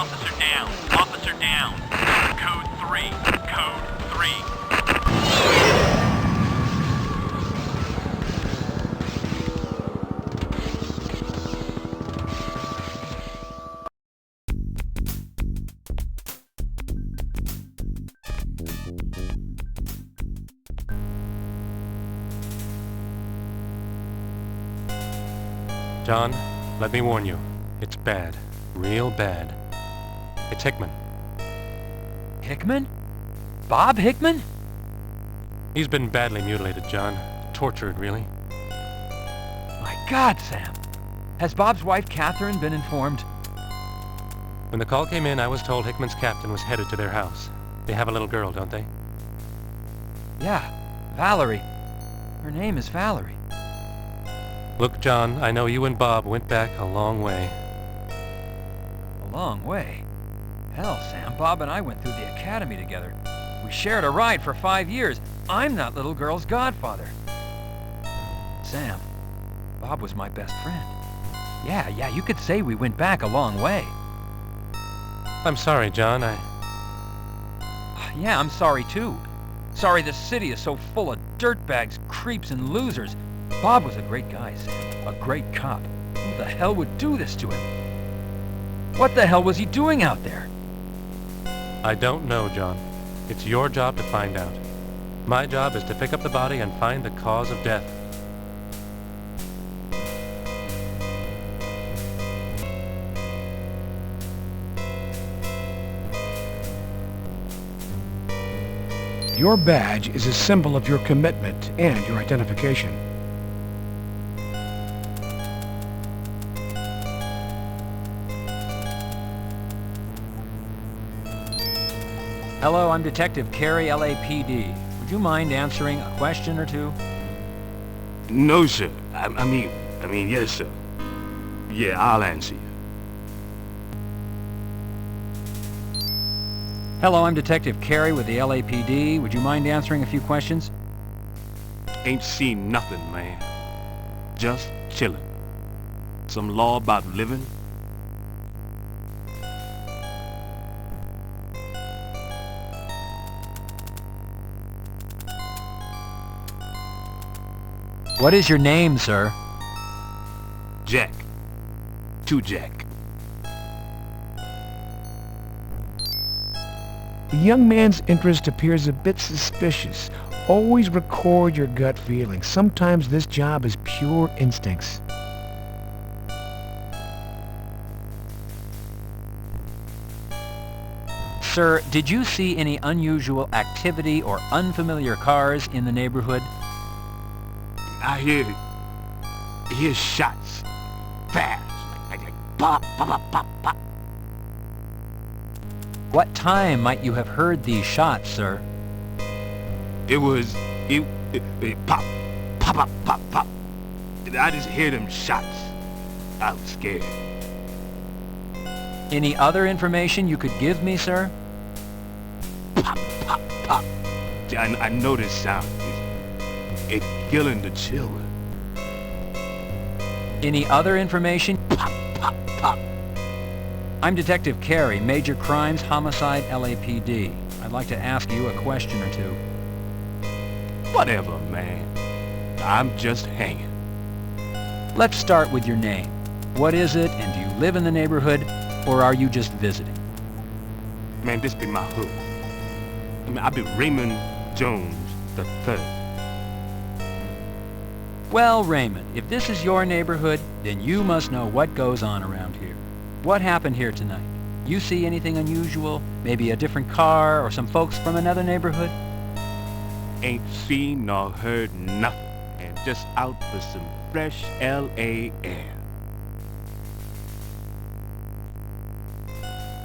Officer down. Officer down. Code 3. Code 3. John, let me warn you. It's bad. Real bad. It's Hickman. Hickman? Bob Hickman? He's been badly mutilated, John. Tortured, really. My God, Sam. Has Bob's wife, Catherine, been informed? When the call came in, I was told Hickman's captain was headed to their house. They have a little girl, don't they? Yeah, Valerie. Her name is Valerie. Look, John, I know you and Bob went back a long way. A long way? Hell, Sam, Bob and I went through the academy together. We shared a ride for 5 years. I'm that little girl's godfather. Sam, Bob was my best friend. Yeah, you could say we went back a long way. I'm sorry, John. Yeah, I'm sorry too. Sorry the city is so full of dirtbags, creeps, and losers. Bob was a great guy, Sam. A great cop. Who the hell would do this to him? What the hell was he doing out there? I don't know, John. It's your job to find out. My job is to pick up the body and find the cause of death. Your badge is a symbol of your commitment and your identification. Hello, I'm Detective Carey, LAPD. Would you mind answering a question or two? No, sir. I mean, yes, sir. Yeah, I'll answer you. Hello, I'm Detective Carey with the LAPD. Would you mind answering a few questions? Ain't seen nothing, man. Just chillin'. Some law about living? What is your name, sir? Jack. To Jack. The young man's interest appears a bit suspicious. Always record your gut feelings. Sometimes this job is pure instincts. Sir, did you see any unusual activity or unfamiliar cars in the neighborhood? I hear shots. Fast. Like pop, pop, pop, pop, pop. What time might you have heard these shots, sir? It pop, pop, pop, pop, pop. I just hear them shots. I was scared. Any other information you could give me, sir? Pop, pop, pop. I know this sound. It's killing the children. Any other information? Pop, pop, pop. I'm Detective Carey, Major Crimes, Homicide, LAPD. I'd like to ask you a question or two. Whatever, man. I'm just hanging. Let's start with your name. What is it, and do you live in the neighborhood, or are you just visiting? Man, this be my hood. I be Raymond Jones the Third. Well, Raymond, if this is your neighborhood, then you must know what goes on around here. What happened here tonight? You see anything unusual? Maybe a different car or some folks from another neighborhood? Ain't seen nor heard nothing, and just out for some fresh L.A. air.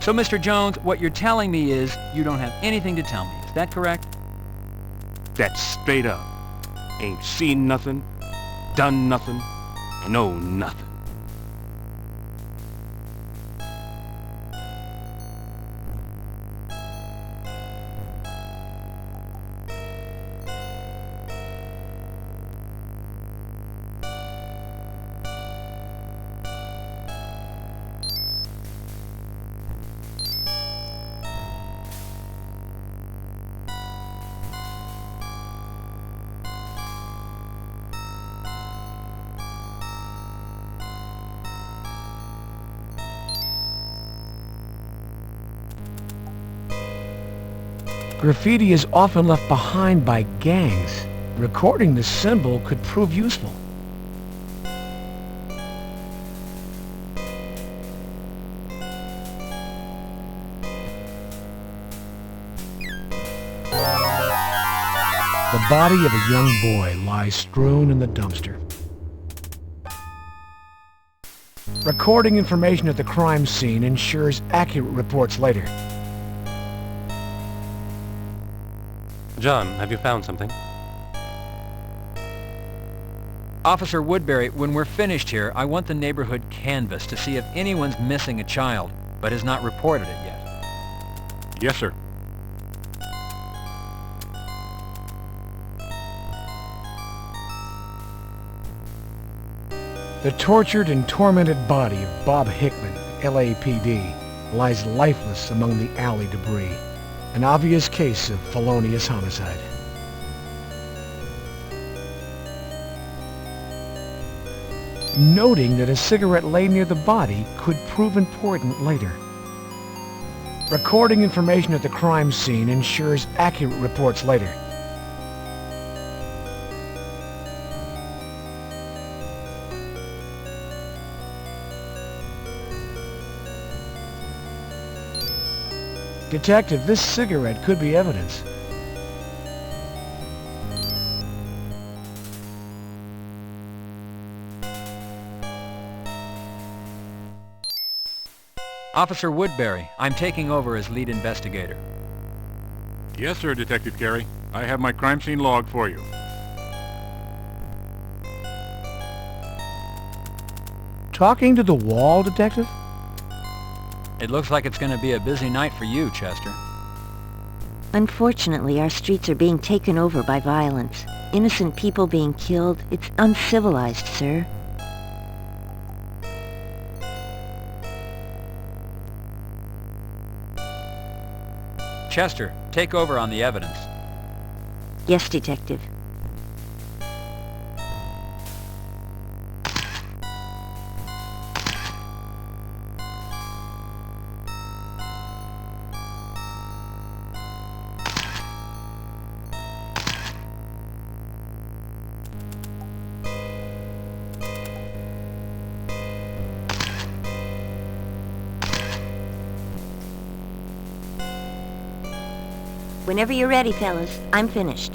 So, Mr. Jones, what you're telling me is you don't have anything to tell me. Is that correct? That's straight up. Ain't seen nothing, done nothing, know nothing. Graffiti is often left behind by gangs. Recording the symbol could prove useful. The body of a young boy lies strewn in the dumpster. Recording information at the crime scene ensures accurate reports later. John, have you found something? Officer Woodbury, when we're finished here, I want the neighborhood canvassed to see if anyone's missing a child, but has not reported it yet. Yes, sir. The tortured and tormented body of Bob Hickman, LAPD, lies lifeless among the alley debris. An obvious case of felonious homicide. Noting that a cigarette lay near the body could prove important later. Recording information at the crime scene ensures accurate reports later. Detective, this cigarette could be evidence. Officer Woodbury, I'm taking over as lead investigator. Yes, sir, Detective Carey. I have my crime scene log for you. Talking to the wall, Detective? It looks like it's going to be a busy night for you, Chester. Unfortunately, our streets are being taken over by violence. Innocent people being killed. It's uncivilized, sir. Chester, take over on the evidence. Yes, Detective. Whenever you're ready, fellas, I'm finished.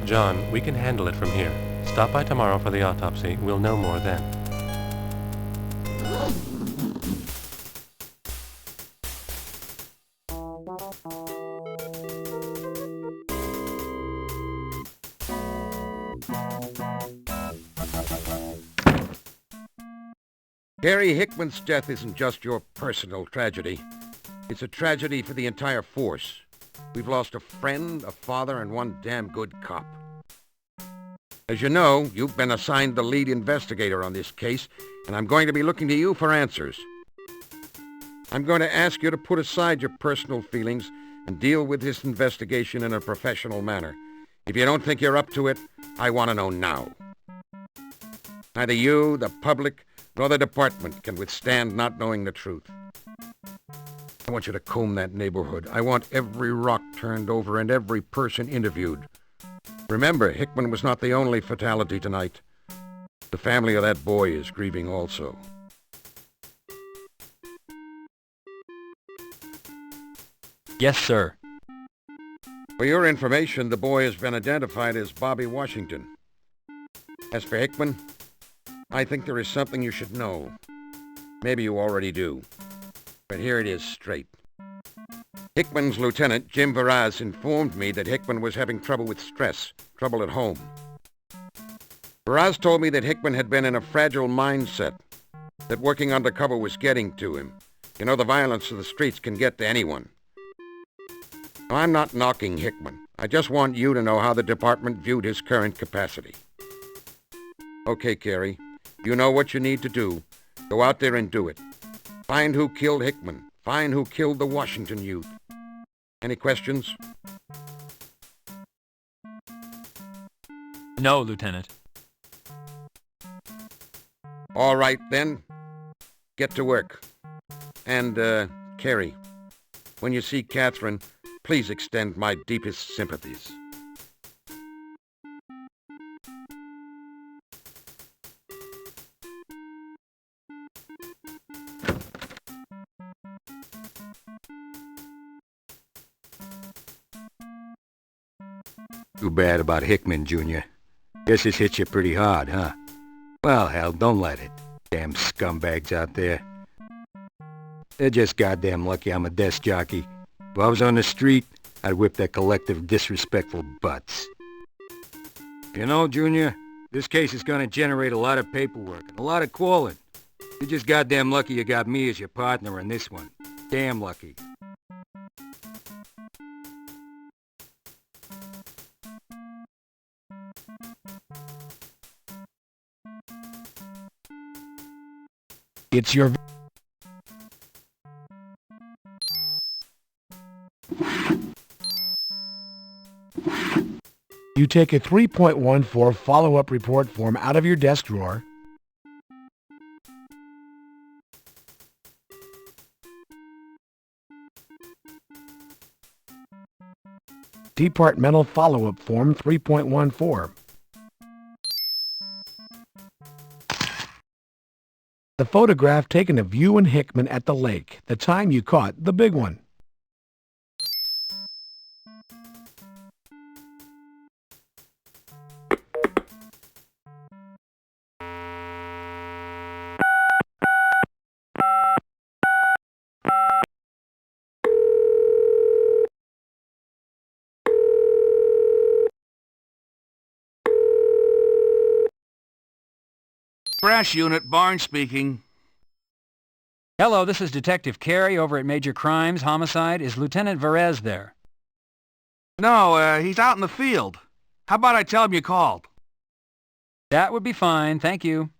John, we can handle it from here. Stop by tomorrow for the autopsy. We'll know more then. Gary Hickman's death isn't just your personal tragedy. It's a tragedy for the entire force. We've lost a friend, a father, and one damn good cop. As you know, you've been assigned the lead investigator on this case, and I'm going to be looking to you for answers. I'm going to ask you to put aside your personal feelings and deal with this investigation in a professional manner. If you don't think you're up to it, I want to know now. Neither you, the public, nor the department can withstand not knowing the truth. I want you to comb that neighborhood. I want every rock turned over and every person interviewed. Remember, Hickman was not the only fatality tonight. The family of that boy is grieving also. Yes, sir. For your information, the boy has been identified as Bobby Washington. As for Hickman, I think there is something you should know. Maybe you already do. But here it is straight. Hickman's lieutenant, Jim Varaz, informed me that Hickman was having trouble with stress, trouble at home. Varaz told me that Hickman had been in a fragile mindset, that working undercover was getting to him. You know, the violence of the streets can get to anyone. Now, I'm not knocking Hickman. I just want you to know how the department viewed his current capacity. Okay, Carey, you know what you need to do. Go out there and do it. Find who killed Hickman. Find who killed the Washington youth. Any questions? No, Lieutenant. All right, then. Get to work. And, Carey, when you see Catherine, please extend my deepest sympathies. Too bad about Hickman, Junior. Guess this hit you pretty hard, huh? Well, hell, don't let it. Damn scumbags out there. They're just goddamn lucky I'm a desk jockey. If I was on the street, I'd whip their collective disrespectful butts. You know, Junior, this case is gonna generate a lot of paperwork and a lot of calling. You're just goddamn lucky you got me as your partner in this one. Damn lucky. It's your... You take a 3.14 follow-up report form out of your desk drawer. Departmental follow-up form 3.14. The photograph taken of you and Hickman at the lake, the time you caught the big one. Brass unit, Barnes speaking. Hello, this is Detective Carey over at Major Crimes, Homicide. Is Lieutenant Varese there? No, he's out in the field. How about I tell him you called? That would be fine, thank you.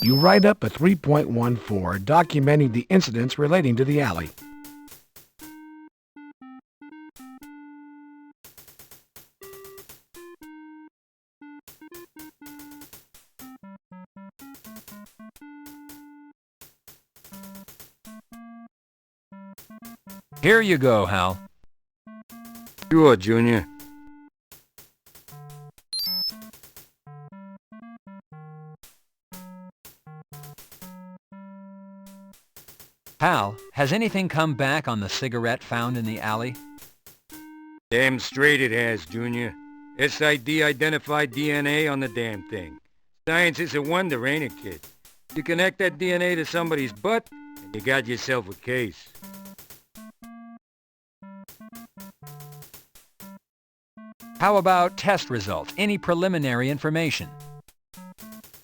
You write up a 3.14 documenting the incidents relating to the alley. Here you go, Hal. Sure, Junior. Hal, has anything come back on the cigarette found in the alley? Damn straight it has, Junior. SID identified DNA on the damn thing. Science is a wonder, ain't it, kid? You connect that DNA to somebody's butt, and you got yourself a case. How about test results? Any preliminary information?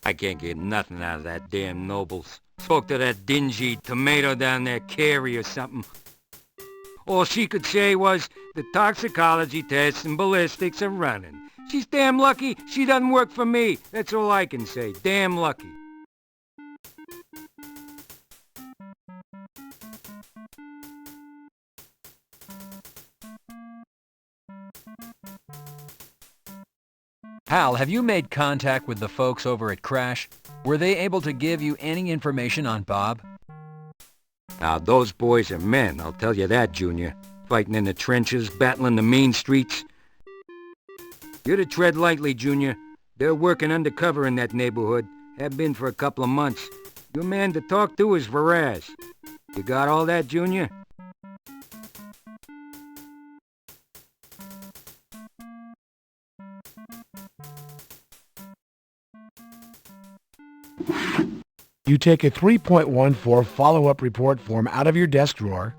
I can't get nothing out of that damn Nobles. Spoke to that dingy tomato down there, Carey or something. All she could say was, the toxicology tests and ballistics are running. She's damn lucky she doesn't work for me. That's all I can say. Damn lucky. Hal, have you made contact with the folks over at Crash? Were they able to give you any information on Bob? Now, those boys are men, I'll tell you that, Junior. Fighting in the trenches, battling the mean streets. You're to tread lightly, Junior. They're working undercover in that neighborhood. Have been for a couple of months. Your man to talk to is Varese. You got all that, Junior? You take a 3.14 follow-up report form out of your desk drawer.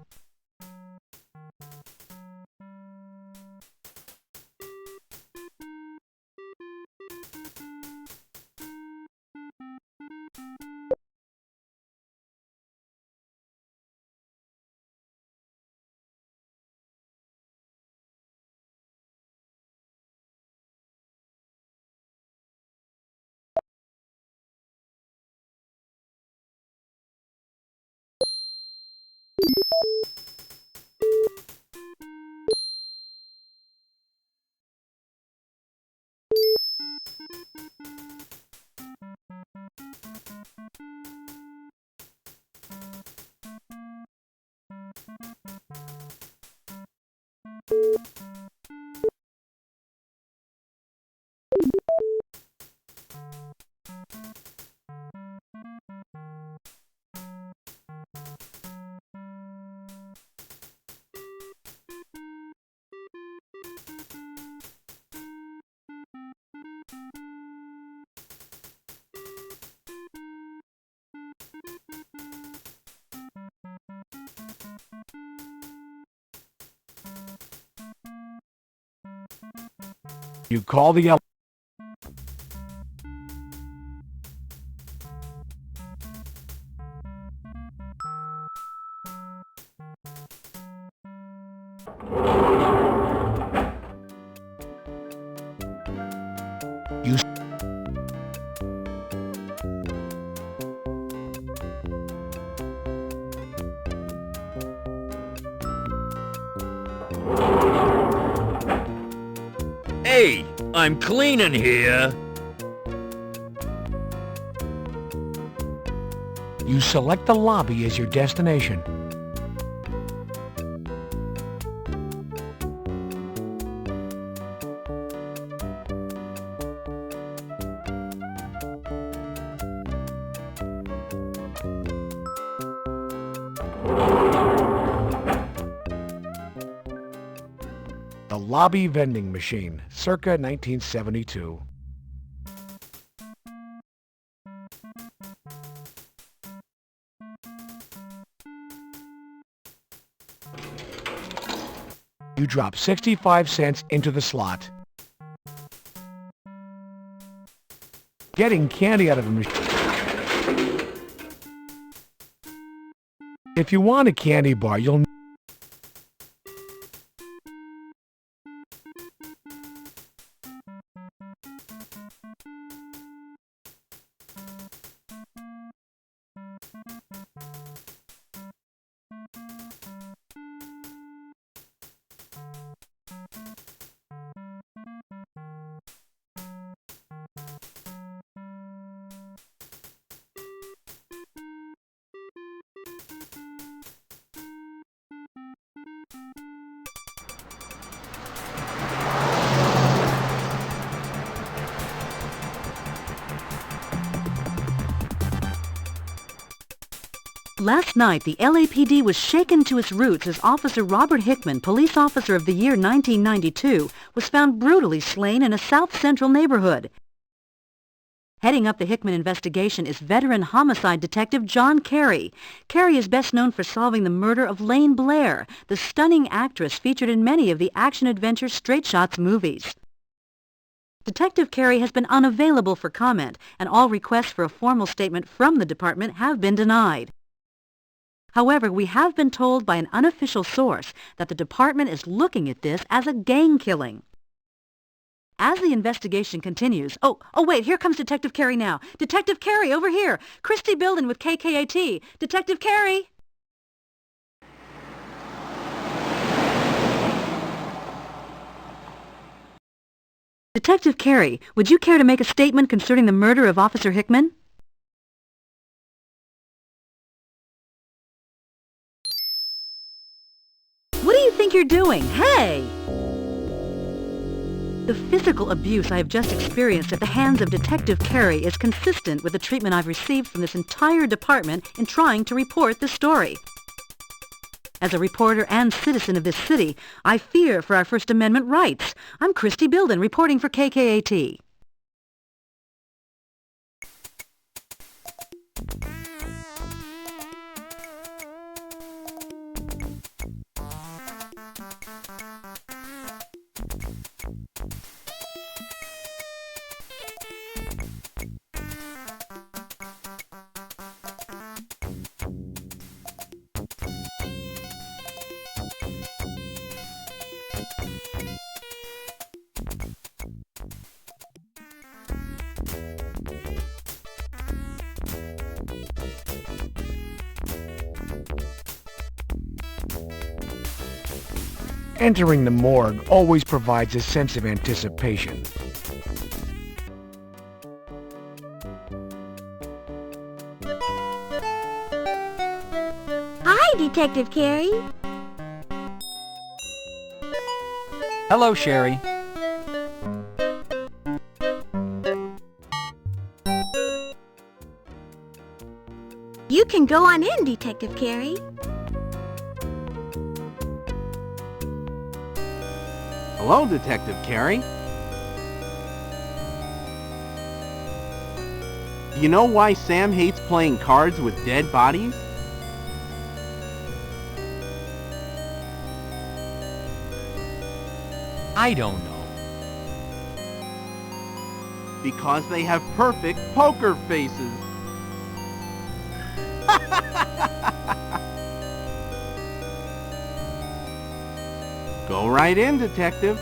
You call the ele- You Hey, I'm cleaning here. You select the lobby as your destination. The lobby vending machine, circa 1972. You drop 65 cents into the slot. Getting candy out of the machine. If you want a candy bar, you'll Last night, the LAPD was shaken to its roots as Officer Robert Hickman, Police Officer of the Year 1992, was found brutally slain in a South Central neighborhood. Heading up the Hickman investigation is veteran homicide detective John Carey. Carey is best known for solving the murder of Lane Blair, the stunning actress featured in many of the action-adventure Straight Shots movies. Detective Carey has been unavailable for comment, and all requests for a formal statement from the department have been denied. However, we have been told by an unofficial source that the department is looking at this as a gang killing. As the investigation continues... Oh, wait, here comes Detective Carey now. Detective Carey, over here. Christy Bilden with KKAT. Detective Carey! Detective Carey, would you care to make a statement concerning the murder of Officer Hickman? What do you think you're doing? Hey! The physical abuse I have just experienced at the hands of Detective Carey is consistent with the treatment I've received from this entire department in trying to report this story. As a reporter and citizen of this city, I fear for our First Amendment rights. I'm Christy Bilden, reporting for KKAT. Entering the morgue always provides a sense of anticipation. Hi, Detective Carey. Hello, Sherry. You can go on in, Detective Carey. Hello, Detective Carey. Do you know why Sam hates playing cards with dead bodies? I don't know. Because they have perfect poker faces. Go right in, Detective.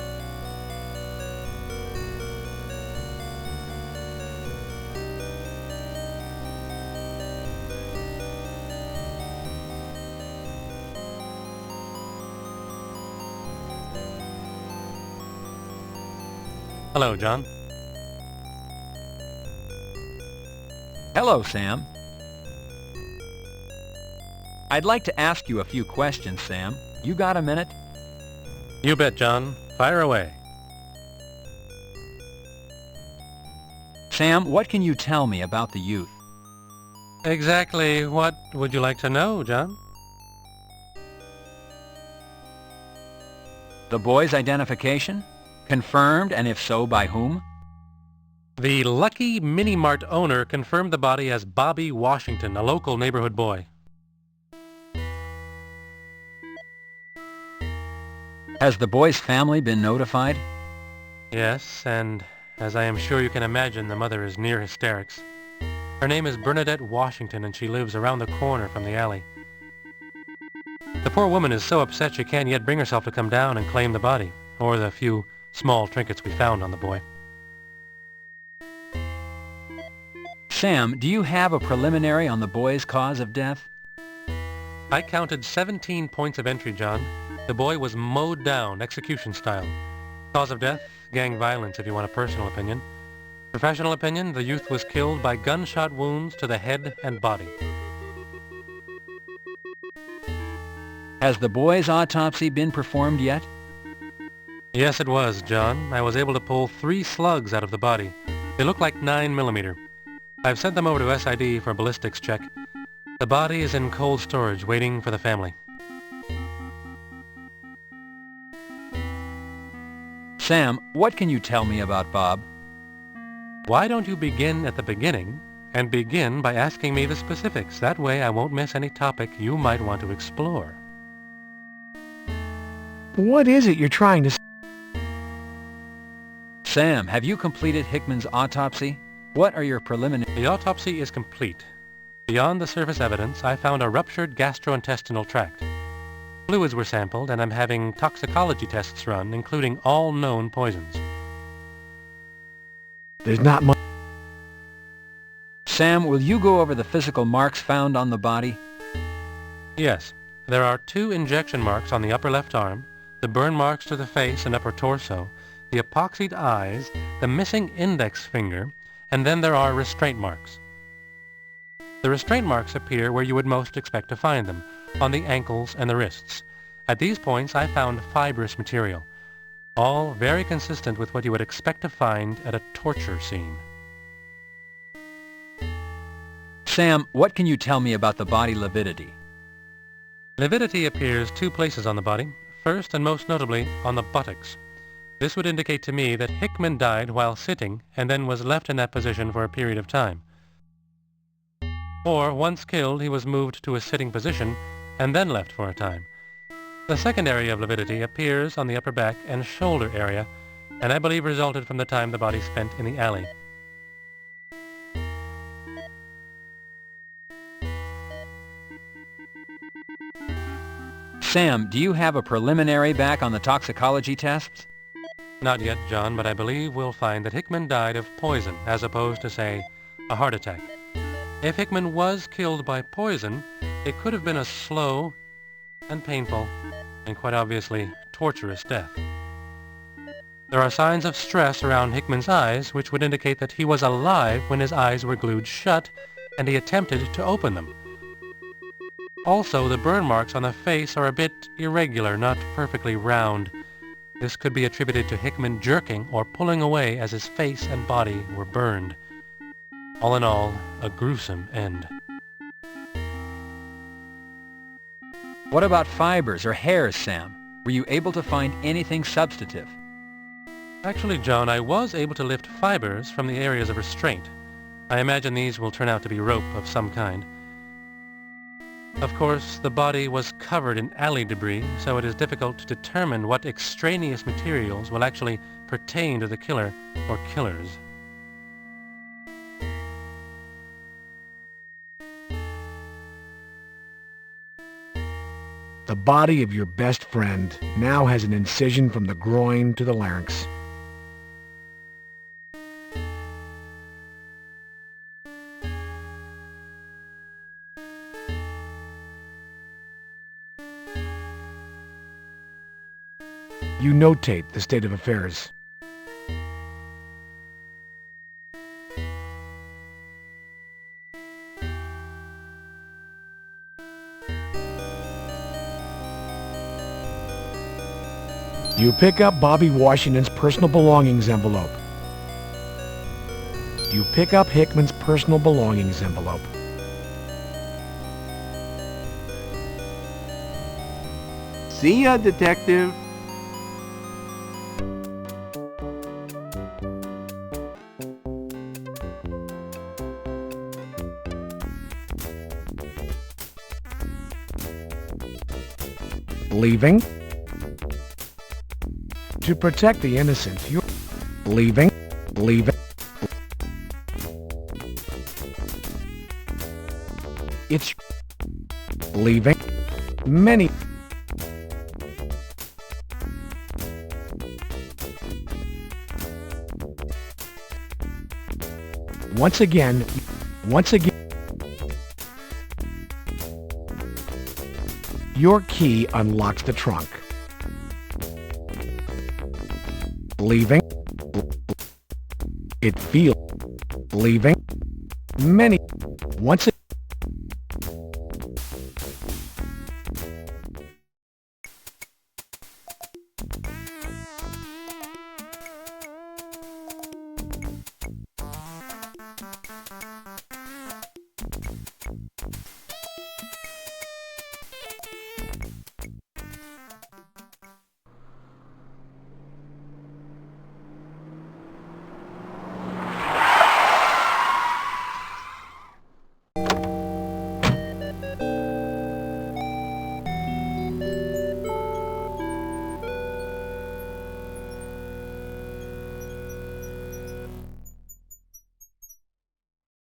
Hello, John. Hello, Sam. I'd like to ask you a few questions, Sam. You got a minute? You bet, John. Fire away. Sam, what can you tell me about the youth? Exactly what would you like to know, John? The boy's identification? Confirmed, and if so, by whom? The Lucky Mini-Mart owner confirmed the body as Bobby Washington, a local neighborhood boy. Has the boy's family been notified? Yes, and as I am sure you can imagine, the mother is near hysterics. Her name is Bernadette Washington, and she lives around the corner from the alley. The poor woman is so upset she can't yet bring herself to come down and claim the body, or the few small trinkets we found on the boy. Sam, do you have a preliminary on the boy's cause of death? I counted 17 points of entry, John. The boy was mowed down, execution style. Cause of death? Gang violence, if you want a personal opinion. Professional opinion? The youth was killed by gunshot wounds to the head and body. Has the boy's autopsy been performed yet? Yes, it was, John. I was able to pull 3 slugs out of the body. They look like 9mm. I've sent them over to SID for a ballistics check. The body is in cold storage, waiting for the family. Sam, what can you tell me about Bob? Why don't you begin at the beginning and begin by asking me the specifics? That way I won't miss any topic you might want to explore. What is it you're trying to say? Sam, have you completed Hickman's autopsy? What are your preliminary... The autopsy is complete. Beyond the surface evidence, I found a ruptured gastrointestinal tract. Fluids were sampled, and I'm having toxicology tests run, including all known poisons. There's not much. Sam, will you go over the physical marks found on the body? Yes, there are 2 injection marks on the upper left arm, the burn marks to the face and upper torso, the epoxied eyes, the missing index finger, and then there are restraint marks. The restraint marks appear where you would most expect to find them, on the ankles and the wrists. At these points, I found fibrous material, all very consistent with what you would expect to find at a torture scene. Sam, what can you tell me about the body lividity? Lividity appears 2 places on the body, first and most notably on the buttocks. This would indicate to me that Hickman died while sitting and then was left in that position for a period of time. Or, once killed, he was moved to a sitting position and then left for a time. The second area of lividity appears on the upper back and shoulder area, and I believe resulted from the time the body spent in the alley. Sam, do you have a preliminary back on the toxicology tests? Not yet, John, but I believe we'll find that Hickman died of poison as opposed to, say, a heart attack. If Hickman was killed by poison, it could have been a slow and painful and quite obviously torturous death. There are signs of stress around Hickman's eyes which would indicate that he was alive when his eyes were glued shut and he attempted to open them. Also, the burn marks on the face are a bit irregular, not perfectly round. This could be attributed to Hickman jerking or pulling away as his face and body were burned. All in all, a gruesome end. What about fibers or hairs, Sam? Were you able to find anything substantive? Actually, John, I was able to lift fibers from the areas of restraint. I imagine these will turn out to be rope of some kind. Of course, the body was covered in alley debris, so it is difficult to determine what extraneous materials will actually pertain to the killer or killers. The body of your best friend now has an incision from the groin to the larynx. You notate the state of affairs. You pick up Bobby Washington's personal belongings envelope. You pick up Hickman's personal belongings envelope. See ya, Detective. Leaving. To protect the innocent, you're leaving. It's leaving. Many. Once again. Your key unlocks the trunk. Leaving. It feels. Leaving. Many. Once again.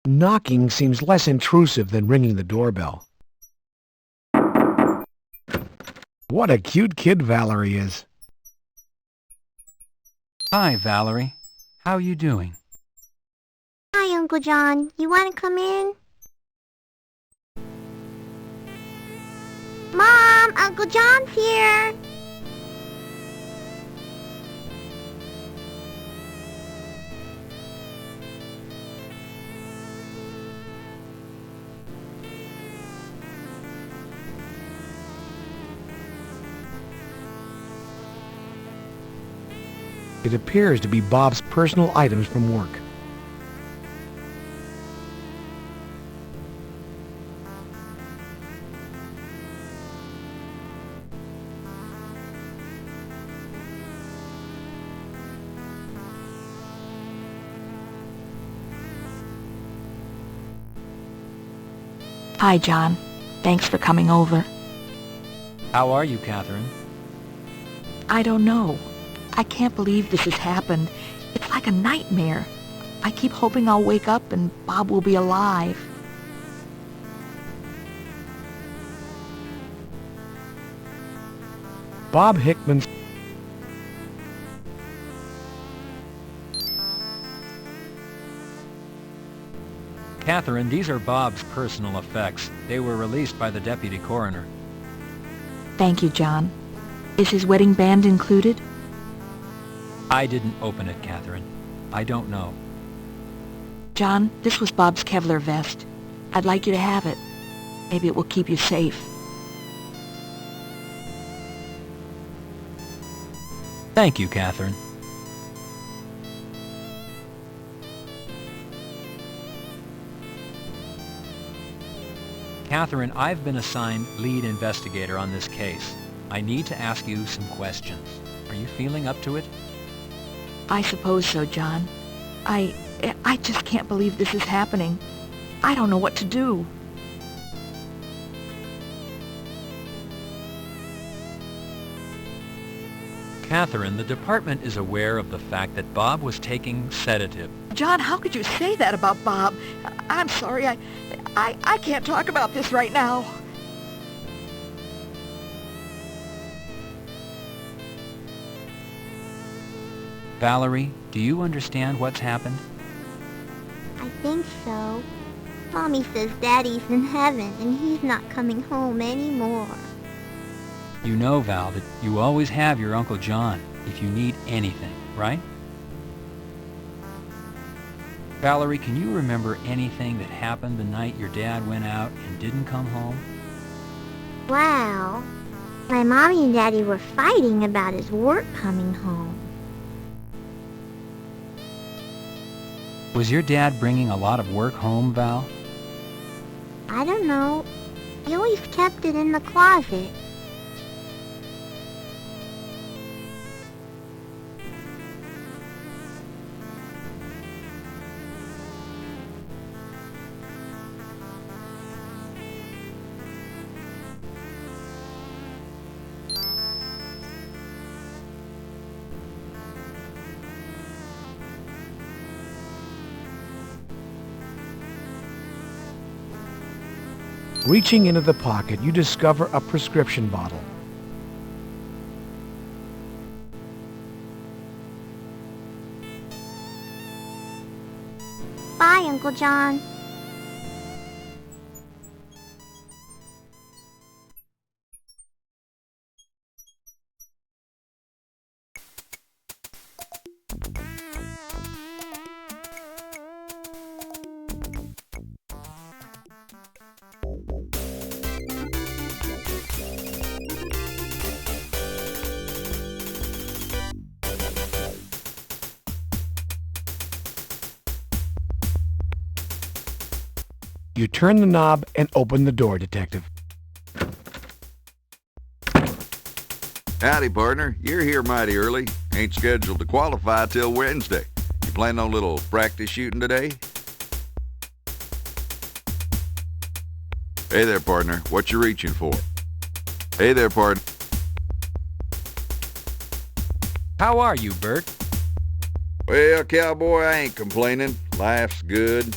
Knocking seems less intrusive than ringing the doorbell. What a cute kid Valerie is. Hi, Valerie. How you doing? Hi, Uncle John. You want to come in? Mom, Uncle John's here. It appears to be Bob's personal items from work. Hi, John. Thanks for coming over. How are you, Catherine? I don't know. I can't believe this has happened. It's like a nightmare. I keep hoping I'll wake up and Bob will be alive. Bob Hickman's... Catherine, these are Bob's personal effects. They were released by the deputy coroner. Thank you, John. Is his wedding band included? I didn't open it, Catherine. I don't know. John, this was Bob's Kevlar vest. I'd like you to have it. Maybe it will keep you safe. Thank you, Catherine. Catherine, I've been assigned lead investigator on this case. I need to ask you some questions. Are you feeling up to it? I suppose so, John. I just can't believe this is happening. I don't know what to do. Catherine, the department is aware of the fact that Bob was taking sedative. John, how could you say that about Bob? I'm sorry, I can't talk about this right now. Valerie, do you understand what's happened? I think so. Mommy says Daddy's in heaven and he's not coming home anymore. You know, Val, that you always have your Uncle John if you need anything, right? Valerie, can you remember anything that happened the night your dad went out and didn't come home? Well, my Mommy and Daddy were fighting about his work coming home. Was your dad bringing a lot of work home, Val? I don't know. He always kept it in the closet. Reaching into the pocket, you discover a prescription bottle. Bye, Uncle John. You turn the knob and open the door, Detective. Howdy, partner. You're here mighty early. Ain't scheduled to qualify till Wednesday. You planning on a little practice shooting today? Hey there, partner. What you reaching for? Hey there, partner. How are you, Bert? Well, cowboy, I ain't complaining. Life's good.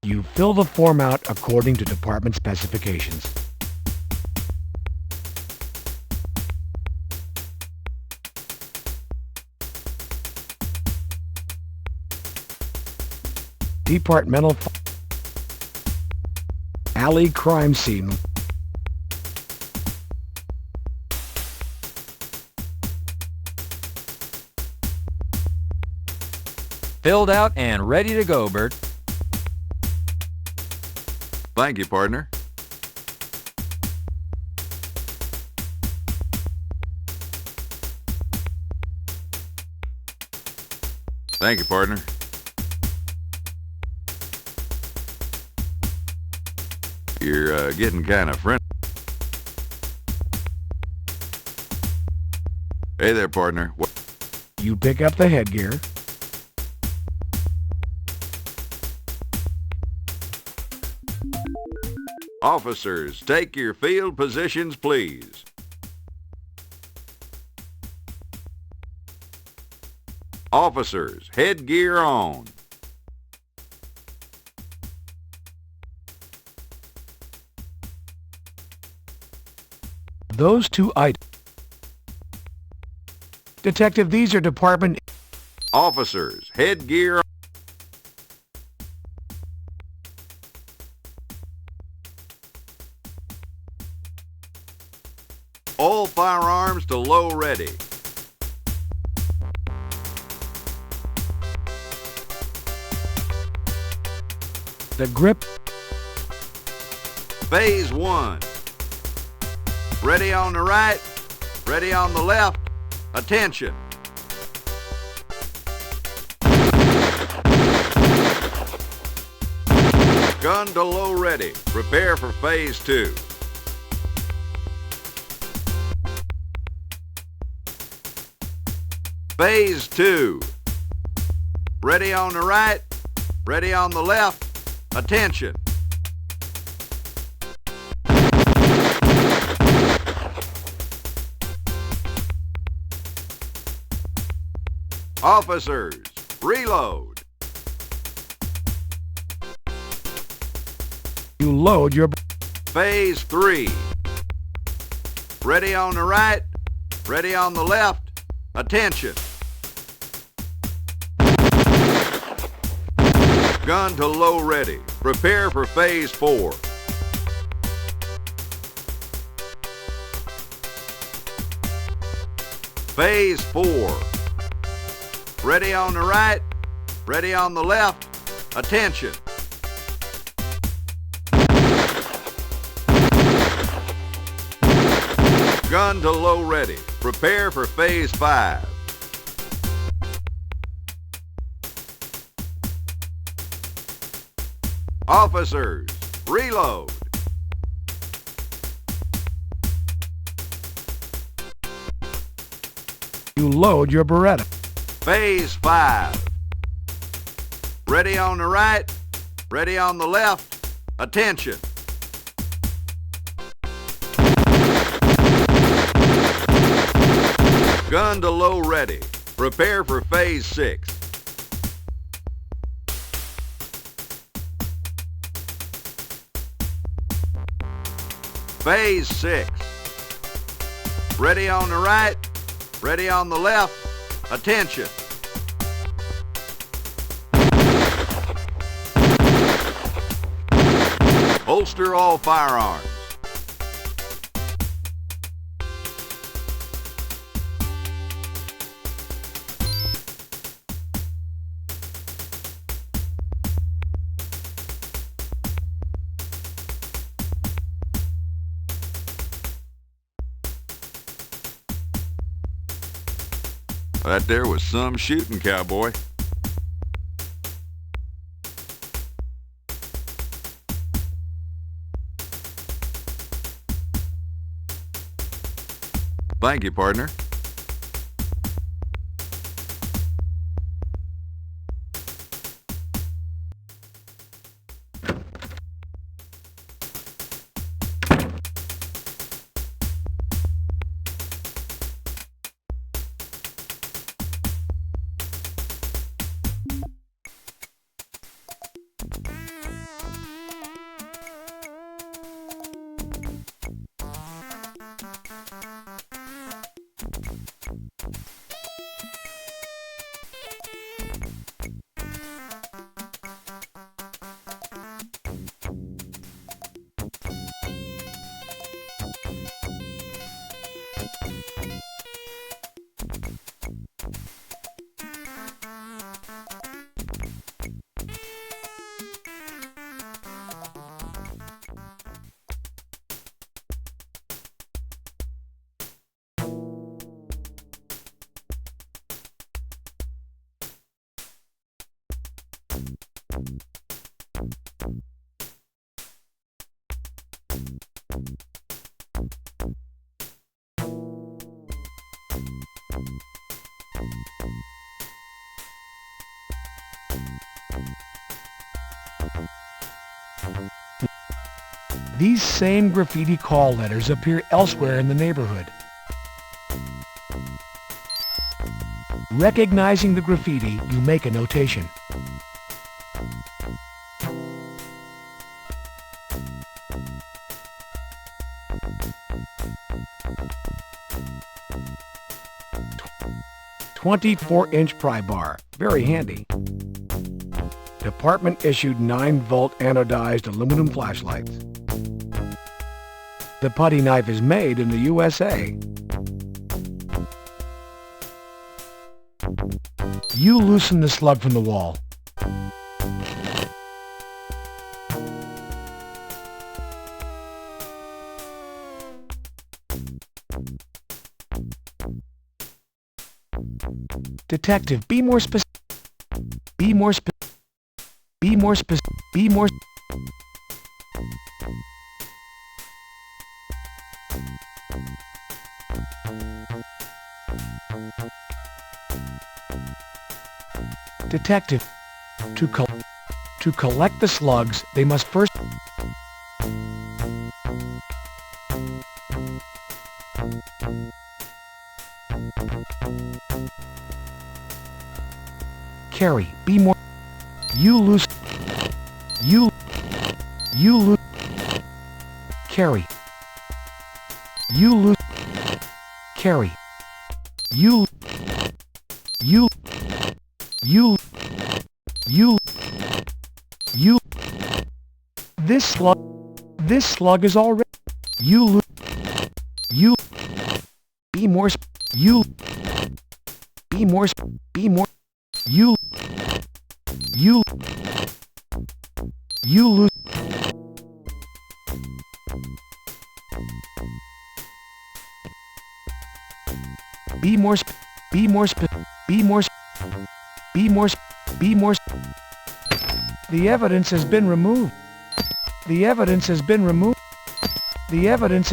You fill the form out according to department specifications. Departmental alley crime scene. Filled out and ready to go, Bert. Thank you, partner. Thank you, partner. You're getting kind of friendly. Hey there, partner. You pick up the headgear. Officers, take your field positions, please. Officers, headgear on. Those two items. Detective, these are department... Officers, headgear on. All firearms to low ready. The grip. Phase 1. Ready on the right, ready on the left. Attention. Gun to low ready. Prepare for phase 2. Phase 2. Ready on the right, ready on the left. Attention. Officers, reload. You load your... Phase 3. Ready on the right, ready on the left. Attention. Gun to low ready. Prepare for phase 4. Phase 4. Ready on the right, ready on the left. Attention. Gun to low ready. Prepare for phase 5. Officers, reload. You load your Beretta. Phase 5. Ready on the right, ready on the left. Attention. Gun to low ready. Prepare for phase 6. Phase 6. Ready on the right, ready on the left. Attention. Holster all firearms. That there was some shooting, cowboy. Thank you, partner. These same graffiti call letters appear elsewhere in the neighborhood. Recognizing the graffiti, you make a notation. "24-inch pry bar, very handy. Department issued 9-volt anodized aluminum flashlights. The putty knife is made in the USA. You loosen the slug from the wall. Detective, be more specific. Be more specific. Be more specific. Be more. Detective, to collect the slugs, they must first. Carey, be more. You lose. You lose. Carey. You lose. Carey. You. This slug is already. You. Be more. You. Be more. Be more. You lose. Be more. Be more. Be more. Be more. Be more. The evidence has been removed. The evidence has been removed. The evidence.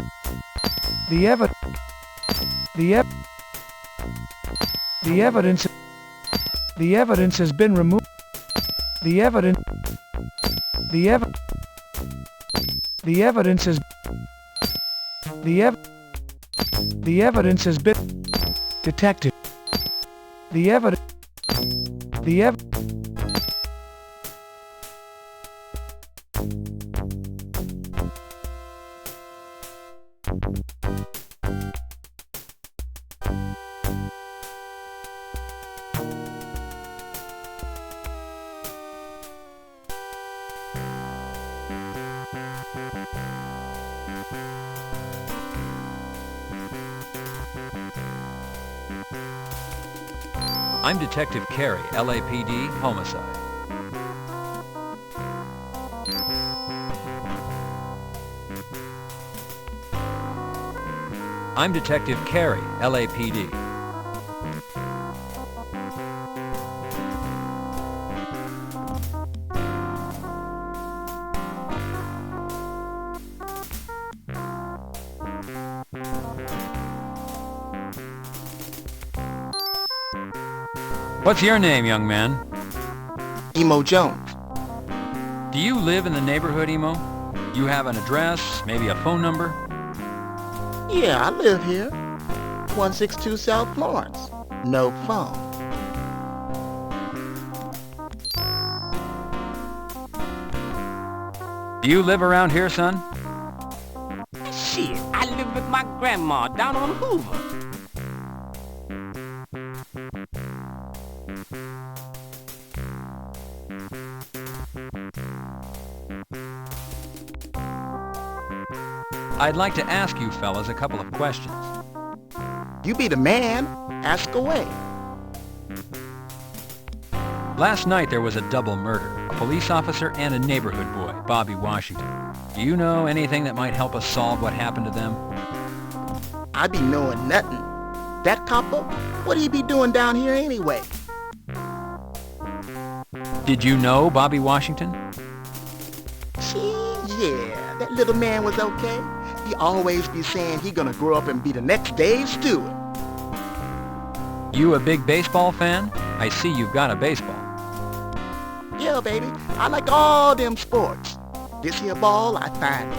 The evidence. The evidence. The evidence has been removed. The evidence. The evidence has. The evidence has been. Detective. The evidence. The evidence. I'm Detective Carey, LAPD, homicide. I'm Detective Carey, LAPD. What's your name, young man? Emo Jones. Do you live in the neighborhood, Emo? You have an address, maybe a phone number? Yeah, I live here. 162 South Florence. No phone. Do you live around here, son? Shit, I live with my grandma down on Hoover. I'd like to ask you fellas a couple of questions. You be the man. Ask away. Last night there was a double murder. A police officer and a neighborhood boy, Bobby Washington. Do you know anything that might help us solve what happened to them? I be knowing nothing. That couple? What do you be doing down here anyway? Did you know Bobby Washington? Yeah, that little man was okay. He always be saying he gonna grow up and be the next Dave Stewart. You a big baseball fan? I see you've got a baseball. Yeah, baby. I like all them sports. This here ball, I find it.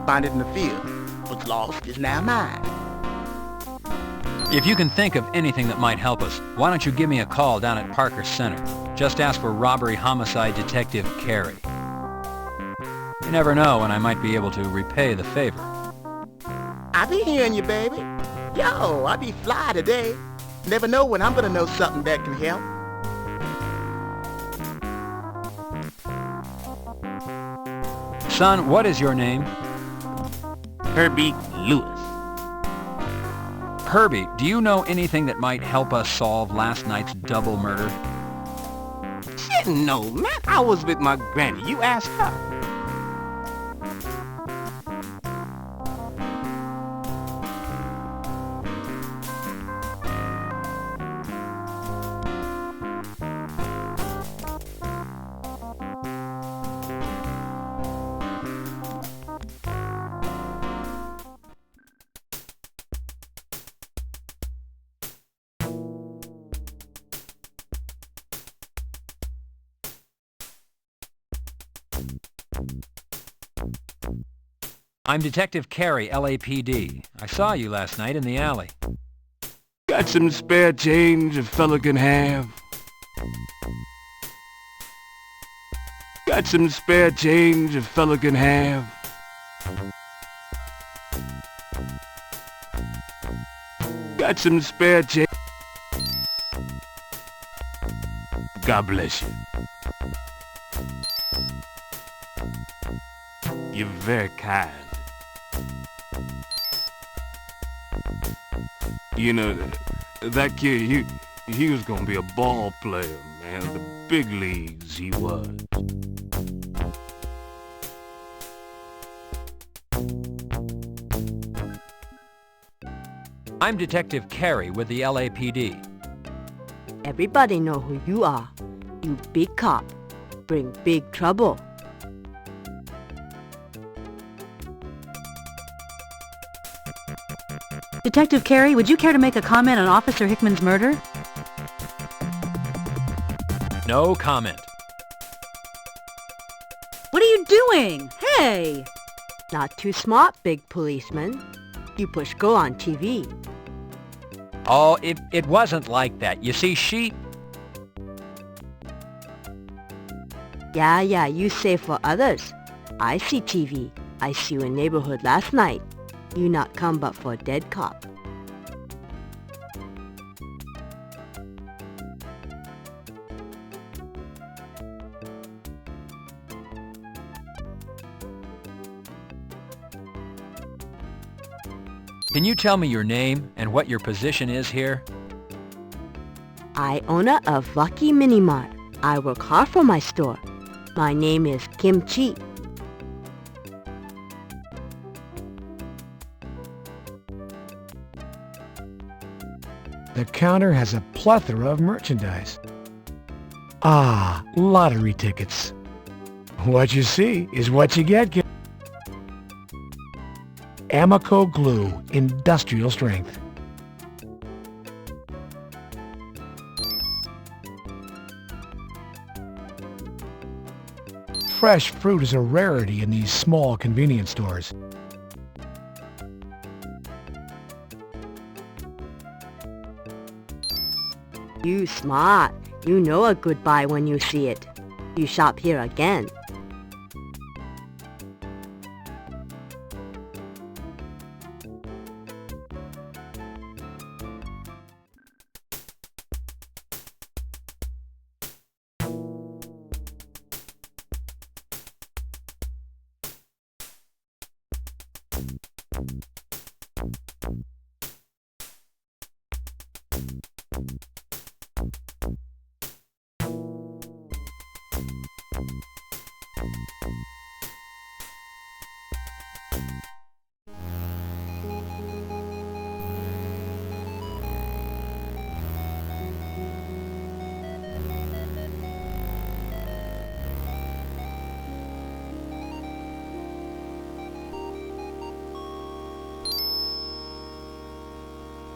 Find it in the field. What's lost is now mine. If you can think of anything that might help us, why don't you give me a call down at Parker Center? Just ask for robbery homicide detective Carey. You never know when I might be able to repay the favor. I be hearing you, baby. Yo, I be fly today. Never know when I'm gonna know something that can help. Son, what is your name? Herbie Lewis. Herbie, do you know anything that might help us solve last night's double murder? Shit, no, man. I was with my granny. You ask her. I'm Detective Carey, LAPD. I saw you last night in the alley. Got some spare change a fella can have? Got some spare change a fella can have? Got some spare change? God bless you. You're very kind. You know, that kid, he was gonna be a ball player, man. The big leagues he was. I'm Detective Carey with the LAPD. Everybody know who you are. You big cop. Bring big trouble. Detective Carey, would you care to make a comment on Officer Hickman's murder? No comment. What are you doing? Hey! Not too smart, big policeman. You push go on TV. Oh, it wasn't like that. You see, she... Yeah, you say for others. I see TV. I see you in neighborhood last night. You not come but for a dead cop. Can you tell me your name and what your position is here? I owner of Lucky Mini Mart. I work hard for my store. My name is Kim Chi. The counter has a plethora of merchandise. Ah, lottery tickets. What you see is what you get. Amico glue, industrial strength. Fresh fruit is a rarity in these small convenience stores. You smart. You know a good buy when you see it. You shop here again.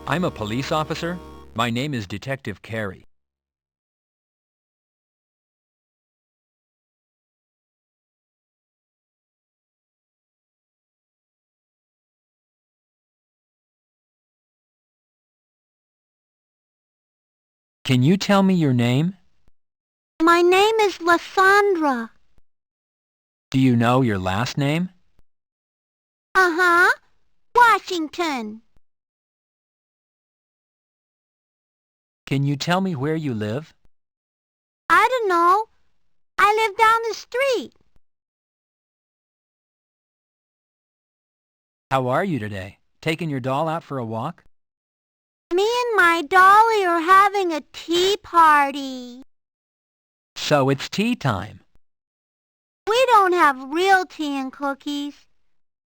I'm a police officer. My name is Detective Carey. Can you tell me your name? My name is Lysandra. Do you know your last name? Uh-huh. Washington. Can you tell me where you live? I don't know. I live down the street. How are you today? Taking your doll out for a walk? Me and my dolly are having a tea party. So it's tea time. We don't have real tea and cookies.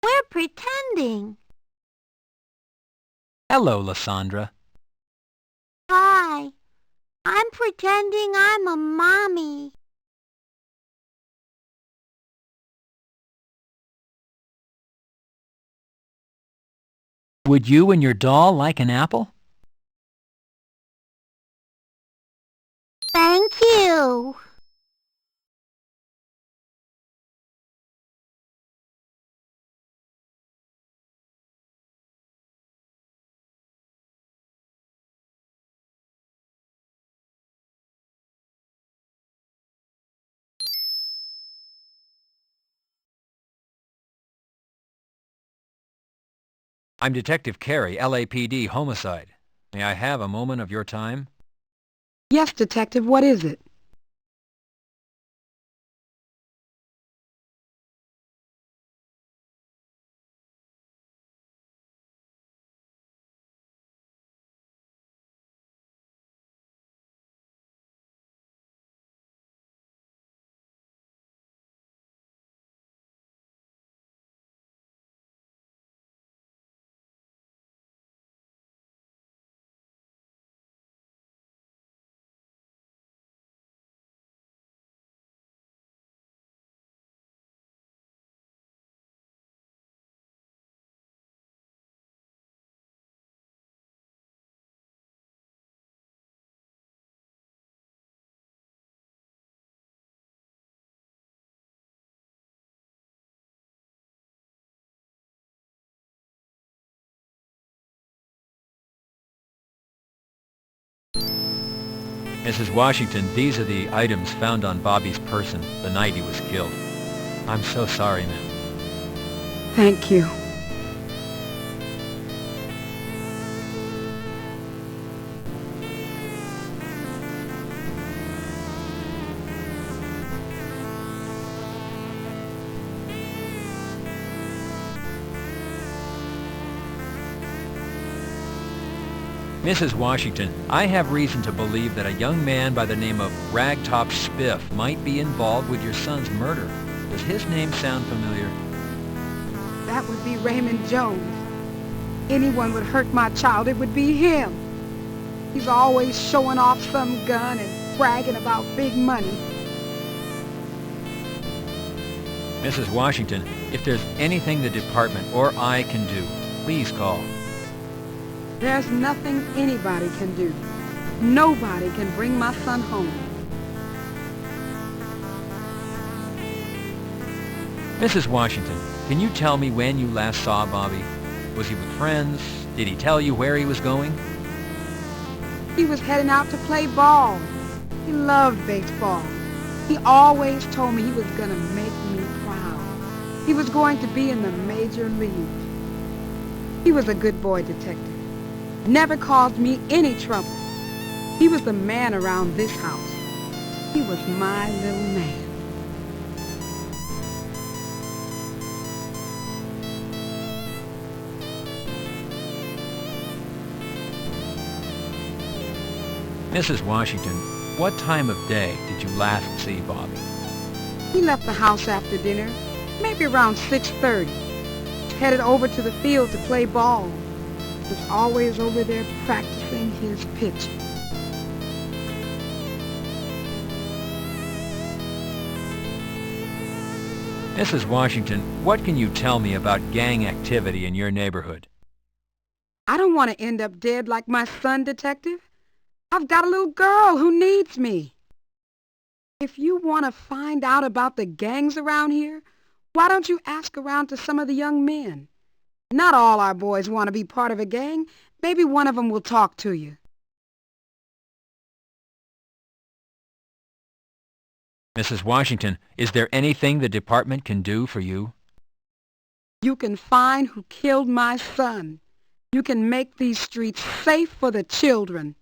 We're pretending. Hello, Lysandra. Hi. I'm pretending I'm a mommy. Would you and your doll like an apple? Thank you. I'm Detective Carey, LAPD homicide. May I have a moment of your time? Yes, Detective, what is it? Mrs. Washington, these are the items found on Bobby's person the night he was killed. I'm so sorry, ma'am. Thank you. Mrs. Washington, I have reason to believe that a young man by the name of Ragtop Spiff might be involved with your son's murder. Does his name sound familiar? That would be Raymond Jones. Anyone would hurt my child, it would be him. He's always showing off some gun and bragging about big money. Mrs. Washington, if there's anything the department or I can do, please call. There's nothing anybody can do. Nobody can bring my son home. Mrs. Washington, can you tell me when you last saw Bobby? Was he with friends? Did he tell you where he was going? He was heading out to play ball. He loved baseball. He always told me he was going to make me proud. He was going to be in the major leagues. He was a good boy, Detective. Never caused me any trouble. He was the man around this house. He was my little man. Mrs. Washington, what time of day did you last see Bobby? He left the house after dinner, maybe around 6:30. Headed over to the field to play ball. He was always over there practicing his pitch. Mrs. Washington, what can you tell me about gang activity in your neighborhood? I don't want to end up dead like my son, Detective. I've got a little girl who needs me. If you want to find out about the gangs around here, why don't you ask around to some of the young men? Not all our boys want to be part of a gang. Maybe one of them will talk to you. Mrs. Washington, is there anything the department can do for you? You can find who killed my son. You can make these streets safe for the children.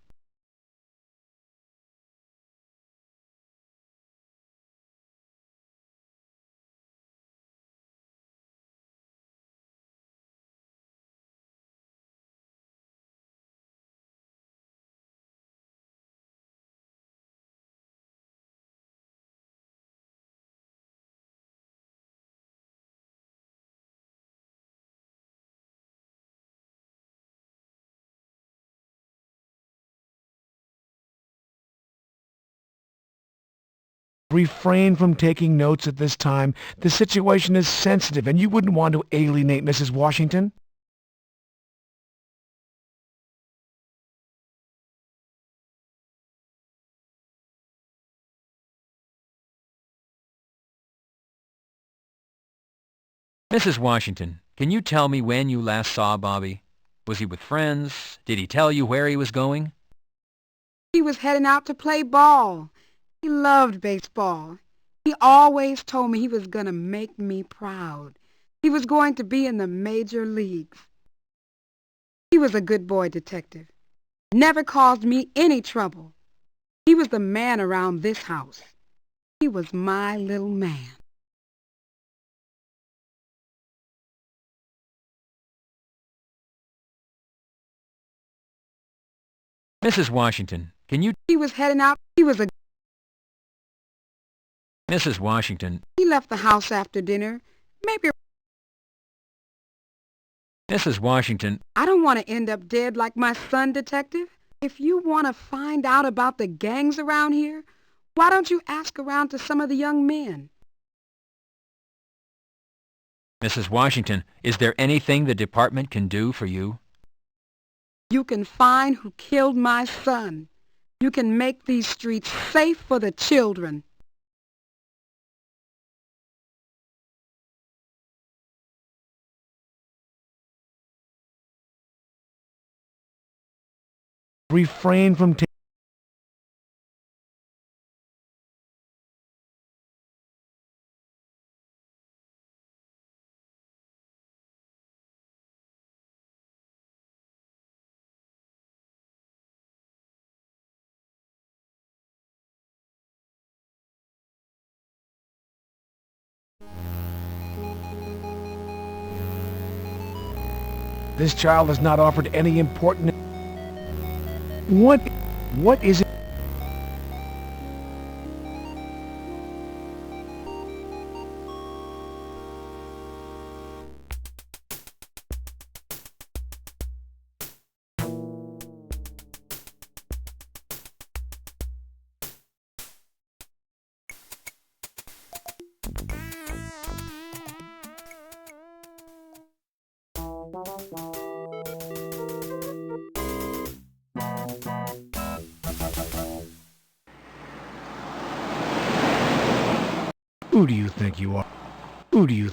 Refrain from taking notes at this time. The situation is sensitive and you wouldn't want to alienate Mrs. Washington. Mrs. Washington, can you tell me when you last saw Bobby? Was he with friends? Did he tell you where he was going? He was heading out to play ball. He loved baseball. He always told me he was going to make me proud. He was going to be in the major leagues. He was a good boy, Detective. Never caused me any trouble. He was the man around this house. He was my little man. Mrs. Washington, can you... He was heading out. He was a... Mrs. Washington... He left the house after dinner. Maybe... Mrs. Washington... I don't want to end up dead like my son, Detective. If you want to find out about the gangs around here, why don't you ask around to some of the young men? Mrs. Washington, is there anything the department can do for you? You can find who killed my son. You can make these streets safe for the children. Refrain from This child has not offered any important... What is it? Who do you think you are? Who do you...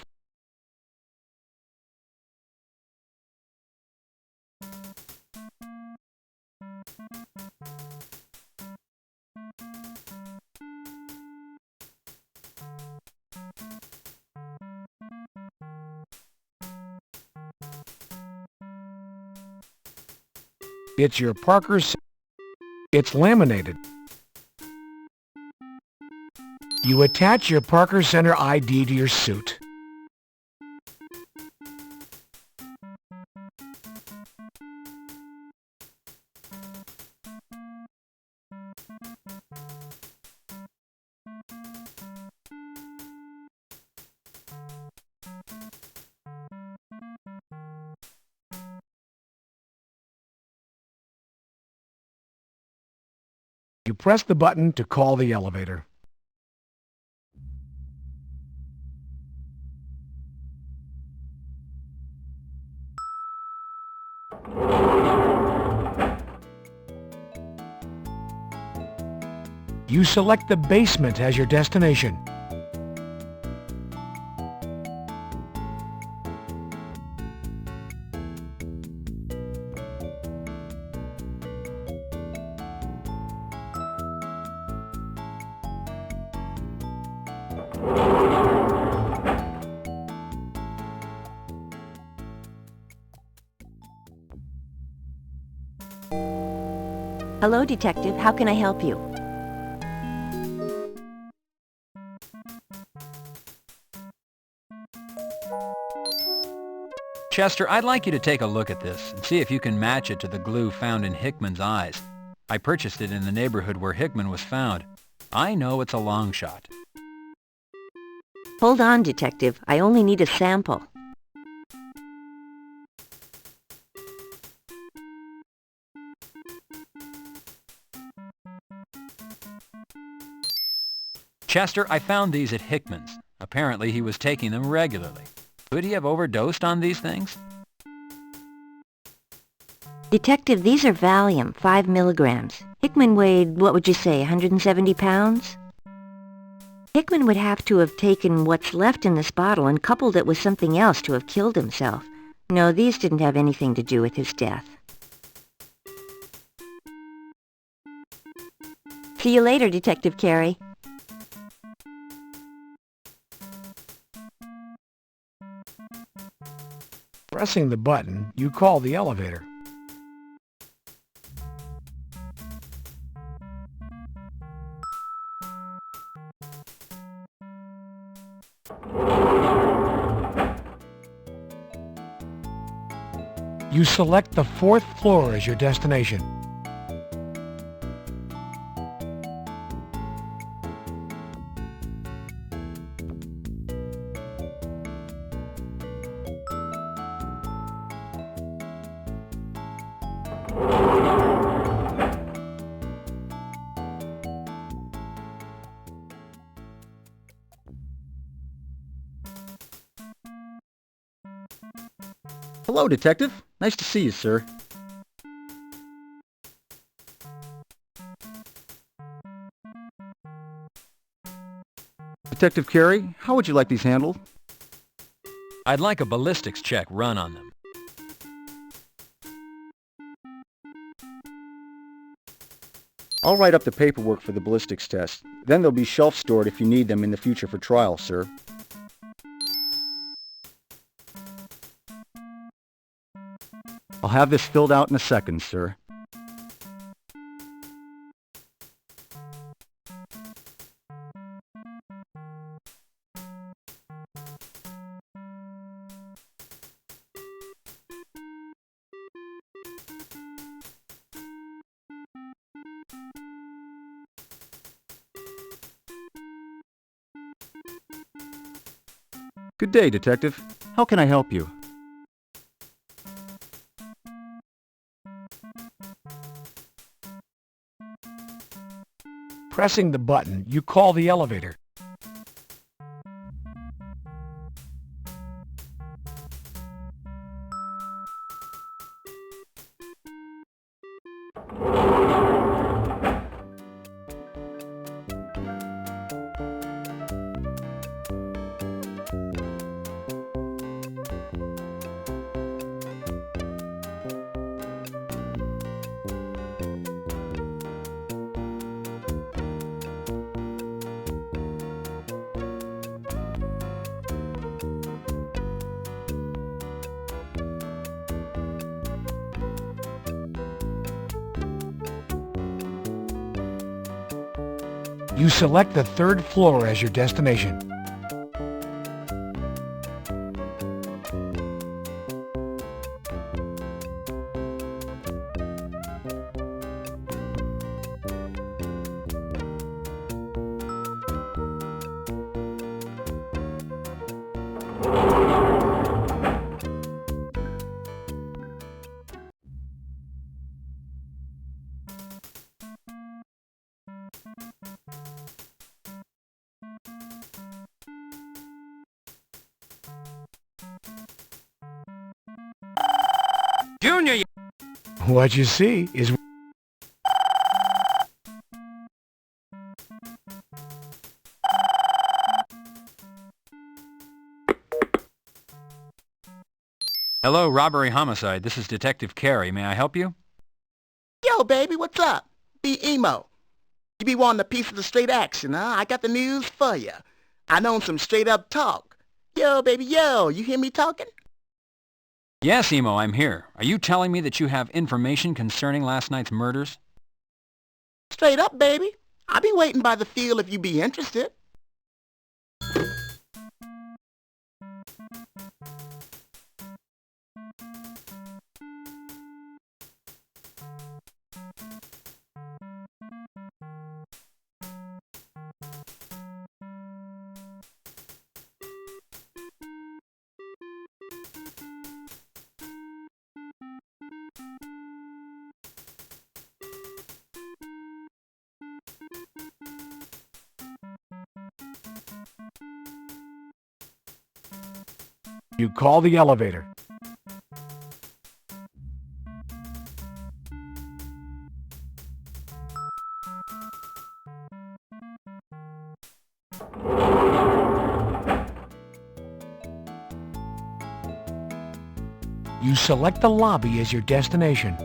It's your Parker's... It's laminated. You attach your Parker Center ID to your suit. You press the button to call the elevator. You select the basement as your destination. Hello, Detective. How can I help you? Chester, I'd like you to take a look at this and see if you can match it to the glue found in Hickman's eyes. I purchased it in the neighborhood where Hickman was found. I know it's a long shot. Hold on, Detective. I only need a sample. Chester, I found these at Hickman's. Apparently he was taking them regularly. Could he have overdosed on these things? Detective, these are Valium, 5 milligrams. Hickman weighed, what would you say, 170 pounds? Hickman would have to have taken what's left in this bottle and coupled it with something else to have killed himself. No, these didn't have anything to do with his death. See you later, Detective Carey. Pressing the button, you call the elevator. You select the 4th floor as your destination. Hello, Detective. Nice to see you, sir. Detective Carey, how would you like these handled? I'd like a ballistics check run on them. I'll write up the paperwork for the ballistics test. Then they'll be shelf-stored if you need them in the future for trial, sir. I'll have this filled out in a second, sir. Good day, Detective. How can I help you? Pressing the button, you call the elevator. You select the 3rd floor as your destination. Junior! What you see is... Hello, robbery homicide. This is Detective Carey. May I help you? Yo, baby, what's up? Be emo. You be wanting a piece of the straight action, huh? I got the news for you. I know some straight-up talk. Yo, baby, yo, you hear me talking? Yes, Emo, I'm here. Are you telling me that you have information concerning last night's murders? Straight up, baby. I'll be waiting by the field if you be interested. You call the elevator. You select the lobby as your destination.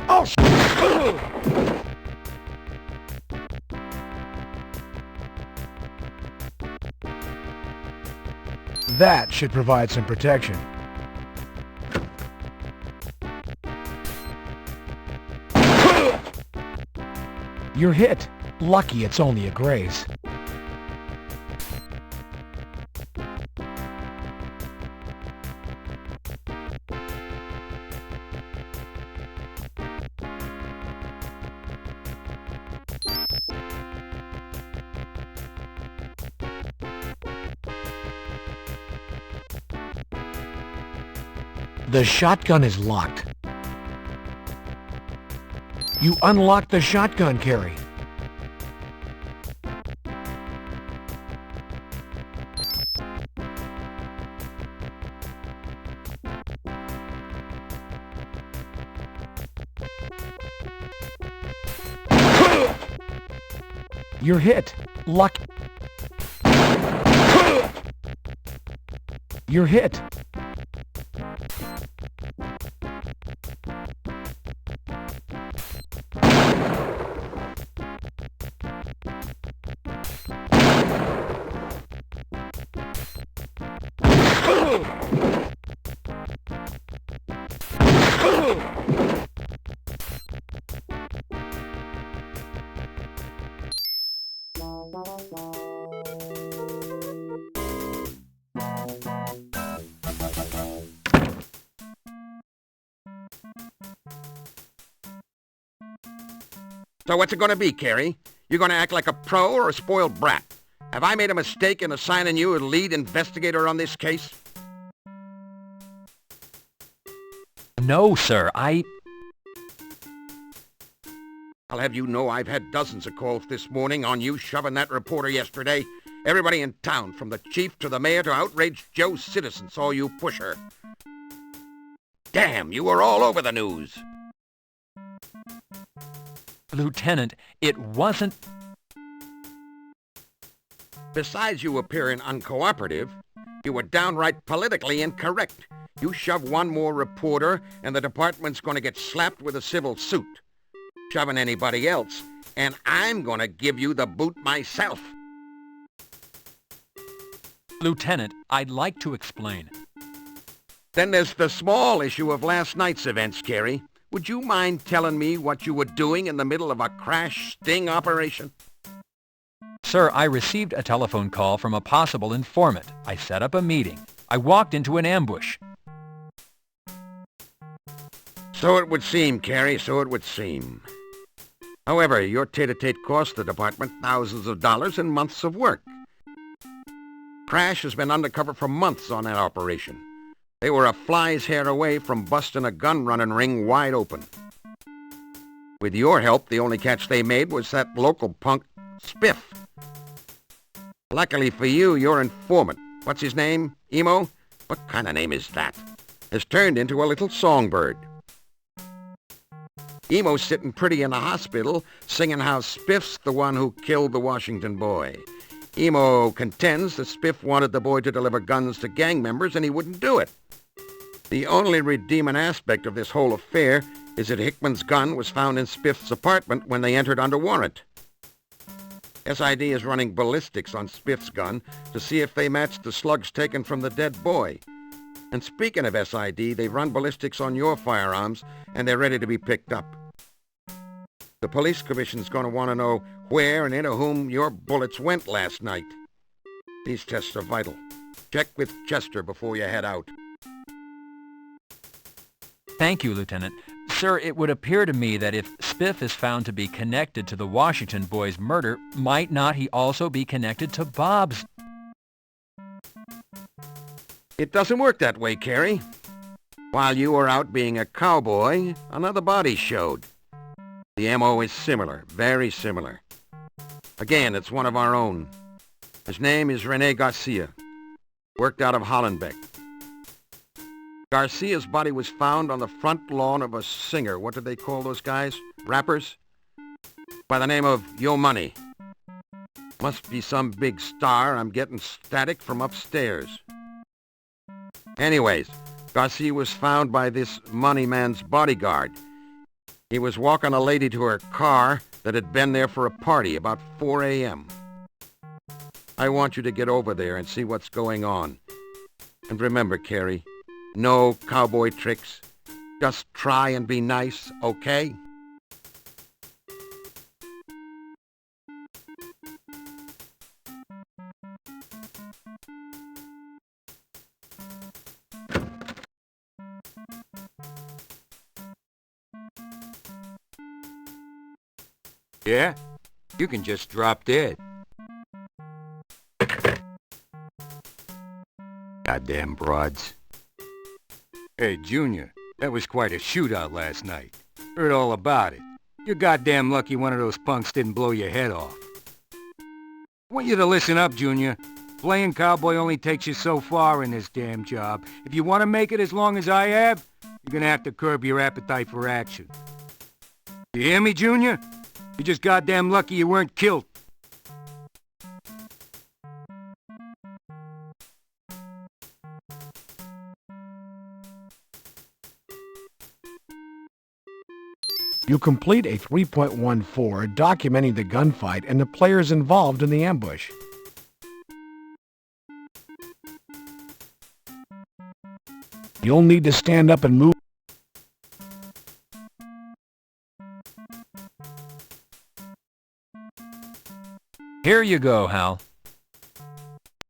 Oh, that should provide some protection. You're hit. Lucky it's only a graze. The shotgun is locked. You unlock the shotgun, Carey. You're hit. Luck. You're hit. So what's it going to be, Carey? You going to act like a pro or a spoiled brat? Have I made a mistake in assigning you as lead investigator on this case? No, sir, I'll have you know I've had dozens of calls this morning on you shoving that reporter yesterday. Everybody in town, from the chief to the mayor to outraged Joe citizen, saw you push her. Damn, you were all over the news. Lieutenant, it wasn't... Besides you appearing uncooperative, you were downright politically incorrect. You shove one more reporter and the department's going to get slapped with a civil suit. Shoving anybody else, and I'm going to give you the boot myself. Lieutenant, I'd like to explain. Then there's the small issue of last night's events, Carey. Would you mind telling me what you were doing in the middle of a crash sting operation? Sir, I received a telephone call from a possible informant. I set up a meeting. I walked into an ambush. So it would seem, Carey, so it would seem. However, your tete-a-tete cost the department thousands of dollars and months of work. Crash has been undercover for months on that operation. They were a fly's hair away from busting a gun-running ring wide open. With your help, the only catch they made was that local punk, Spiff. Luckily for you, your informant, what's his name? Emo? What kind of name is that? Has turned into a little songbird. Emo's sitting pretty in the hospital, singing how Spiff's the one who killed the Washington boy. Emo contends that Spiff wanted the boy to deliver guns to gang members and he wouldn't do it. The only redeeming aspect of this whole affair is that Hickman's gun was found in Spiff's apartment when they entered under warrant. SID is running ballistics on Spiff's gun to see if they match the slugs taken from the dead boy. And speaking of SID, they've run ballistics on your firearms, and they're ready to be picked up. The police commission's going to want to know where and into whom your bullets went last night. These tests are vital. Check with Chester before you head out. Thank you, Lieutenant. Sir, it would appear to me that if Spiff is found to be connected to the Washington boys' murder, might not he also be connected to Bob's? It doesn't work that way, Carey. While you were out being a cowboy, another body showed. The MO is similar, very similar. Again, it's one of our own. His name is Rene Garcia. Worked out of Hollenbeck. Garcia's body was found on the front lawn of a singer. What do they call those guys? Rappers? By the name of Yo Money. Must be some big star. I'm getting static from upstairs. Anyways, Garcia was found by this money man's bodyguard. He was walking a lady to her car that had been there for a party about 4 a.m. I want you to get over there and see what's going on. And remember, Carey, no cowboy tricks. Just try and be nice, okay? Yeah? You can just drop dead. Goddamn broads. Hey, Junior, that was quite a shootout last night. Heard all about it. You're goddamn lucky one of those punks didn't blow your head off. I want you to listen up, Junior. Playing cowboy only takes you so far in this damn job. If you want to make it as long as I have, you're gonna have to curb your appetite for action. You hear me, Junior? You're just goddamn lucky you weren't killed. You complete a 3.14 documenting the gunfight and the players involved in the ambush. You'll need to stand up and move. Here you go, Hal.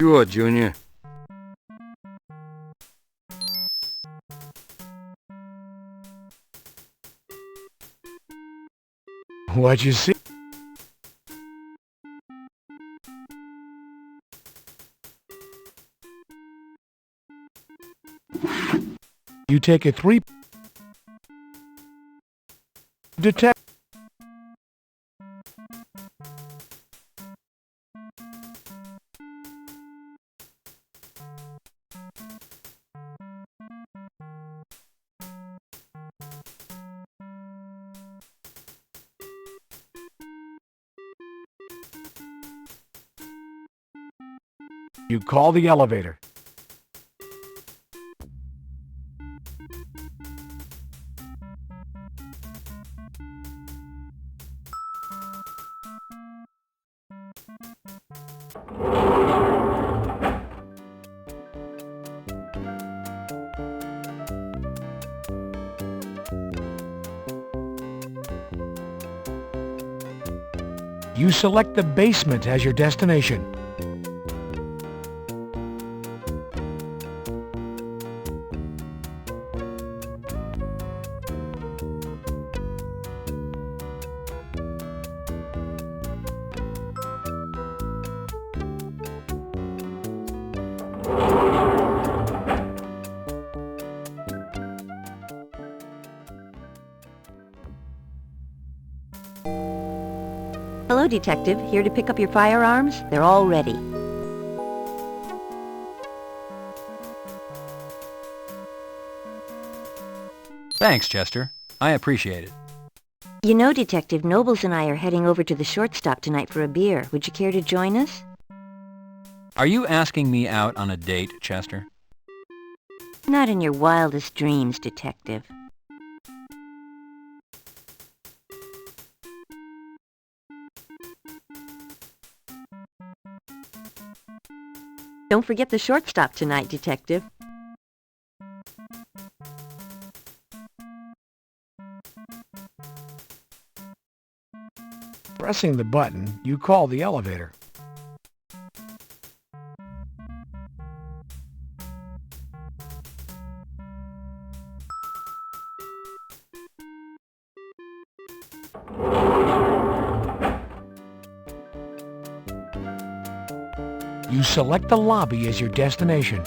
Sure, Junior. What'd you see? You take a 3. Detect. You call the elevator. You select the basement as your destination. Hello, Detective. Here to pick up your firearms? They're all ready. Thanks, Chester. I appreciate it. You know, Detective, Nobles and I are heading over to the shortstop tonight for a beer. Would you care to join us? Are you asking me out on a date, Chester? Not in your wildest dreams, Detective. Don't forget the shortstop tonight, Detective. Pressing the button, you call the elevator. You select the lobby as your destination.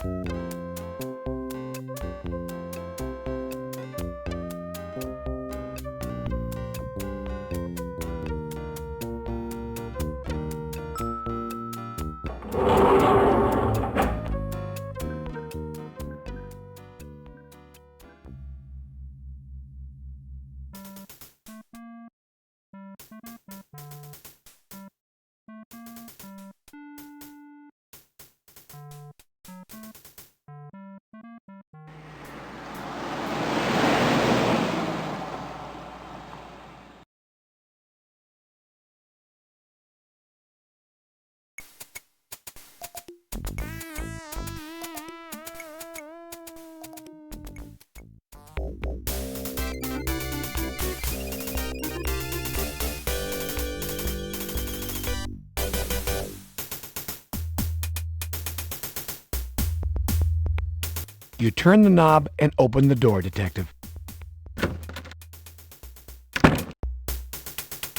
You turn the knob and open the door, Detective.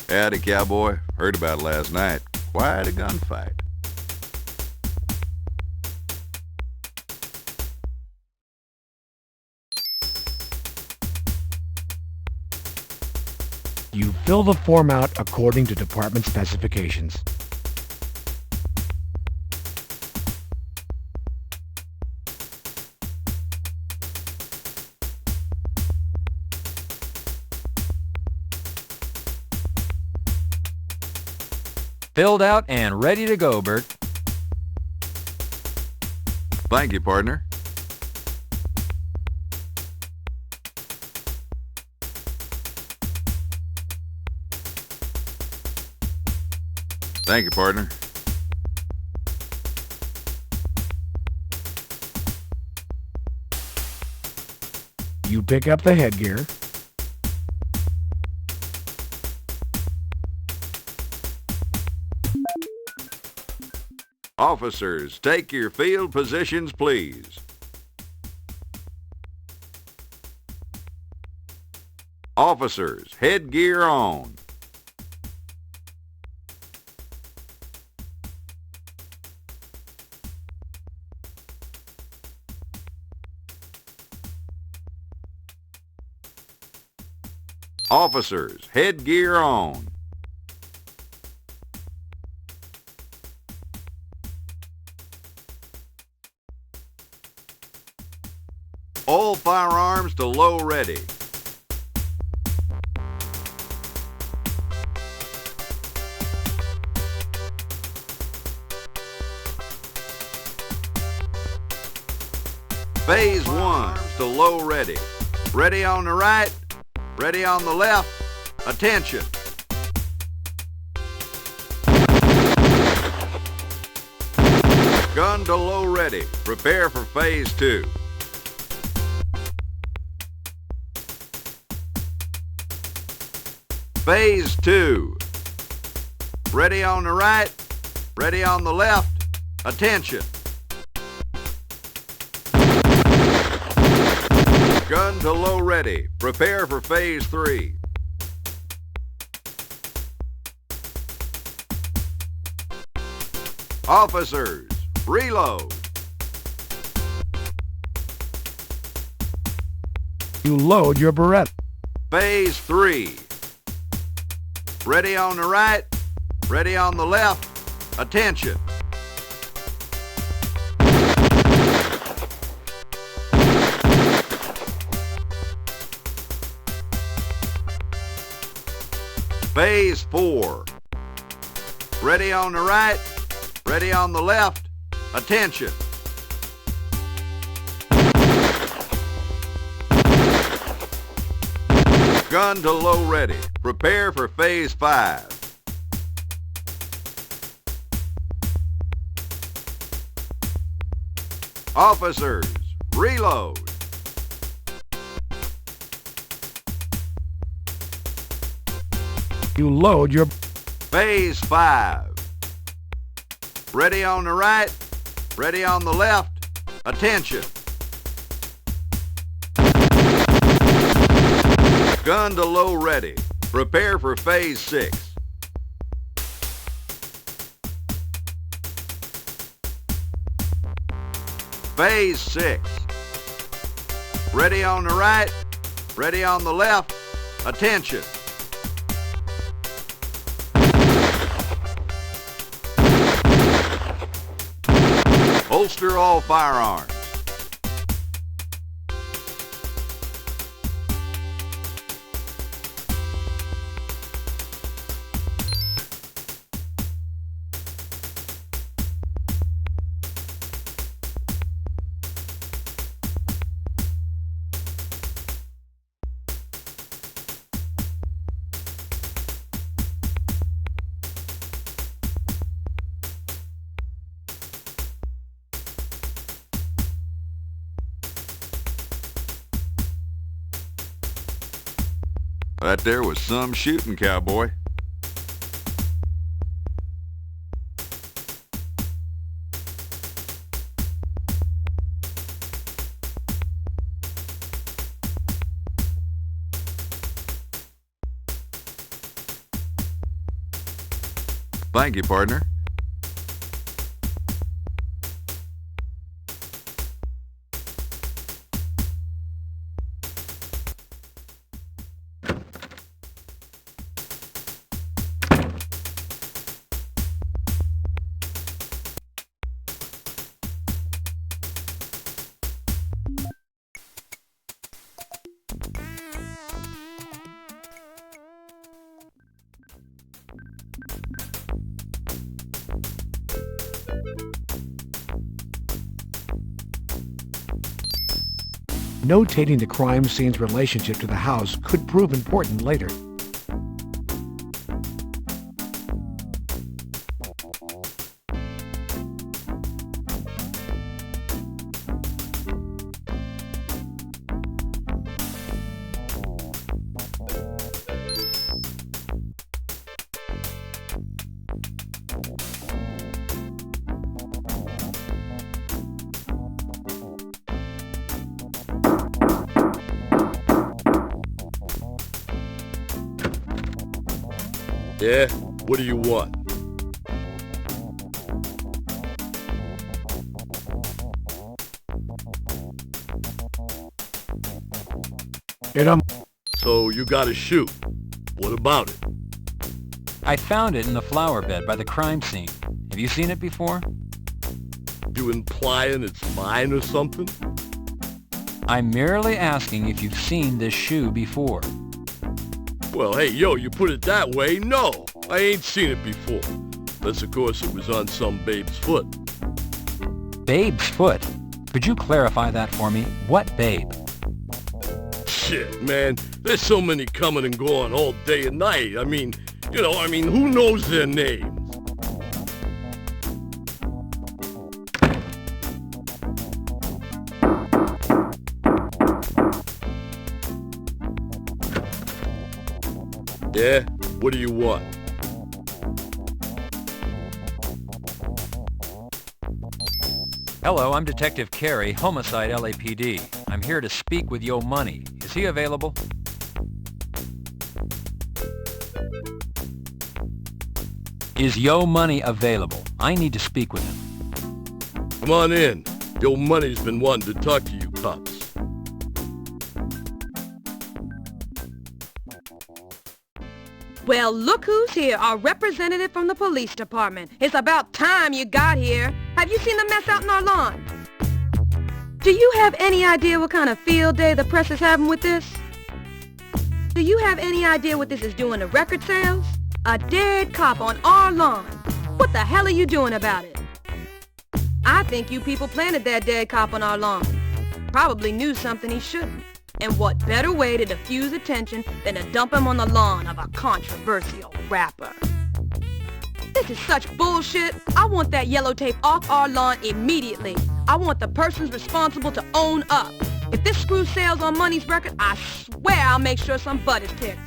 Howdy, cowboy. Heard about it last night. Quite a gunfight. You fill the form out according to department specifications. Filled out and ready to go, Bert. Thank you, partner. Thank you, partner. You pick up the headgear. Officers, take your field positions, please. Officers, headgear on. Officers, headgear on. All firearms to low ready. Phase 1 to low ready. Ready on the right, ready on the left. Attention. Gun to low ready. Prepare for phase 2. Phase 2. Ready on the right, ready on the left. Attention. Gun to low ready. Prepare for phase 3. Officers, reload. You load your Beretta. Phase 3. Ready on the right, ready on the left. Attention. Phase 4. Ready on the right, ready on the left. Attention. Gun to low ready. Prepare for phase 5. Officers, reload. You load your... Phase 5. Ready on the right, ready on the left. Attention. Gun to low ready. Prepare for Phase 6. Phase 6. Ready on the right, ready on the left. Attention. Holster all firearms. That there was some shooting, cowboy. Thank you, partner. Notating the crime scene's relationship to the house could prove important later. Yeah? What do you want? So you got a shoe. What about it? I found it in the flower bed by the crime scene. Have you seen it before? You implying it's mine or something? I'm merely asking if you've seen this shoe before. Well, hey, yo, you put it that way, no. I ain't seen it before. Unless, of course, it was on some babe's foot. Babe's foot? Could you clarify that for me? What babe? Shit, man. There's so many coming and going all day and night. I mean, who knows their names? Yeah? What do you want? Hello, I'm Detective Carey, Homicide LAPD. I'm here to speak with Yo Money. Is he available? Is Yo Money available? I need to speak with him. Come on in. Yo Money's been wanting to talk to you cops. Well, look who's here, our representative from the police department. It's about time you got here. Have you seen the mess out in our lawn? Do you have any idea what kind of field day the press is having with this? Do you have any idea what this is doing to record sales? A dead cop on our lawn. What the hell are you doing about it? I think you people planted that dead cop on our lawn. Probably knew something he shouldn't. And what better way to diffuse attention than to dump him on the lawn of a controversial rapper? This is such bullshit. I want that yellow tape off our lawn immediately. I want the persons responsible to own up. If this screw sails on Money's record, I swear I'll make sure some butt is kicked.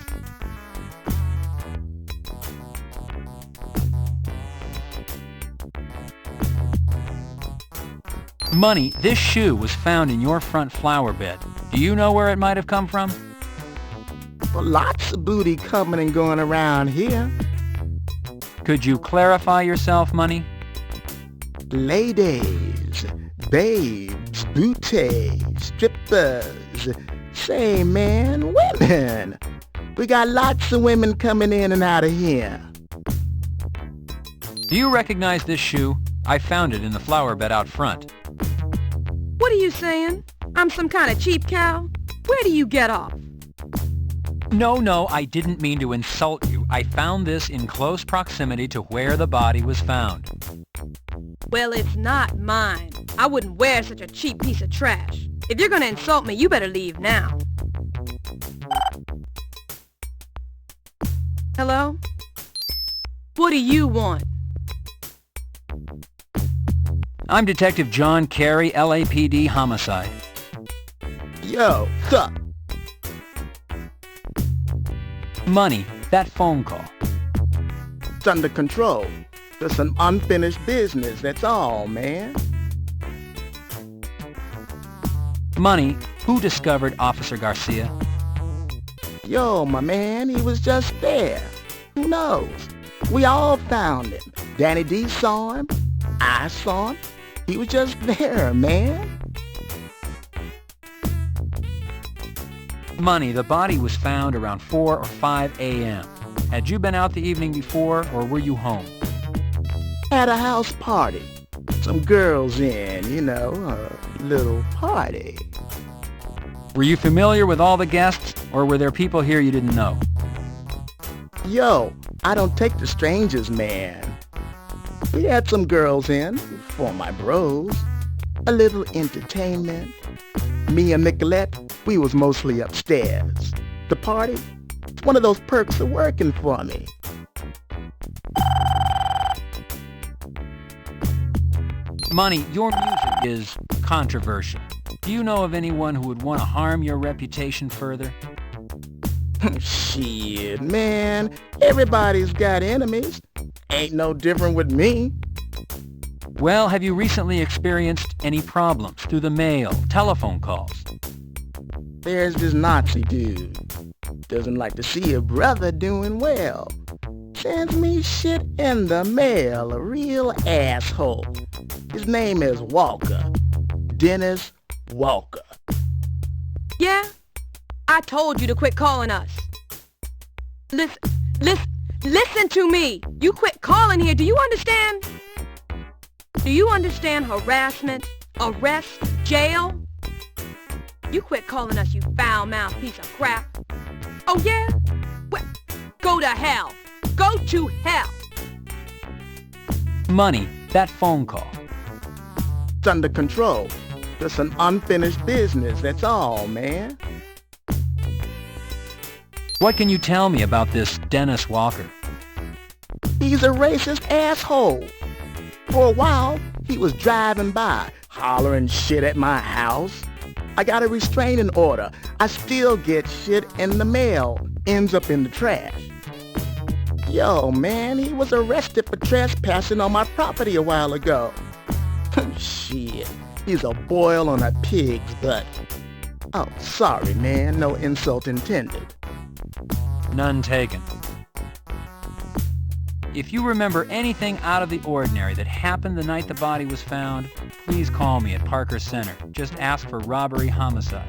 Money, this shoe was found in your front flower bed. Do you know where it might have come from? Well, lots of booty coming and going around here. Could you clarify yourself, Money? Ladies, babes, booties, strippers. Say, man, women. We got lots of women coming in and out of here. Do you recognize this shoe? I found it in the flower bed out front. What are you saying? I'm some kind of cheap cow? Where do you get off? No, I didn't mean to insult you. I found this in close proximity to where the body was found. Well, it's not mine. I wouldn't wear such a cheap piece of trash. If you're gonna insult me, you better leave now. Hello? What do you want? I'm Detective John Carey, LAPD homicide. Yo, sup? Money, that phone call. It's under control. Just some unfinished business, that's all, man. Money, who discovered Officer Garcia? Yo, my man, he was just there. Who knows? We all found him. Danny D saw him. I saw him. He was just there, man. Money, the body was found around 4 or 5 a.m. Had you been out the evening before, or were you home? Had a house party. Some girls in, you know, a little party. Were you familiar with all the guests, or were there people here you didn't know? Yo, I don't take the strangers, man. We had some girls in, for my bros. A little entertainment. Me and Nicolette, we was mostly upstairs. The party, one of those perks of working for me. Money, your music is controversial. Do you know of anyone who would want to harm your reputation further? Shit, man. Everybody's got enemies. Ain't no different with me. Well, have you recently experienced any problems through the mail, telephone calls? There's this Nazi dude. Doesn't like to see a brother doing well. Sends me shit in the mail, a real asshole. His name is Walker. Dennis Walker. Yeah? I told you to quit calling us. Listen to me. You quit calling here. Do you understand? Do you understand harassment, arrest, jail? You quit calling us, you foul-mouthed piece of crap. Oh, yeah? Well, go to hell. Go to hell. Money, that phone call. It's under control. Just an unfinished business, that's all, man. What can you tell me about this Dennis Walker? He's a racist asshole. For a while, he was driving by, hollering shit at my house. I got a restraining order. I still get shit in the mail. Ends up in the trash. Yo, man, he was arrested for trespassing on my property a while ago. Shit, he's a boil on a pig's butt. Oh, sorry, man, no insult intended. None taken. If you remember anything out of the ordinary that happened the night the body was found, please call me at Parker Center. Just ask for robbery homicide.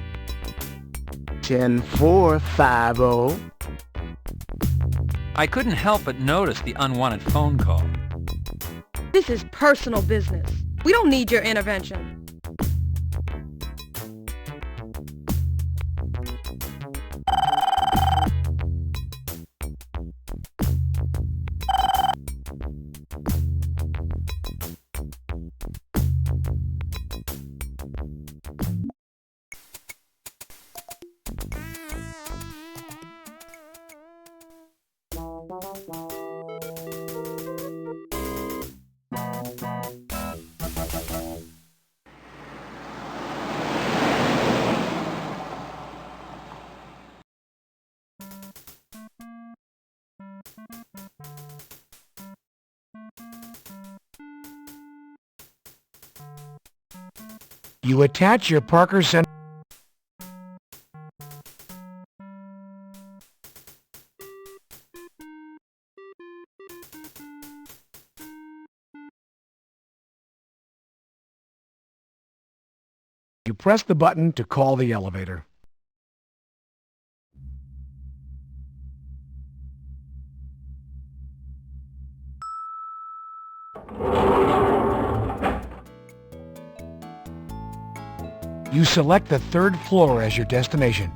10450. I couldn't help but notice the unwanted phone call. This is personal business. We don't need your intervention. You attach your Parker Center. You press the button to call the elevator. You select the 3rd floor as your destination.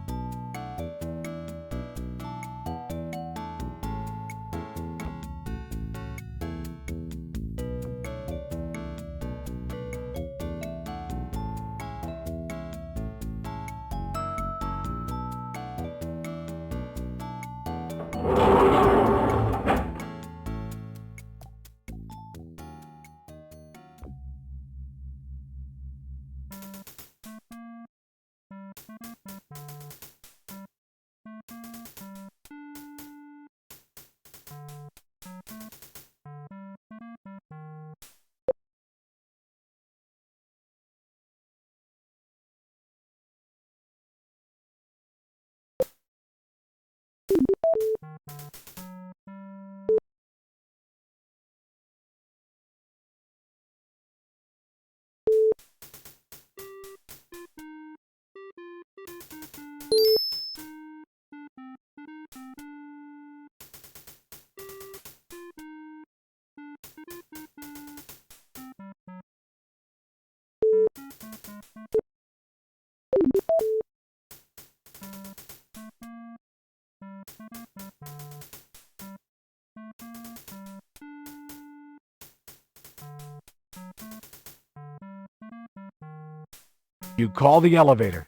You call the elevator.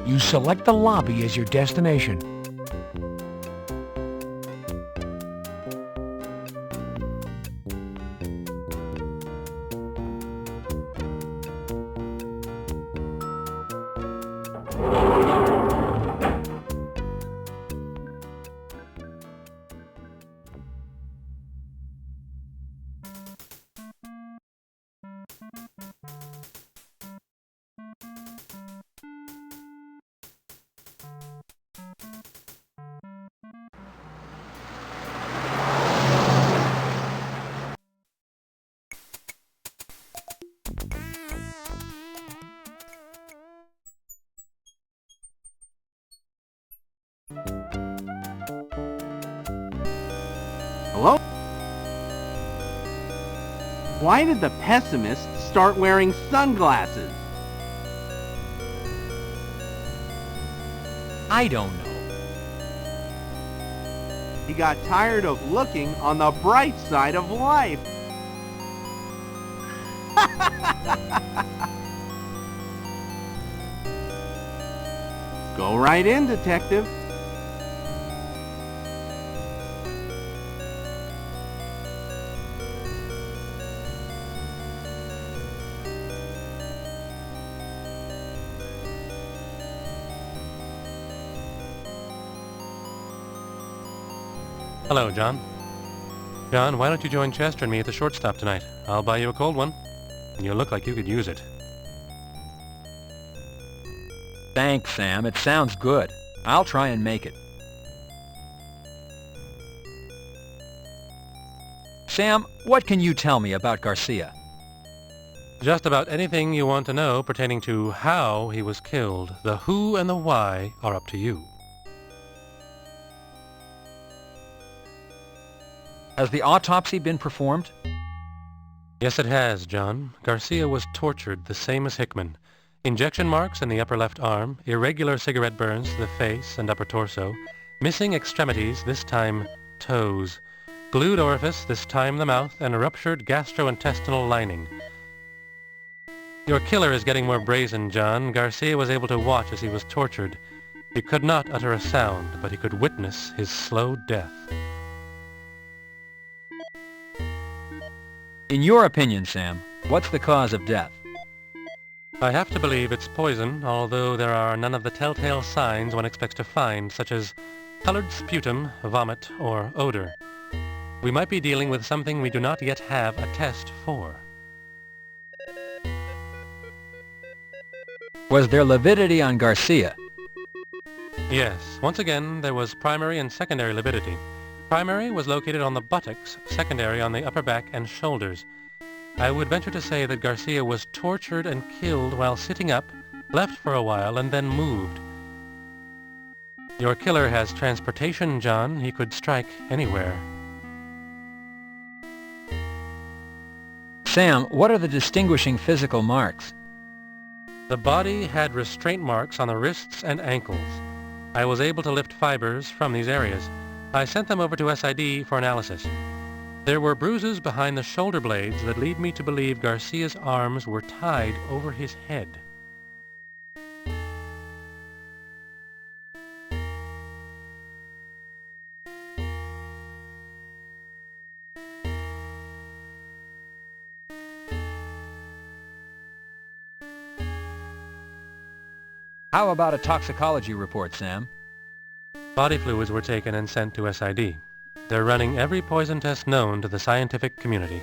You select the lobby as your destination. Hello? Why did the pessimist start wearing sunglasses? I don't know. He got tired of looking on the bright side of life. Go right in, Detective. Hello, John. John, why don't you join Chester and me at the shortstop tonight? I'll buy you a cold one. You look like you could use it. Thanks, Sam. It sounds good. I'll try and make it. Sam, what can you tell me about Garcia? Just about anything you want to know pertaining to how he was killed. The who and the why are up to you. Has the autopsy been performed? Yes, it has, John. Garcia was tortured the same as Hickman. Injection marks in the upper left arm, irregular cigarette burns to the face and upper torso, missing extremities, this time toes, glued orifice, this time the mouth, and a ruptured gastrointestinal lining. Your killer is getting more brazen, John. Garcia was able to watch as he was tortured. He could not utter a sound, but he could witness his slow death. In your opinion, Sam, what's the cause of death? I have to believe it's poison, although there are none of the telltale signs one expects to find, such as colored sputum, vomit, or odor. We might be dealing with something we do not yet have a test for. Was there lividity on Garcia? Yes, once again, there was primary and secondary lividity. Primary was located on the buttocks, secondary on the upper back and shoulders. I would venture to say that Garcia was tortured and killed while sitting up, left for a while, and then moved. Your killer has transportation, John. He could strike anywhere. Sam, what are the distinguishing physical marks? The body had restraint marks on the wrists and ankles. I was able to lift fibers from these areas. I sent them over to SID for analysis. There were bruises behind the shoulder blades that lead me to believe Garcia's arms were tied over his head. How about a toxicology report, Sam? Body fluids were taken and sent to SID. They're running every poison test known to the scientific community.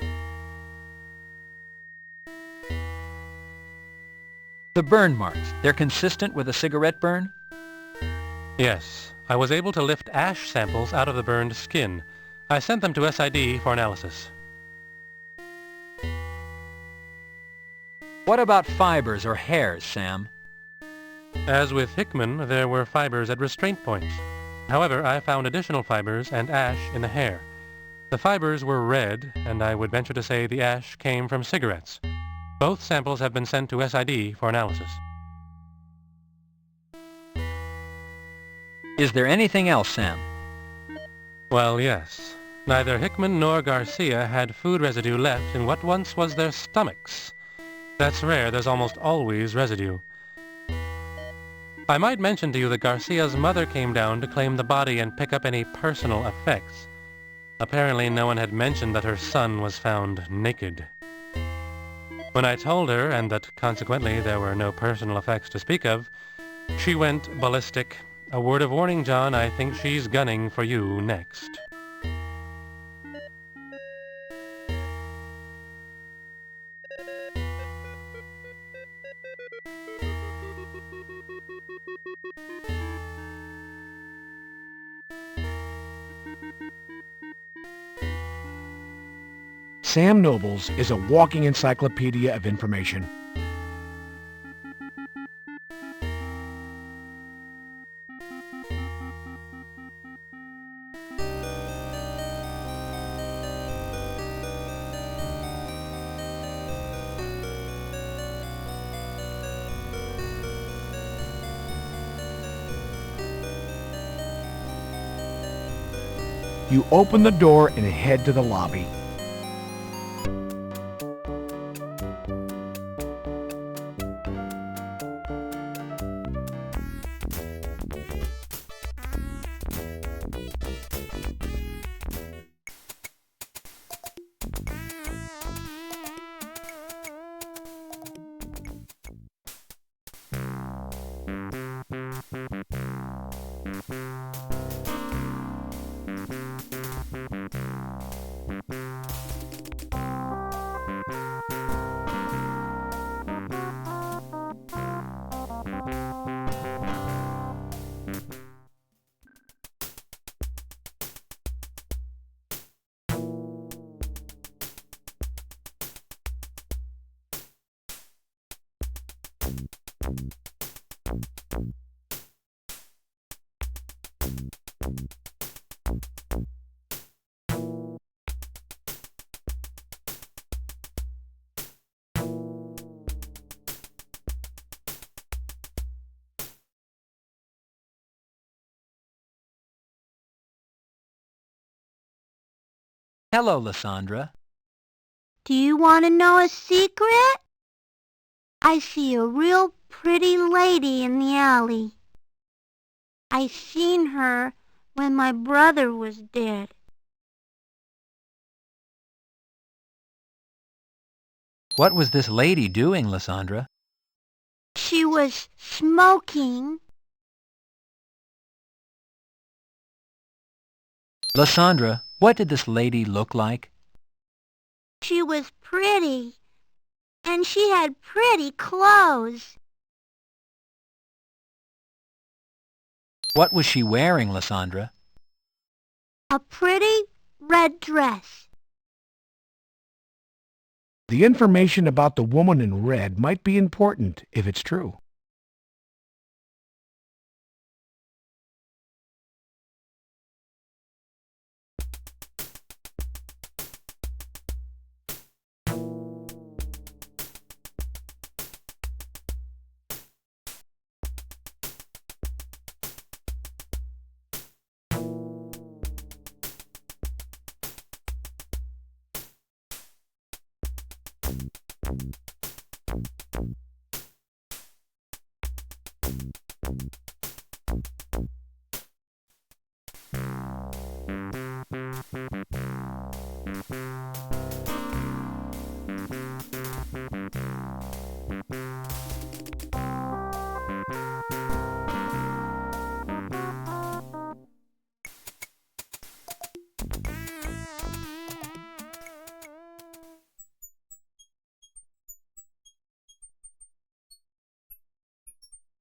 The burn marks, they're consistent with a cigarette burn? Yes, I was able to lift ash samples out of the burned skin. I sent them to SID for analysis. What about fibers or hairs, Sam? As with Hickman, there were fibers at restraint points. However, I found additional fibers and ash in the hair. The fibers were red, and I would venture to say the ash came from cigarettes. Both samples have been sent to SID for analysis. Is there anything else, Sam? Well, yes. Neither Hickman nor Garcia had food residue left in what once was their stomachs. That's rare. There's almost always residue. I might mention to you that Garcia's mother came down to claim the body and pick up any personal effects. Apparently no one had mentioned that her son was found naked. When I told her, and that consequently there were no personal effects to speak of, she went ballistic. A word of warning, John, I think she's gunning for you next. Sam Nobles is a walking encyclopedia of information. You open the door and head to the lobby. Hello, Lysandra. Do you want to know a secret? I see a real pretty lady in the alley. I seen her when my brother was dead. What was this lady doing, Lysandra? She was smoking. Lysandra, what did this lady look like? She was pretty. And she had pretty clothes. What was she wearing, Lysandra? A pretty red dress. The information about the woman in red might be important if it's true.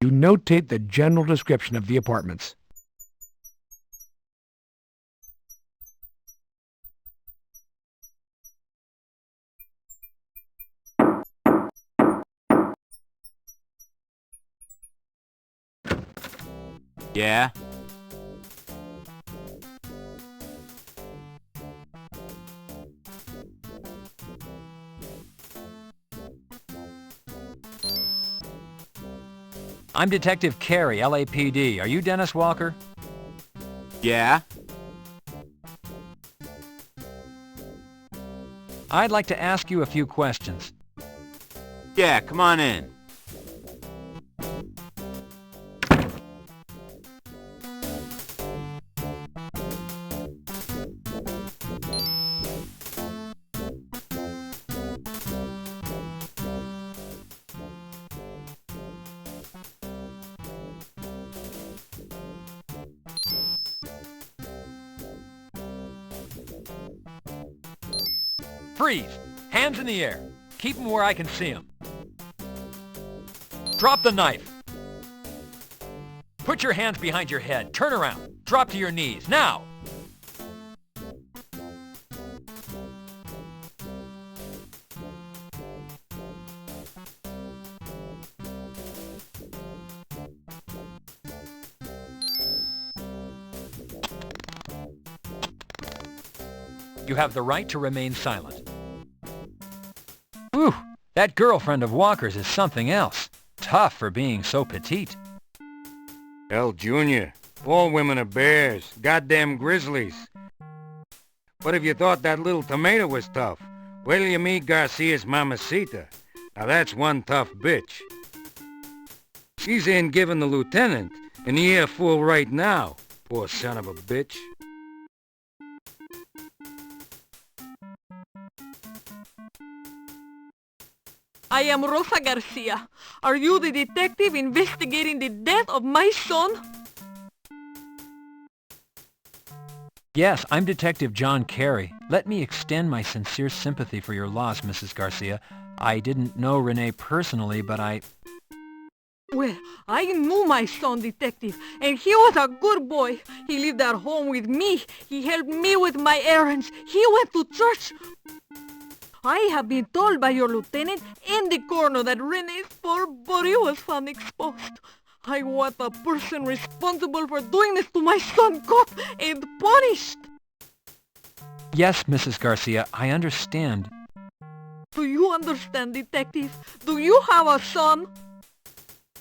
You notate the general description of the apartments. Yeah? I'm Detective Carey, LAPD. Are you Dennis Walker? Yeah? I'd like to ask you a few questions. Yeah, come on in. Freeze! Hands in the air. Keep them where I can see them. Drop the knife. Put your hands behind your head. Turn around. Drop to your knees. Now! You have the right to remain silent. Whew, that girlfriend of Walker's is something else. Tough for being so petite. Hell, Junior, all women are bears, goddamn grizzlies. What if you thought that little tomato was tough? Wait till you meet Garcia's mamacita. Now that's one tough bitch. She's in giving the lieutenant an earful right now, poor son of a bitch. I am Rosa Garcia. Are you the detective investigating the death of my son? Yes, I'm Detective John Carey. Let me extend my sincere sympathy for your loss, Mrs. Garcia. I didn't know Renee personally, but Well, I knew my son, Detective, and he was a good boy. He lived at home with me. He helped me with my errands. He went to church. I have been told by your lieutenant and the coroner that Renee's poor body was found exposed. I want the person responsible for doing this to my son caught and punished. Yes, Mrs. Garcia, I understand. Do you understand, Detective? Do you have a son?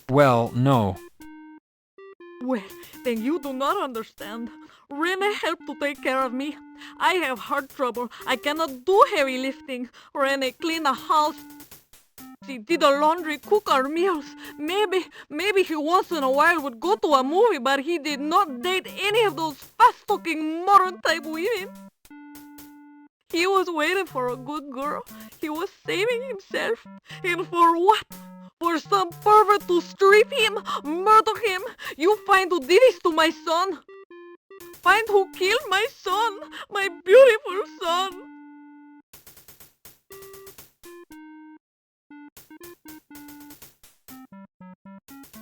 Well, no. Well, then you do not understand. Rene helped to take care of me. I have heart trouble. I cannot do heavy lifting. Rene cleaned the house. She did the laundry, cook our meals. Maybe he once in a while would go to a movie, but he did not date any of those fast-talking modern-type women. He was waiting for a good girl. He was saving himself. And for what? For some pervert to strip him, murder him. You find who did this to my son. Find who killed my son, my beautiful son.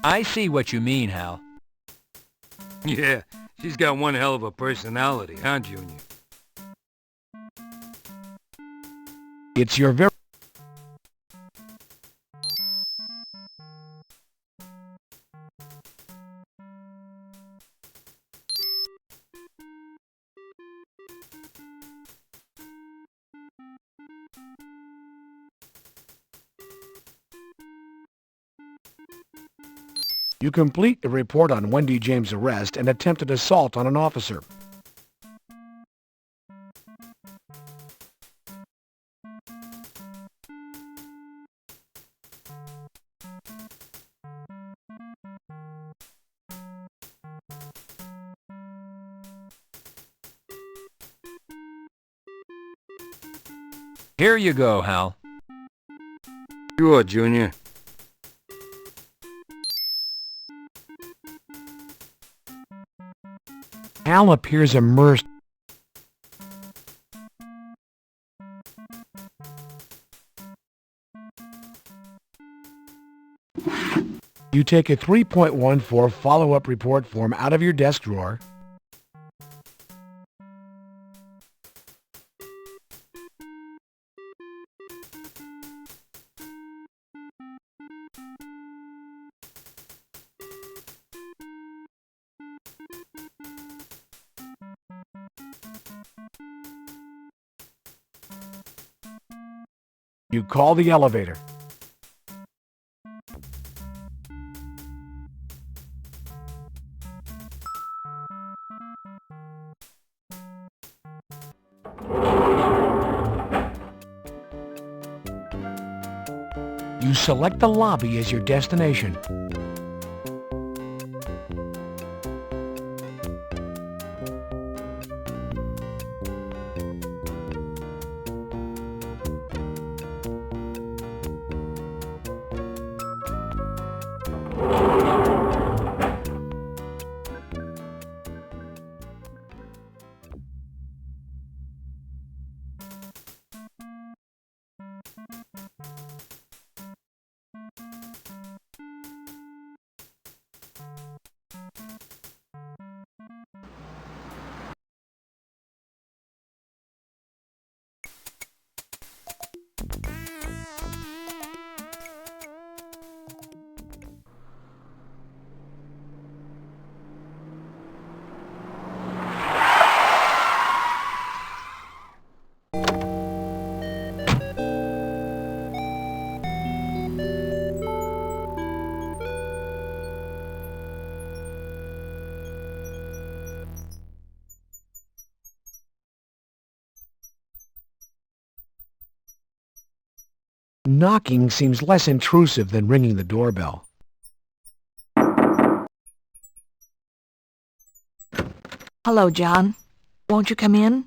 I see what you mean, Hal. Yeah, she's got one hell of a personality, huh, Junior? It's your very... You complete the report on Wendy James' arrest and attempted assault on an officer. Here you go, Hal. Sure, Junior. Hal appears immersed. You take a 3.14 follow-up report form out of your desk drawer. You call the elevator. You select the lobby as your destination. Knocking seems less intrusive than ringing the doorbell. Hello, John. Won't you come in?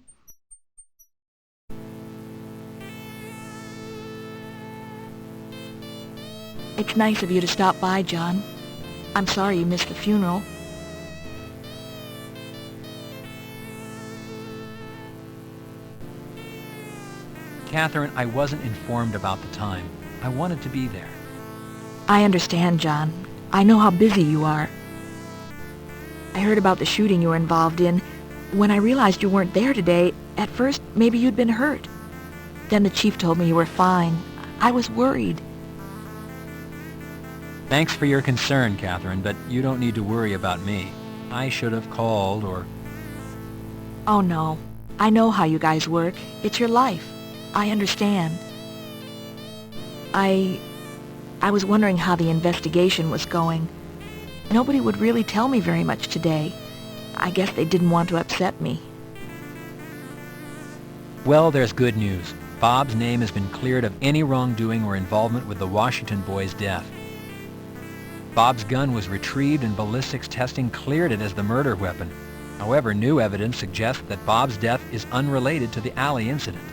It's nice of you to stop by, John. I'm sorry you missed the funeral. Catherine, I wasn't informed about the time. I wanted to be there. I understand, John. I know how busy you are. I heard about the shooting you were involved in. When I realized you weren't there today, at first maybe you'd been hurt. Then the chief told me you were fine. I was worried. Thanks for your concern, Catherine, but you don't need to worry about me. I should have called or... Oh no. I know how you guys work. It's your life. I understand. I was wondering how the investigation was going. Nobody would really tell me very much today. I guess they didn't want to upset me. Well, there's good news. Bob's name has been cleared of any wrongdoing or involvement with the Washington boy's death. Bob's gun was retrieved and ballistics testing cleared it as the murder weapon. However, new evidence suggests that Bob's death is unrelated to the alley incident.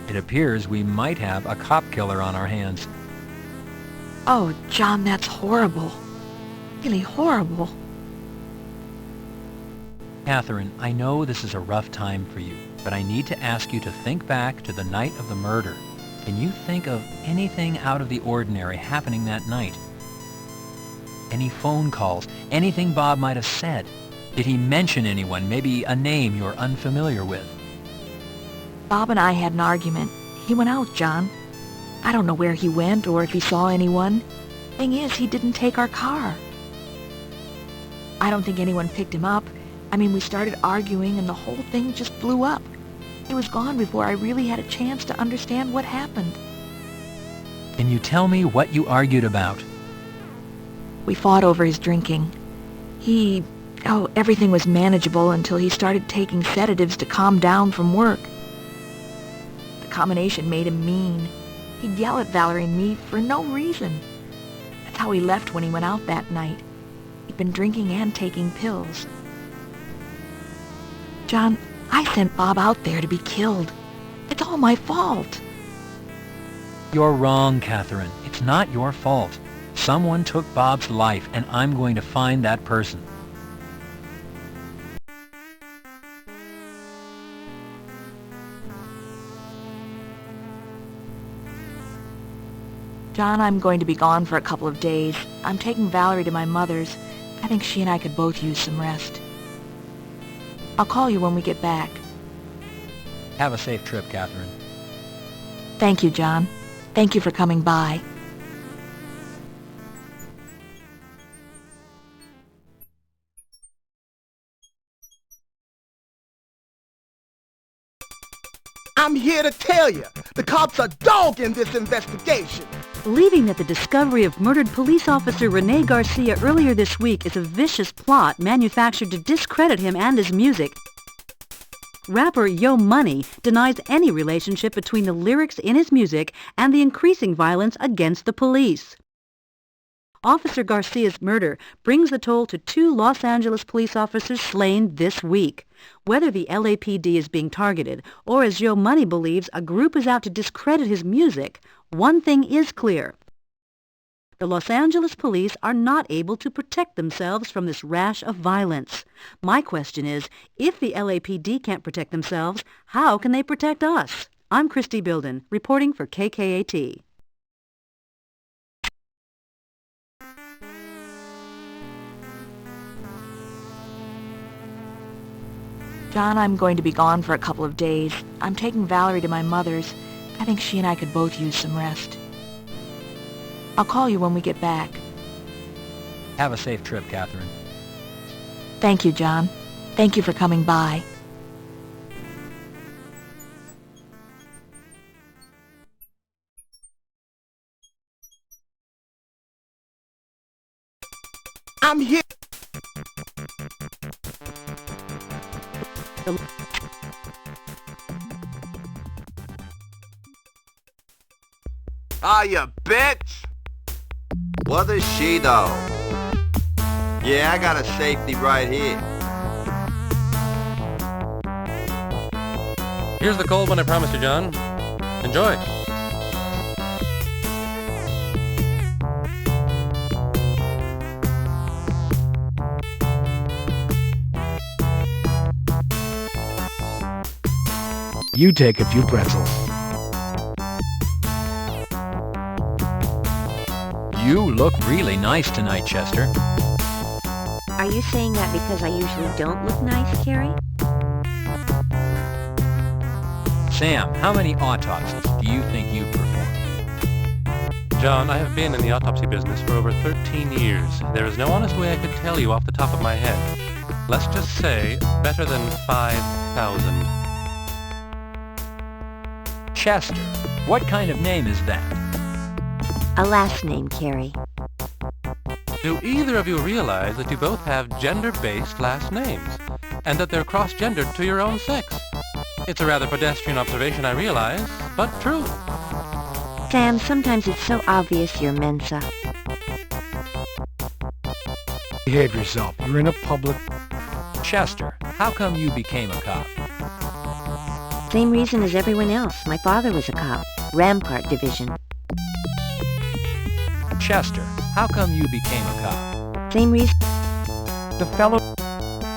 It appears we might have a cop killer on our hands. Oh, John, that's horrible. Really horrible. Catherine, I know this is a rough time for you, but I need to ask you to think back to the night of the murder. Can you think of anything out of the ordinary happening that night? Any phone calls? Anything Bob might have said? Did he mention anyone, maybe a name you're unfamiliar with? Bob and I had an argument. He went out, John. I don't know where he went or if he saw anyone. Thing is, he didn't take our car. I don't think anyone picked him up. I mean, we started arguing and the whole thing just blew up. It was gone before I really had a chance to understand what happened. Can you tell me what you argued about? We fought over his drinking. Everything was manageable until he started taking sedatives to calm down from work. The combination made him mean. He'd yell at Valerie and me for no reason. That's how he left when he went out that night. He'd been drinking and taking pills. John, I sent Bob out there to be killed. It's all my fault. You're wrong, Catherine. It's not your fault. Someone took Bob's life, and I'm going to find that person. John, I'm going to be gone for a couple of days. I'm taking Valerie to my mother's. I think she and I could both use some rest. I'll call you when we get back. Have a safe trip, Catherine. Thank you, John. Thank you for coming by. I'm here to tell you, the cops are dogging this investigation. Believing that the discovery of murdered police officer Rene Garcia earlier this week is a vicious plot manufactured to discredit him and his music, rapper Yo Money denies any relationship between the lyrics in his music and the increasing violence against the police. Officer Garcia's murder brings the toll to 2 Los Angeles police officers slain this week. Whether the LAPD is being targeted, or as Yo Money believes a group is out to discredit his music, one thing is clear. The Los Angeles police are not able to protect themselves from this rash of violence. My question is, if the LAPD can't protect themselves, how can they protect us? I'm Christy Bilden, reporting for KKAT. John, I'm going to be gone for a couple of days. I'm taking Valerie to my mother's. I think she and I could both use some rest. I'll call you when we get back. Have a safe trip, Catherine. Thank you, John. Thank you for coming by. I'm here. Ah, you bitch! What is she, though? Yeah, I got a safety right here. Here's the cold one I promised you, John. Enjoy. You take a few pretzels. You look really nice tonight, Chester. Are you saying that because I usually don't look nice, Carrie? Sam, how many autopsies do you think you've performed? John, I have been in the autopsy business for over 13 years. There is no honest way I could tell you off the top of my head. Let's just say better than 5,000. Chester, what kind of name is that? A last name, Carrie. Do either of you realize that you both have gender-based last names, and that they're cross-gendered to your own sex? It's a rather pedestrian observation, I realize, but true. Sam, sometimes it's so obvious you're Mensa. Behave yourself. You're in a public... Chester, how come you became a cop? Same reason as everyone else. My father was a cop. Rampart Division. Chester, how come you became a cop? Same reason. The fellow...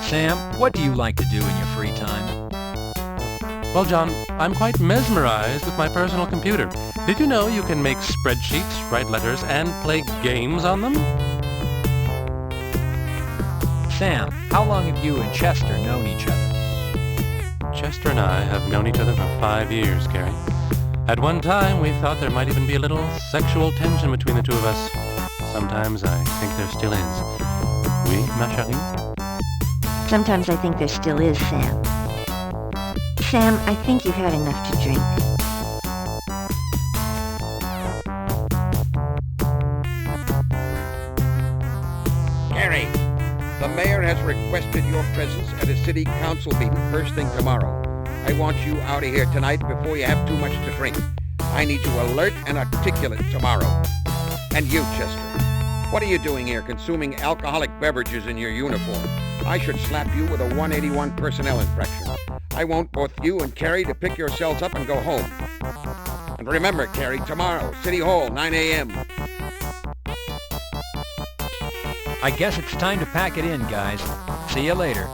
Sam, what do you like to do in your free time? Well, John, I'm quite mesmerized with my personal computer. Did you know you can make spreadsheets, write letters, and play games on them? Sam, how long have you and Chester known each other? Chester and I have known each other for 5 years, Carey. At one time, we thought there might even be a little sexual tension between the two of us. Sometimes I think there still is. Oui, ma chérie? Sometimes I think there still is, Sam. Sam, I think you've had enough to drink. Carey, the mayor has requested your presence at a city council meeting first thing tomorrow. I want you out of here tonight before you have too much to drink. I need you alert and articulate tomorrow. And you, Chester, what are you doing here consuming alcoholic beverages in your uniform? I should slap you with a 181 personnel infraction. I want both you and Carey to pick yourselves up and go home. And remember, Carey, tomorrow, City Hall, 9 a.m. I guess it's time to pack it in, guys. See you later.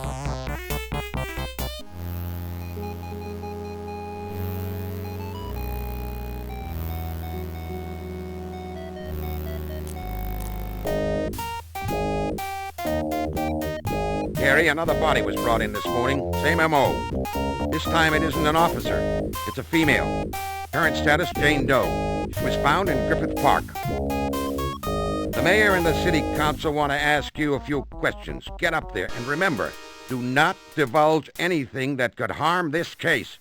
Carey, another body was brought in this morning. Same M.O. This time it isn't an officer. It's a female. Current status, Jane Doe. She was found in Griffith Park. The mayor and the city council want to ask you a few questions. Get up there and remember, do not divulge anything that could harm this case.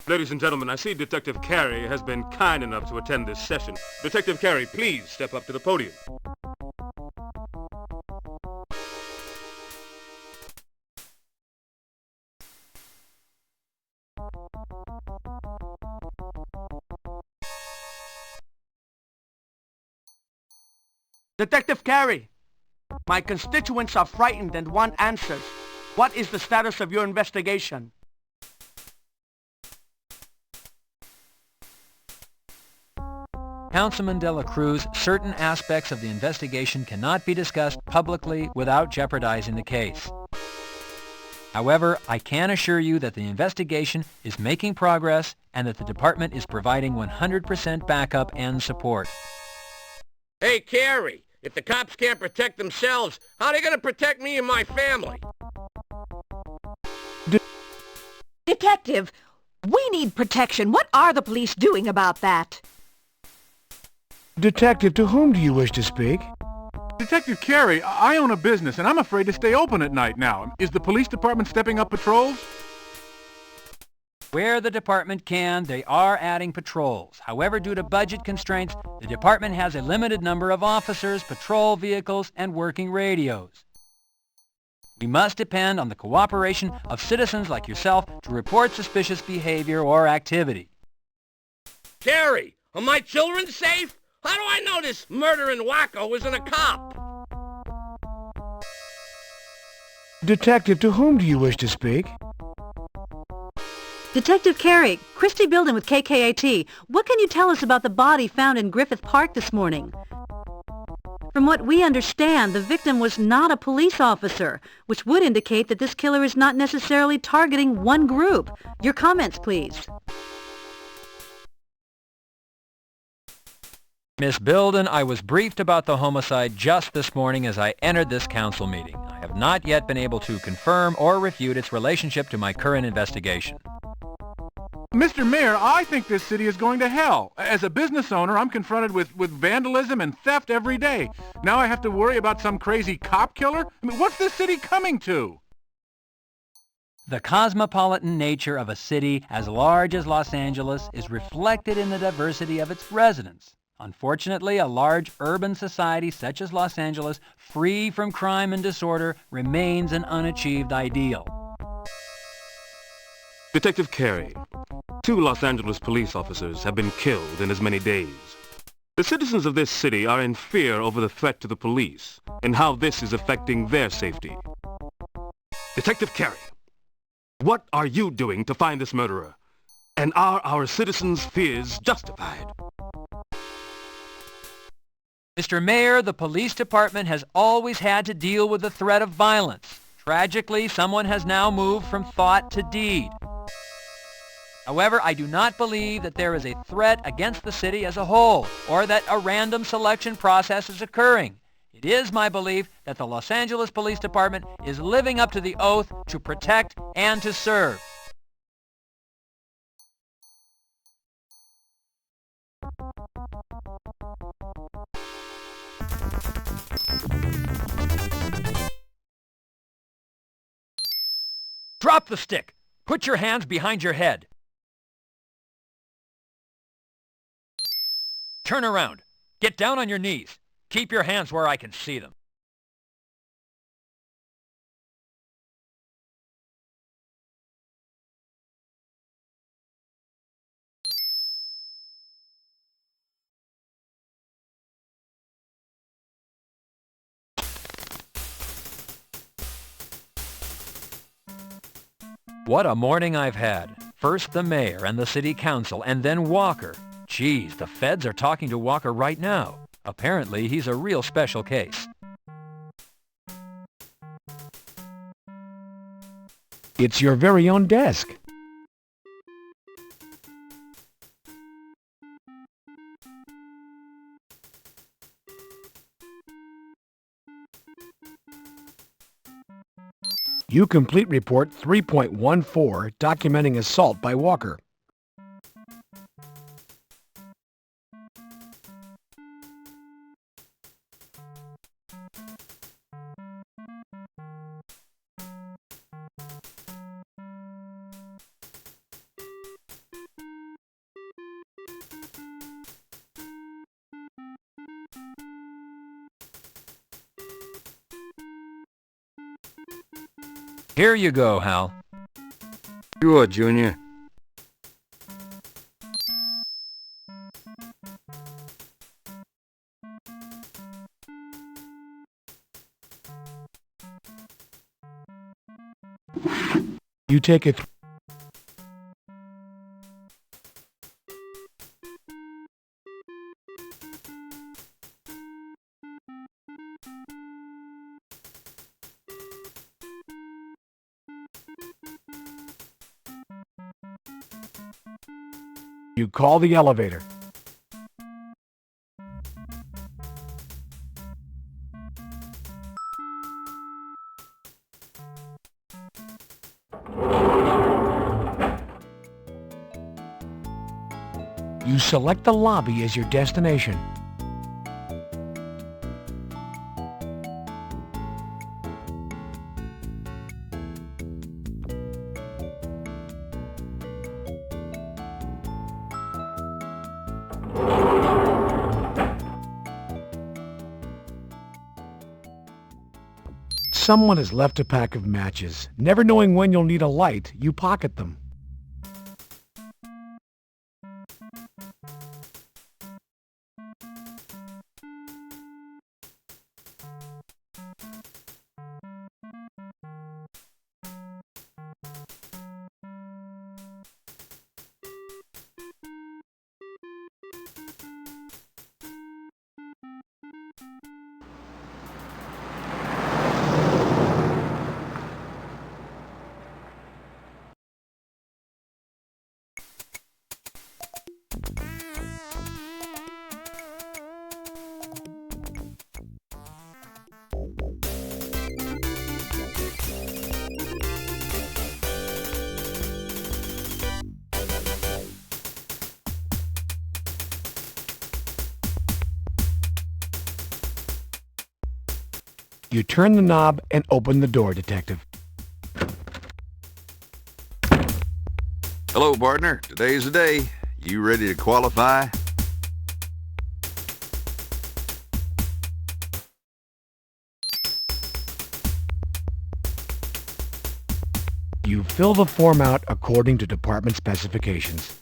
Ladies and gentlemen, I see Detective Carey has been kind enough to attend this session. Detective Carey, please step up to the podium. Detective Carey, my constituents are frightened and want answers. What is the status of your investigation? Councilman De La Cruz, certain aspects of the investigation cannot be discussed publicly without jeopardizing the case. However, I can assure you that the investigation is making progress and that the department is providing 100% backup and support. Hey, Carey, if the cops can't protect themselves, how are they going to protect me and my family? Detective, we need protection. What are the police doing about that? Detective, to whom do you wish to speak? Detective Carey, I own a business, and I'm afraid to stay open at night now. Is the police department stepping up patrols? Where the department can, they are adding patrols. However, due to budget constraints, the department has a limited number of officers, patrol vehicles, and working radios. We must depend on the cooperation of citizens like yourself to report suspicious behavior or activity. Carey, are my children safe? How do I know this murdering wacko isn't a cop? Detective, to whom do you wish to speak? Detective Carey, Christie Building with KKAT. What can you tell us about the body found in Griffith Park this morning? From what we understand, the victim was not a police officer, which would indicate that this killer is not necessarily targeting one group. Your comments, please. Miss Bilden, I was briefed about the homicide just this morning as I entered this council meeting. I have not yet been able to confirm or refute its relationship to my current investigation. Mr. Mayor, I think this city is going to hell. As a business owner, I'm confronted with vandalism and theft every day. Now I have to worry about some crazy cop killer? I mean, what's this city coming to? The cosmopolitan nature of a city as large as Los Angeles is reflected in the diversity of its residents. Unfortunately, a large urban society such as Los Angeles, free from crime and disorder, remains an unachieved ideal. Detective Carey, 2 Los Angeles police officers have been killed in as many days. The citizens of this city are in fear over the threat to the police and how this is affecting their safety. Detective Carey, what are you doing to find this murderer? And are our citizens' fears justified? Mr. Mayor, the police department has always had to deal with the threat of violence. Tragically, someone has now moved from thought to deed. However, I do not believe that there is a threat against the city as a whole, or that a random selection process is occurring. It is my belief that the Los Angeles Police Department is living up to the oath to protect and to serve. Drop the stick! Put your hands behind your head. Turn around. Get down on your knees. Keep your hands where I can see them. What a morning I've had. First the mayor and the city council, and then Walker. Geez, the feds are talking to Walker right now. Apparently, he's a real special case. It's your very own desk. You complete report 3.14 documenting assault by Walker. Here you go, Hal. Sure, Junior. You take it. You call the elevator. You select the lobby as your destination. Someone has left a pack of matches. Never knowing when you'll need a light, you pocket them. You turn the knob and open the door, Detective. Hello, partner. Today's the day. You ready to qualify? You fill the form out according to department specifications.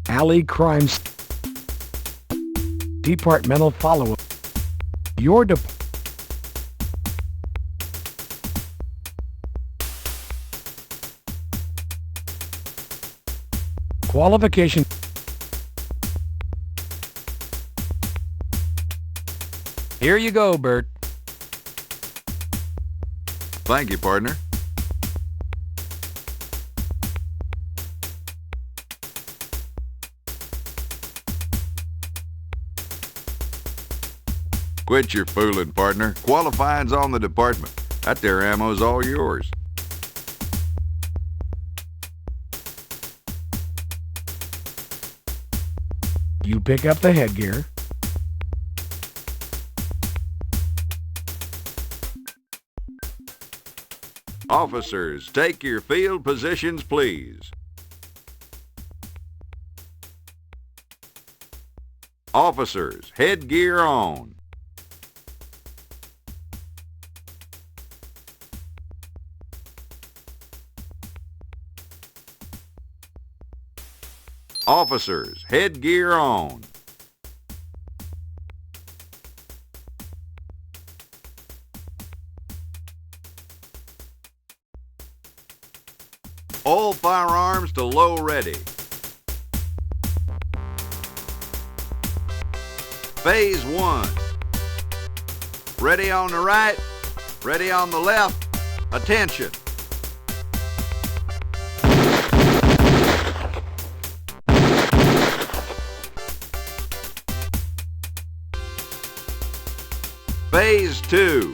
Alley crimes. Departmental follow-up. Your qualification. Here you go, Bert. Thank you, partner. Quit your fooling, partner. Qualifying's on the department. That there ammo's all yours. You pick up the headgear. Officers, take your field positions, please. Officers, headgear on. Officers, headgear on. All firearms to low ready. Phase 1. Ready on the right, ready on the left. Attention. Phase 2.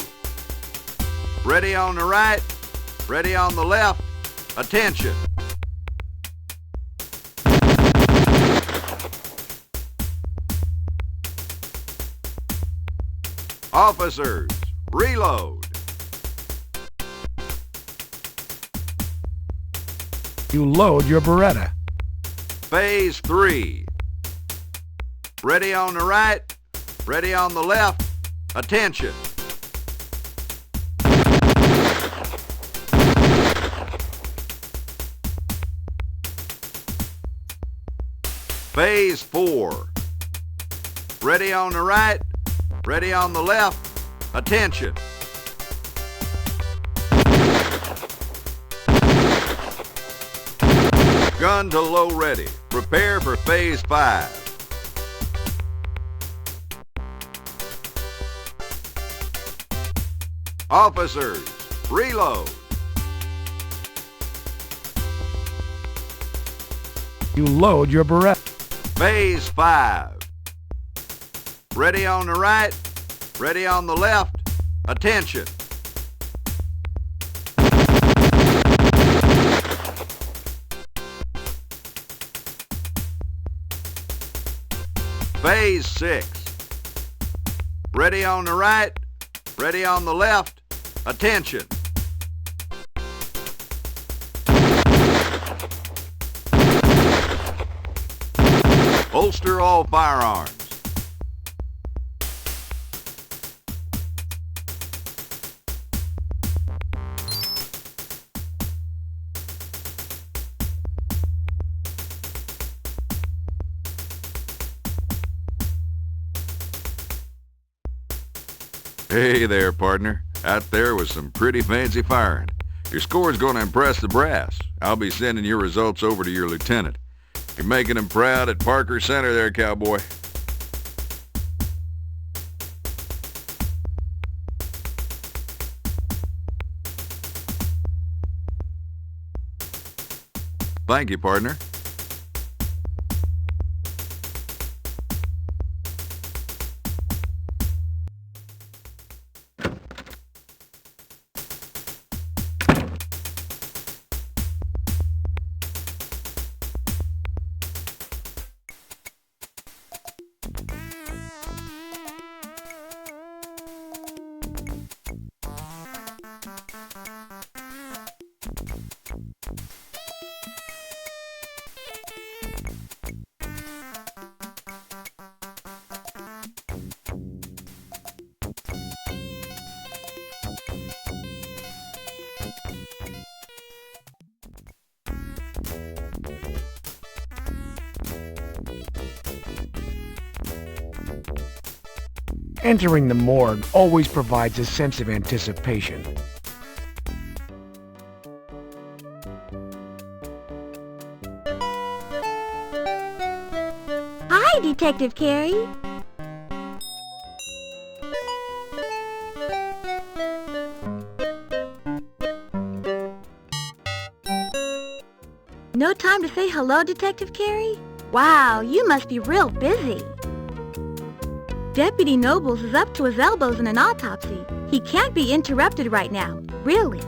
Ready on the right, ready on the left. Attention. Officers, reload. You load your Beretta. Phase 3. Ready on the right, ready on the left. Attention. Phase 4. Ready on the right, ready on the left. Attention. Gun to low ready. Prepare for Phase 5. Officers, reload. You load your Beretta. Phase 5. Ready on the right, ready on the left. Attention. Phase 6. Ready on the right, ready on the left. Attention. Holster all firearms. Hey there, partner. Out there was some pretty fancy firing. Your score's going to impress the brass. I'll be sending your results over to your lieutenant. You're making him proud at Parker Center there, cowboy. Thank you, partner. Entering the morgue always provides a sense of anticipation. Hi, Detective Carey. No time to say hello, Detective Carey? Wow, you must be real busy. Deputy Nobles is up to his elbows in an autopsy. He can't be interrupted right now, really.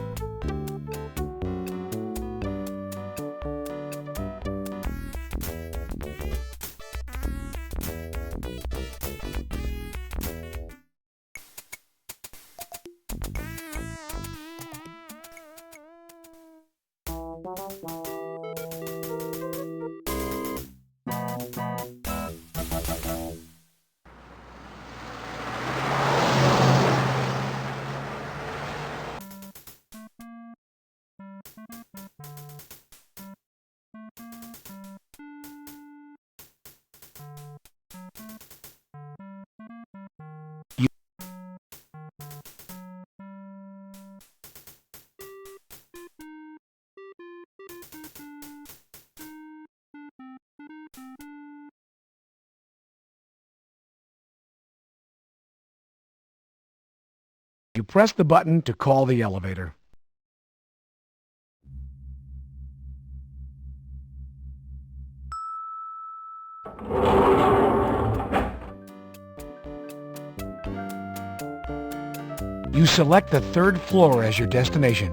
You press the button to call the elevator. You select the third floor as your destination.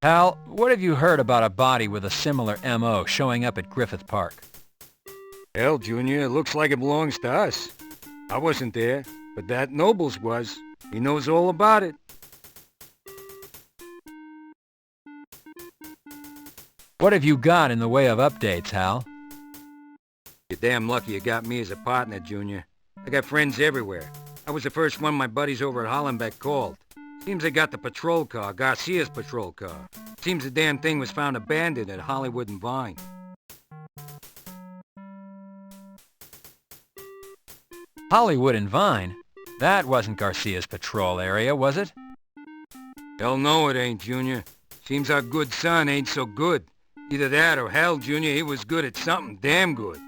Hal, what have you heard about a body with a similar M.O. showing up at Griffith Park? Hell, Junior, it looks like it belongs to us. I wasn't there, but that Nobles was. He knows all about it. What have you got in the way of updates, Hal? You're damn lucky you got me as a partner, Junior. I got friends everywhere. I was the first one my buddies over at Hollenbeck called. Seems they got the patrol car, Garcia's patrol car. Seems the damn thing was found abandoned at Hollywood and Vine. Hollywood and Vine? That wasn't Garcia's patrol area, was it? Hell no it ain't, Junior. Seems our good son ain't so good. Either that or hell, Junior, he was good at something damn good.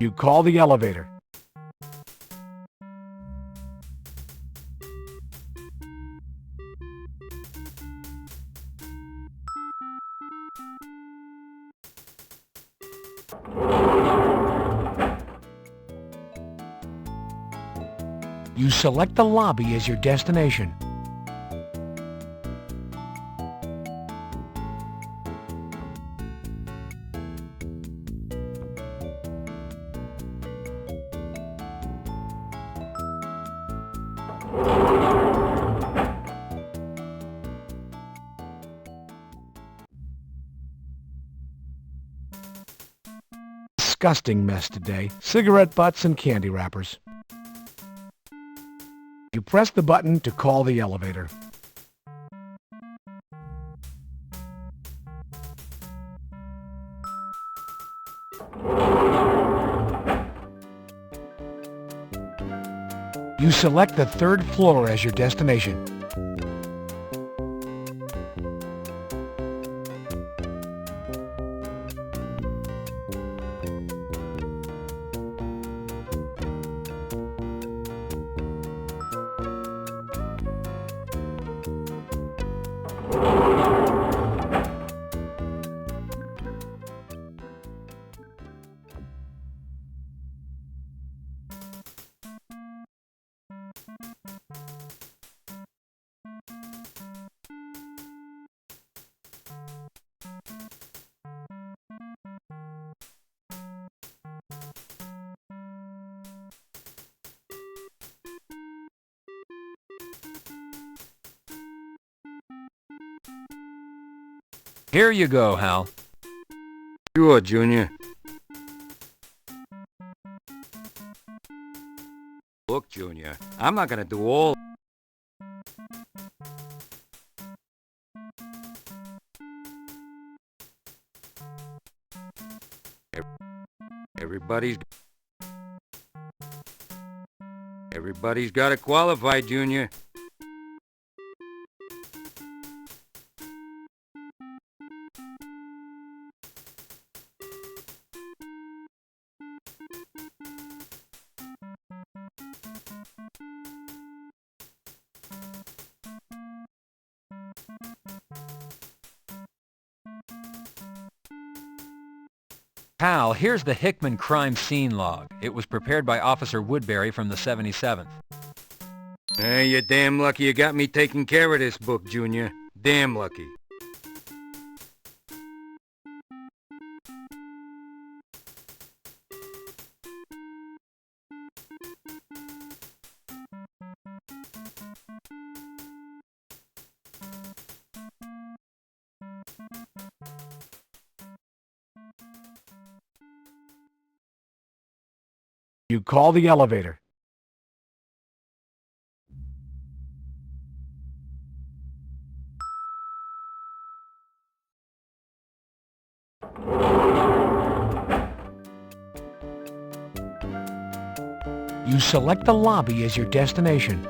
You call the elevator. You select the lobby as your destination. Disgusting mess today. Cigarette butts and candy wrappers. You press the button to call the elevator. You You select the 3rd floor as your destination. Here you go, Hal. Sure, Junior. Look, Junior, I'm not gonna do all... Everybody's gotta qualify, Junior. Hal, here's the Hickman crime scene log. It was prepared by Officer Woodbury from the 77th. Hey, you're damn lucky you got me taking care of this book, Junior. Damn lucky. You call the elevator. You select the lobby as your destination.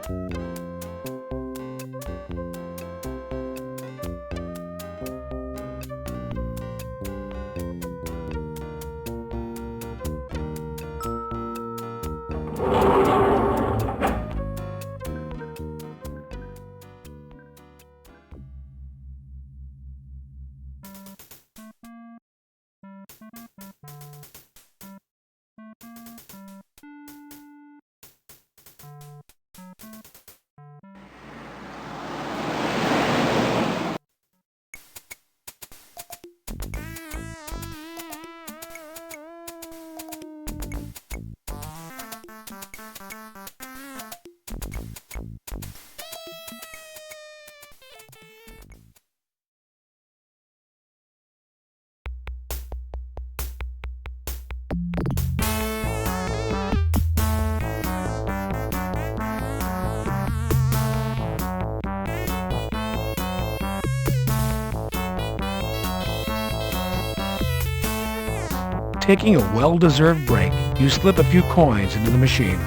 Taking a well-deserved break, you slip a few coins into the machine.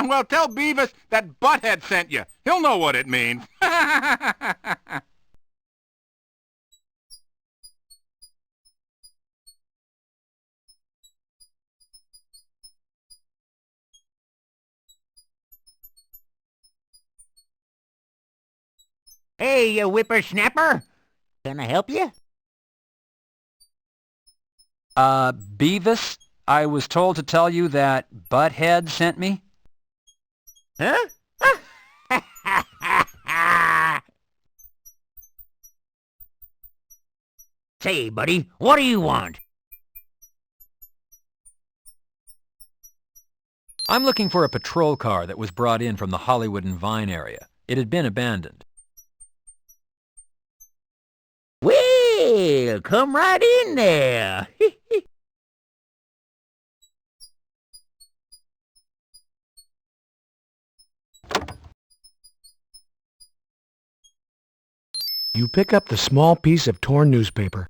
Well, tell Beavis that Butthead sent you. He'll know what it means. Hey, you whippersnapper. Can I help you? Beavis, I was told to tell you that Butthead sent me. Huh? Say, buddy, what do you want? I'm looking for a patrol car that was brought in from the Hollywood and Vine area. It had been abandoned. Well, come right in there. You pick up the small piece of torn newspaper.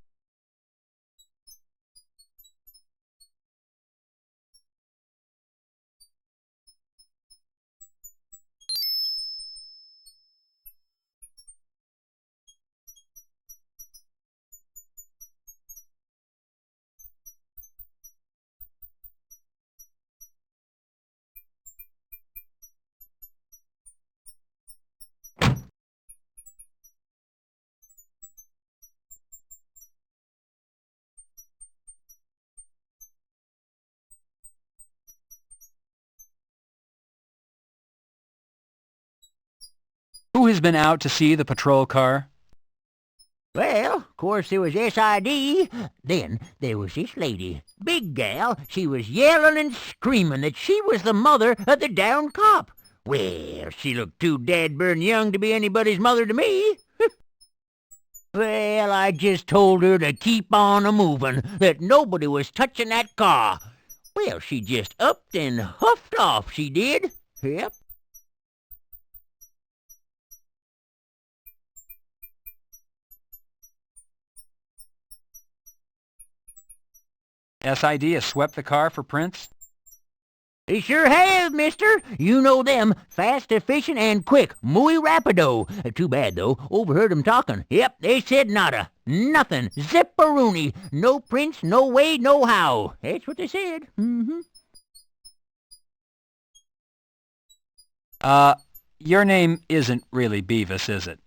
Who has been out to see the patrol car? Well, of course there was SID. Then there was this lady. Big gal. She was yelling and screaming that she was the mother of the downed cop. Well, she looked too dad-burn young to be anybody's mother to me. Well, I just told her to keep on a-moving, that nobody was touching that car. Well, she just upped and huffed off, she did. Yep. SID has swept the car for prints? They sure have, mister. You know them. Fast, efficient, and quick. Muy rapido. Too bad, though. Overheard 'em talking. Yep, they said nada. Nothing. Zipperoonie. No prints, no way, no how. That's what they said. Your name isn't really Beavis, is it?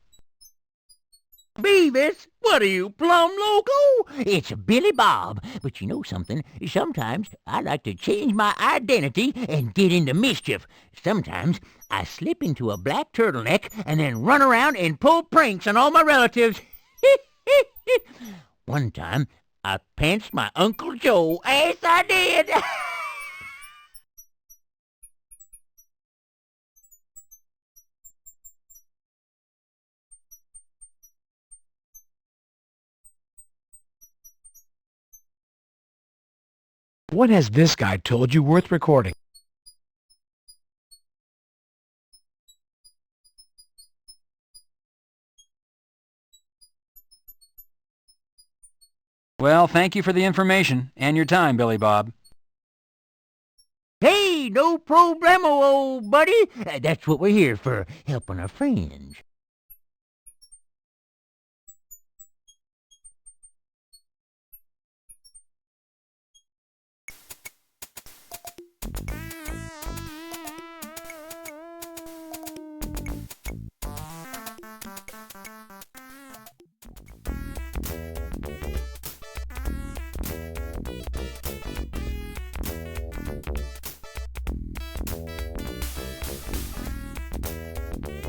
Beavis? What are you, plumb loco? It's Billy Bob. But you know something? Sometimes I like to change my identity and get into mischief. Sometimes I slip into a black turtleneck and then run around and pull pranks on all my relatives. One time, I pantsed my Uncle Joe. Yes, I did. What has this guy told you worth recording? Well, thank you for the information and your time, Billy Bob. Hey, no problemo, old buddy. That's what we're here for, helping our friends.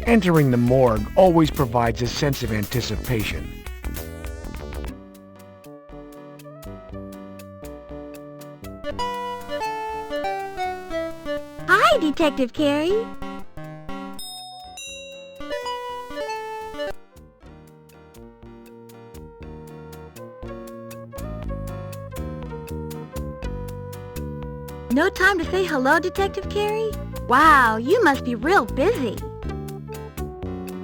Entering the morgue always provides a sense of anticipation. Hi, Detective Carey. No time to say hello, Detective Carey? Wow, you must be real busy.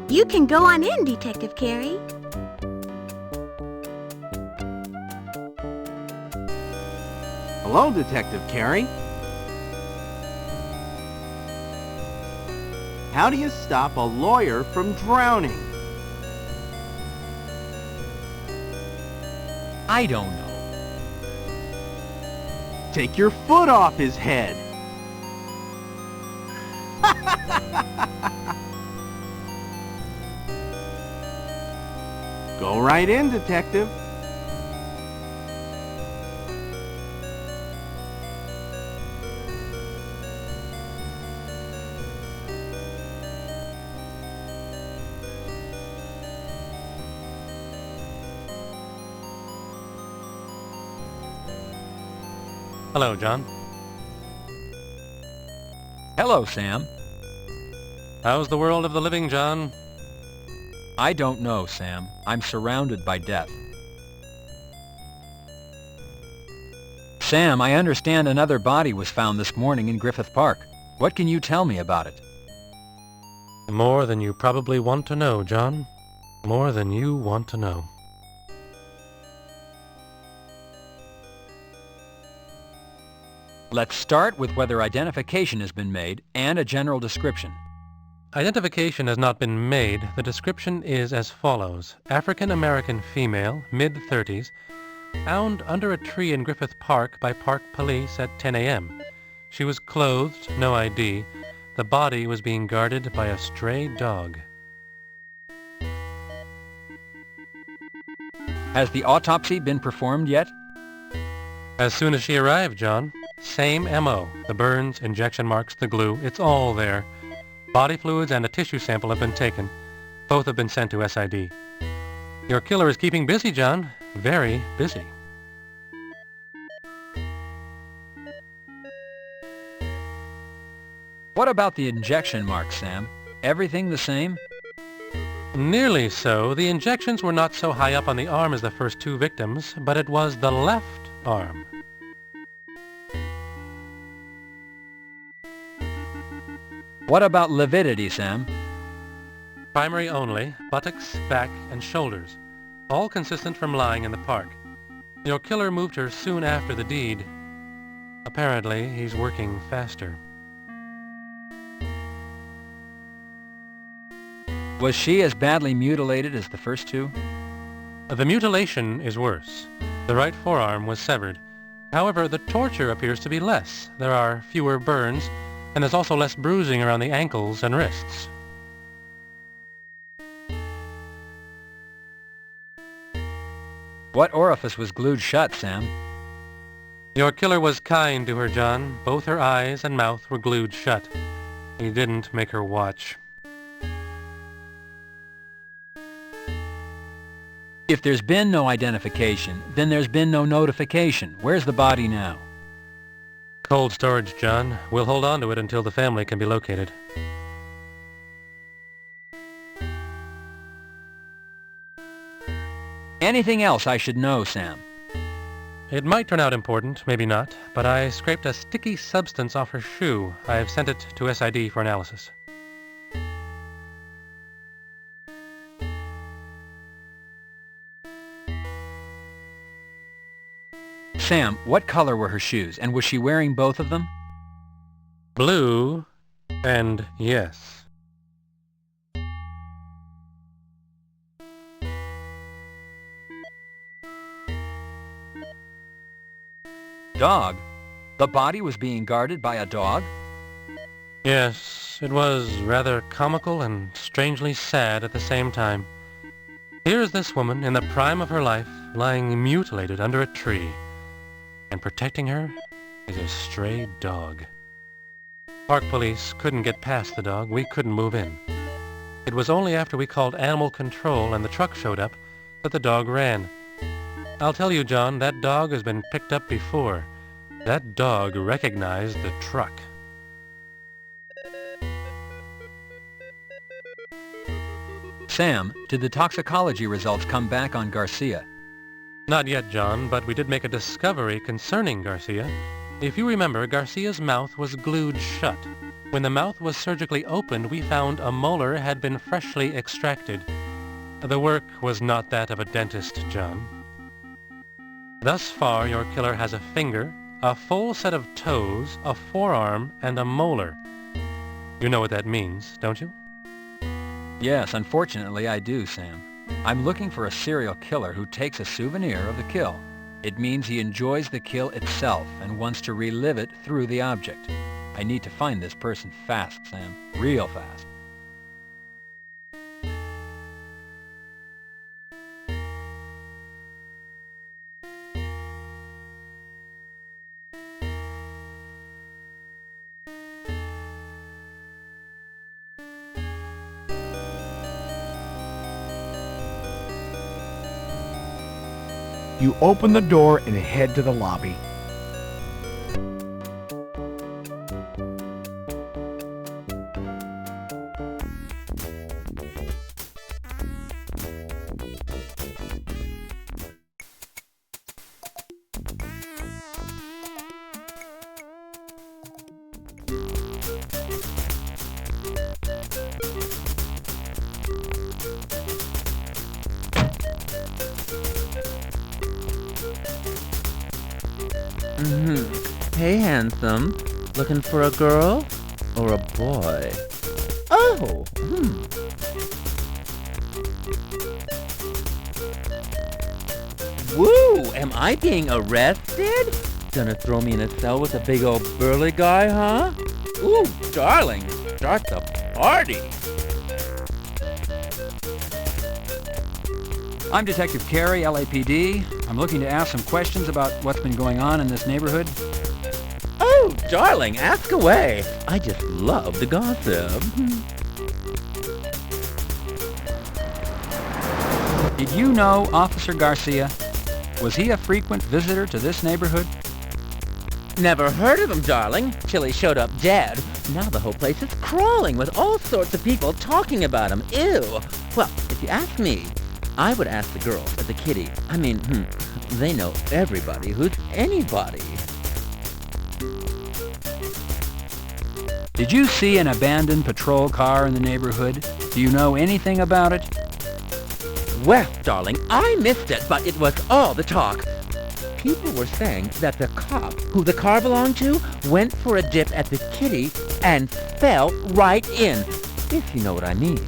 You can go on in, Detective Carey. Hello, Detective Carey. How do you stop a lawyer from drowning? I don't know. Take your foot off his head. Go right in, Detective. Hello, John. Hello, Sam. How's the world of the living, John? I don't know, Sam. I'm surrounded by death. Sam, I understand another body was found this morning in Griffith Park. What can you tell me about it? More than you probably want to know, John. More than you want to know. Let's start with whether identification has been made and a general description. Identification has not been made. The description is as follows. African-American female, mid-30s, found under a tree in Griffith Park by Park Police at 10 a.m. She was clothed, no ID. The body was being guarded by a stray dog. Has the autopsy been performed yet? As soon as she arrived, John. Same M.O. The burns, injection marks, the glue, it's all there. Body fluids and a tissue sample have been taken. Both have been sent to SID. Your killer is keeping busy, John. Very busy. What about the injection marks, Sam? Everything the same? Nearly so. The injections were not so high up on the arm as the first two victims, but it was the left arm. What about lividity, Sam? Primary only, buttocks, back, and shoulders. All consistent from lying in the park. Your killer moved her soon after the deed. Apparently, he's working faster. Was she as badly mutilated as the first two? The mutilation is worse. The right forearm was severed. However, the torture appears to be less. There are fewer burns, and there's also less bruising around the ankles and wrists. What orifice was glued shut, Sam? Your killer was kind to her, John. Both her eyes and mouth were glued shut. He didn't make her watch. If there's been no identification, then there's been no notification. Where's the body now? Cold storage, John. We'll hold on to it until the family can be located. Anything else I should know, Sam? It might turn out important, maybe not, but I scraped a sticky substance off her shoe. I have sent it to SID for analysis. Sam, what color were her shoes, and was she wearing both of them? Blue and yes. Dog? The body was being guarded by a dog? Yes, it was rather comical and strangely sad at the same time. Here's this woman in the prime of her life, lying mutilated under a tree. And protecting her is a stray dog. Park police couldn't get past the dog. We couldn't move in. It was only after we called animal control and the truck showed up that the dog ran. I'll tell you, John, that dog has been picked up before. That dog recognized the truck. Sam, did the toxicology results come back on Garcia? Not yet, John, but we did make a discovery concerning Garcia. If you remember, Garcia's mouth was glued shut. When the mouth was surgically opened, we found a molar had been freshly extracted. The work was not that of a dentist, John. Thus far, your killer has a finger, a full set of toes, a forearm, and a molar. You know what that means, don't you? Yes, unfortunately I do, Sam. I'm looking for a serial killer who takes a souvenir of the kill. It means he enjoys the kill itself and wants to relive it through the object. I need to find this person fast, Sam. Real fast. You open the door and head to the lobby. Hey, handsome. Looking for a girl? Or a boy? Oh, Woo! Am I being arrested? Gonna throw me in a cell with a big old burly guy, huh? Ooh, darling, start the party. I'm Detective Carey, LAPD. I'm looking to ask some questions about what's been going on in this neighborhood. Oh, darling, ask away. I just love the gossip. Did you know Officer Garcia? Was he a frequent visitor to this neighborhood? Never heard of him, darling, till he showed up dead. Now the whole place is crawling with all sorts of people talking about him. Ew. Well, if you ask me, I would ask the girls at the kitty. I mean, they know everybody who's anybody. Did you see an abandoned patrol car in the neighborhood? Do you know anything about it? Well, darling, I missed it, but it was all the talk. People were saying that the cop who the car belonged to went for a dip at the kitty and fell right in, if you know what I mean.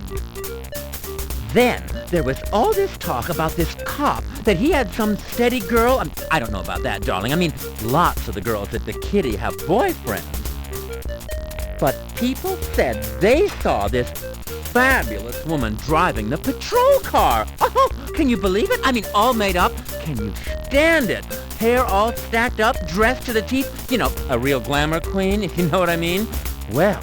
Then there was all this talk about this cop, that he had some steady girl. I don't know about that, darling. I mean, lots of the girls at the kitty have boyfriends. But people said they saw this fabulous woman driving the patrol car. Oh, can you believe it? I mean, all made up. Can you stand it? Hair all stacked up, dressed to the teeth. You know, a real glamour queen, if you know what I mean. Well,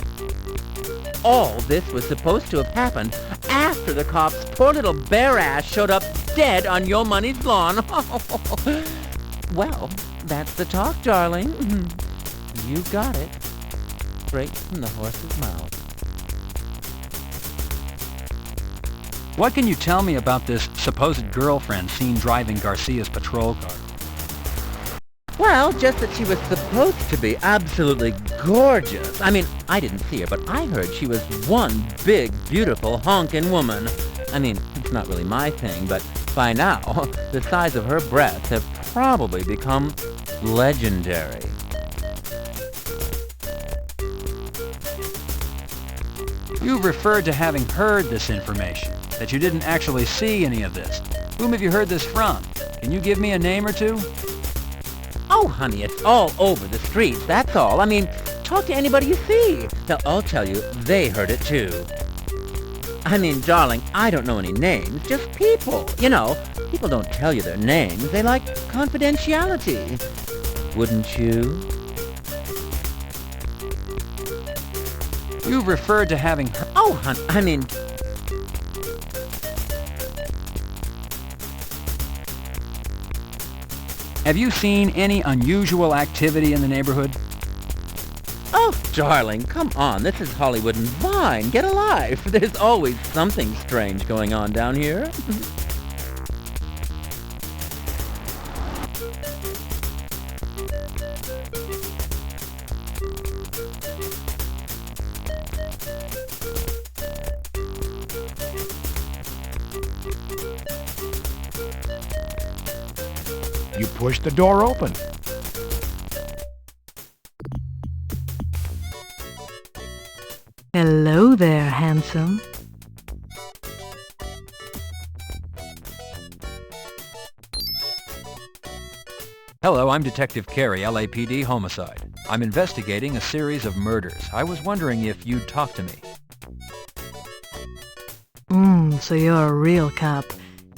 all this was supposed to have happened after the cop's poor little bare ass showed up dead on your money's lawn. Well, that's the talk, darling. You got it. Straight from the horse's mouth. What can you tell me about this supposed girlfriend seen driving Garcia's patrol car? Well, just that she was supposed to be absolutely gorgeous. I mean, I didn't see her, but I heard she was one big, beautiful, honkin' woman. I mean, it's not really my thing, but by now, the size of her breasts have probably become legendary. You've referred to having heard this information, that you didn't actually see any of this. Whom have you heard this from? Can you give me a name or two? Oh, honey, it's all over the streets, that's all. I mean, talk to anybody you see. They'll all tell you they heard it too. I mean, darling, I don't know any names, just people. You know, people don't tell you their names. They like confidentiality. Wouldn't you? You've referred to having... Oh, honey, I mean... Have you seen any unusual activity in the neighborhood? Oh, darling, come on. This is Hollywood and Vine. Get a life. There's always something strange going on down here. You push the door open. Hello there, handsome. Hello, I'm Detective Carey, LAPD Homicide. I'm investigating a series of murders. I was wondering if you'd talk to me. So you're a real cop.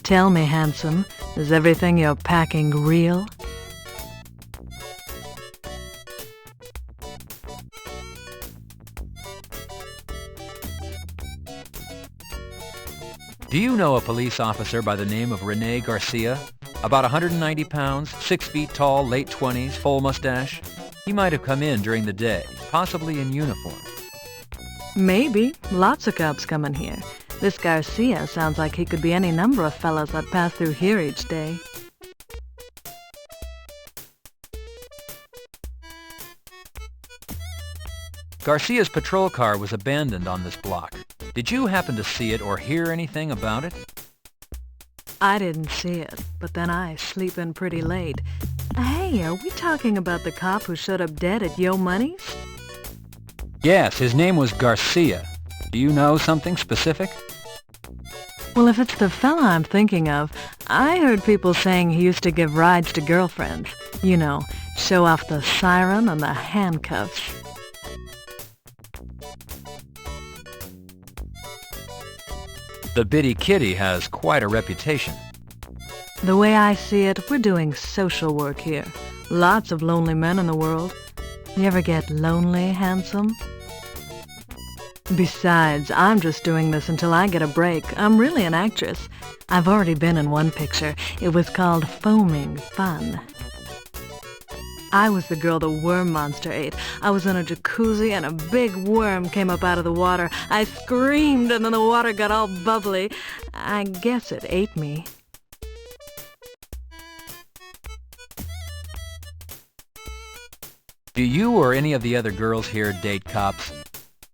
Tell me, handsome, is everything you're packing real? Do you know a police officer by the name of Rene Garcia? About 190 pounds, 6 feet tall, late 20s, full mustache. He might have come in during the day, possibly in uniform. Maybe. Lots of cops come in here. This Garcia sounds like he could be any number of fellas that pass through here each day. Garcia's patrol car was abandoned on this block. Did you happen to see it or hear anything about it? I didn't see it, but then I sleep in pretty late. Hey, are we talking about the cop who showed up dead at Yo Money's? Yes, his name was Garcia. Do you know something specific? Well, if it's the fella I'm thinking of, I heard people saying he used to give rides to girlfriends. You know, show off the siren and the handcuffs. The Bitty Kitty has quite a reputation. The way I see it, we're doing social work here. Lots of lonely men in the world. You ever get lonely, handsome? Besides, I'm just doing this until I get a break. I'm really an actress. I've already been in one picture. It was called Foaming Fun. I was the girl the worm monster ate. I was in a jacuzzi and a big worm came up out of the water. I screamed and then the water got all bubbly. I guess it ate me. Do you or any of the other girls here date cops?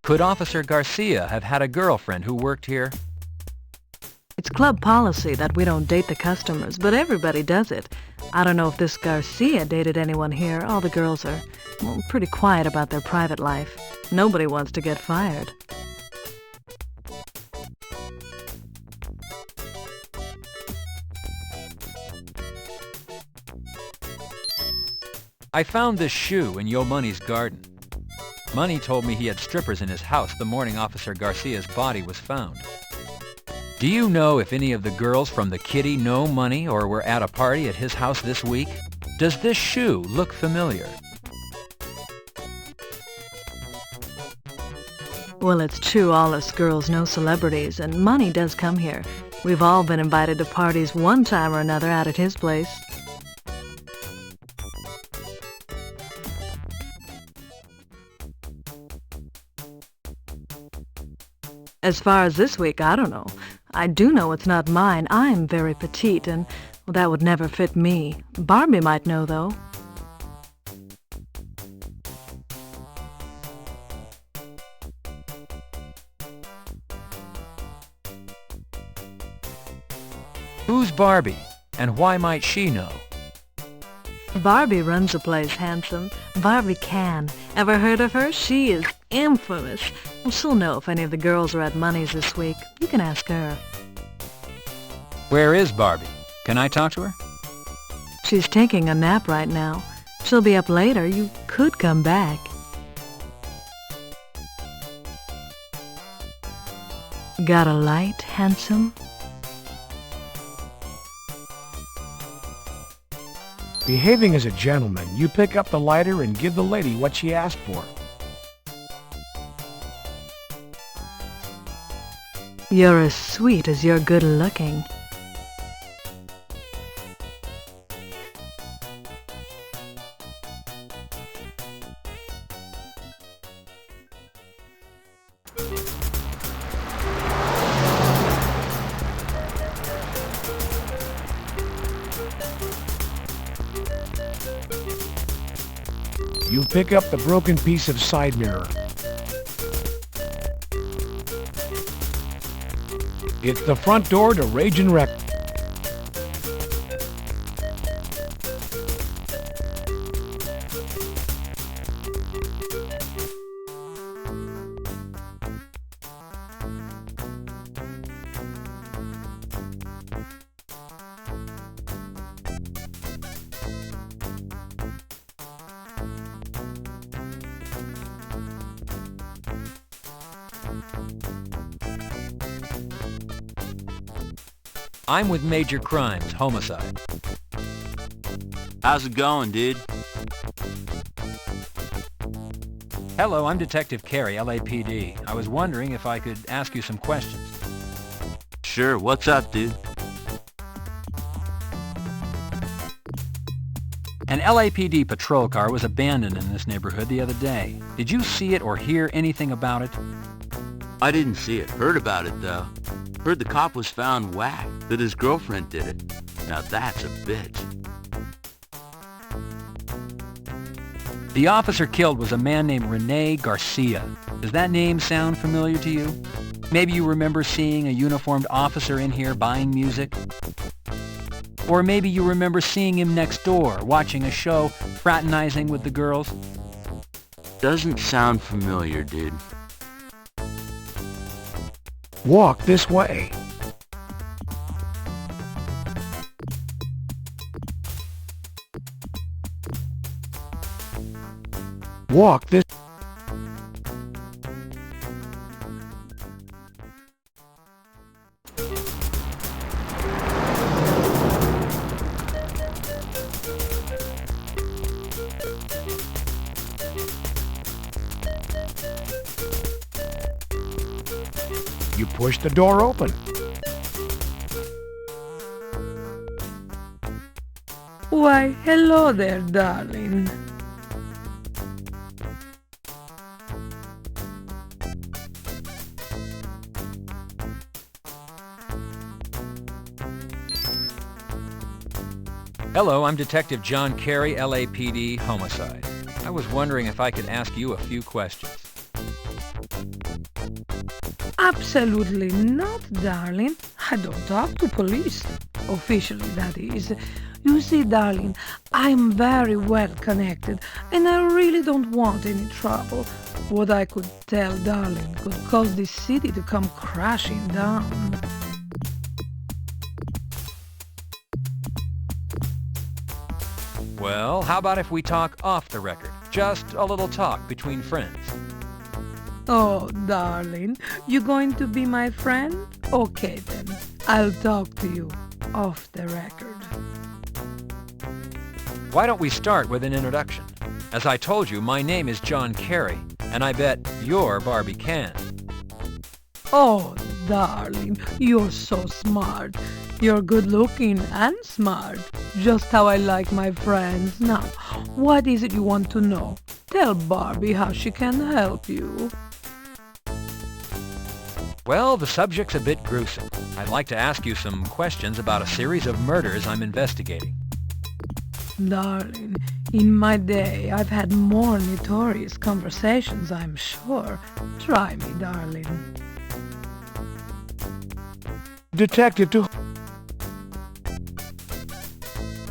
Could Officer Garcia have had a girlfriend who worked here? It's club policy that we don't date the customers, but everybody does it. I don't know if this Garcia dated anyone here. All the girls are, well, pretty quiet about their private life. Nobody wants to get fired. I found this shoe in Yo Money's garden. Money told me he had strippers in his house the morning Officer Garcia's body was found. Do you know if any of the girls from the Kitty know Money or were at a party at his house this week? Does this shoe look familiar? Well, it's true all us girls know celebrities, and Money does come here. We've all been invited to parties one time or another out at his place. As far as this week, I don't know. I do know it's not mine. I'm very petite, and well, that would never fit me. Barbie might know, though. Who's Barbie, and why might she know? Barbie runs the place, handsome. Barbie can. Ever heard of her? She is infamous. Well, she'll know if any of the girls are at Money's this week. You can ask her. Where is Barbie? Can I talk to her? She's taking a nap right now. She'll be up later. You could come back. Got a light, handsome? Behaving as a gentleman, you pick up the lighter and give the lady what she asked for. You're as sweet as you're good-looking. You pick up the broken piece of side mirror. It's the front door to Ragin' Wreck. I'm with Major Crimes, Homicide. How's it going, dude? Hello, I'm Detective Carey, LAPD. I was wondering if I could ask you some questions. Sure, what's up, dude? An LAPD patrol car was abandoned in this neighborhood the other day. Did you see it or hear anything about it? I didn't see it. Heard about it, though. Heard the cop was found whacked, that his girlfriend did it. Now that's a bitch. The officer killed was a man named Rene Garcia. Does that name sound familiar to you? Maybe you remember seeing a uniformed officer in here buying music? Or maybe you remember seeing him next door, watching a show, fraternizing with the girls? Doesn't sound familiar, dude. Walk this way. Walk this. You push the door open. Why, hello there, darling. Hello, I'm Detective John Carey, LAPD, Homicide. I was wondering if I could ask you a few questions. Absolutely not, darling. I don't talk to police. Officially, that is. You see, darling, I'm very well connected, and I really don't want any trouble. What I could tell, darling, could cause this city to come crashing down. Well, how about if we talk off the record? Just a little talk between friends. Oh, darling, you going to be my friend? Okay, then. I'll talk to you off the record. Why don't we start with an introduction? As I told you, my name is John Carey, and I bet you're Barbie Can. Oh, darling, you're so smart. You're good-looking and smart. Just how I like my friends. Now, what is it you want to know? Tell Barbie how she can help you. Well, the subject's a bit gruesome. I'd like to ask you some questions about a series of murders I'm investigating. Darling, in my day, I've had more notorious conversations, I'm sure. Try me, darling. Detective to...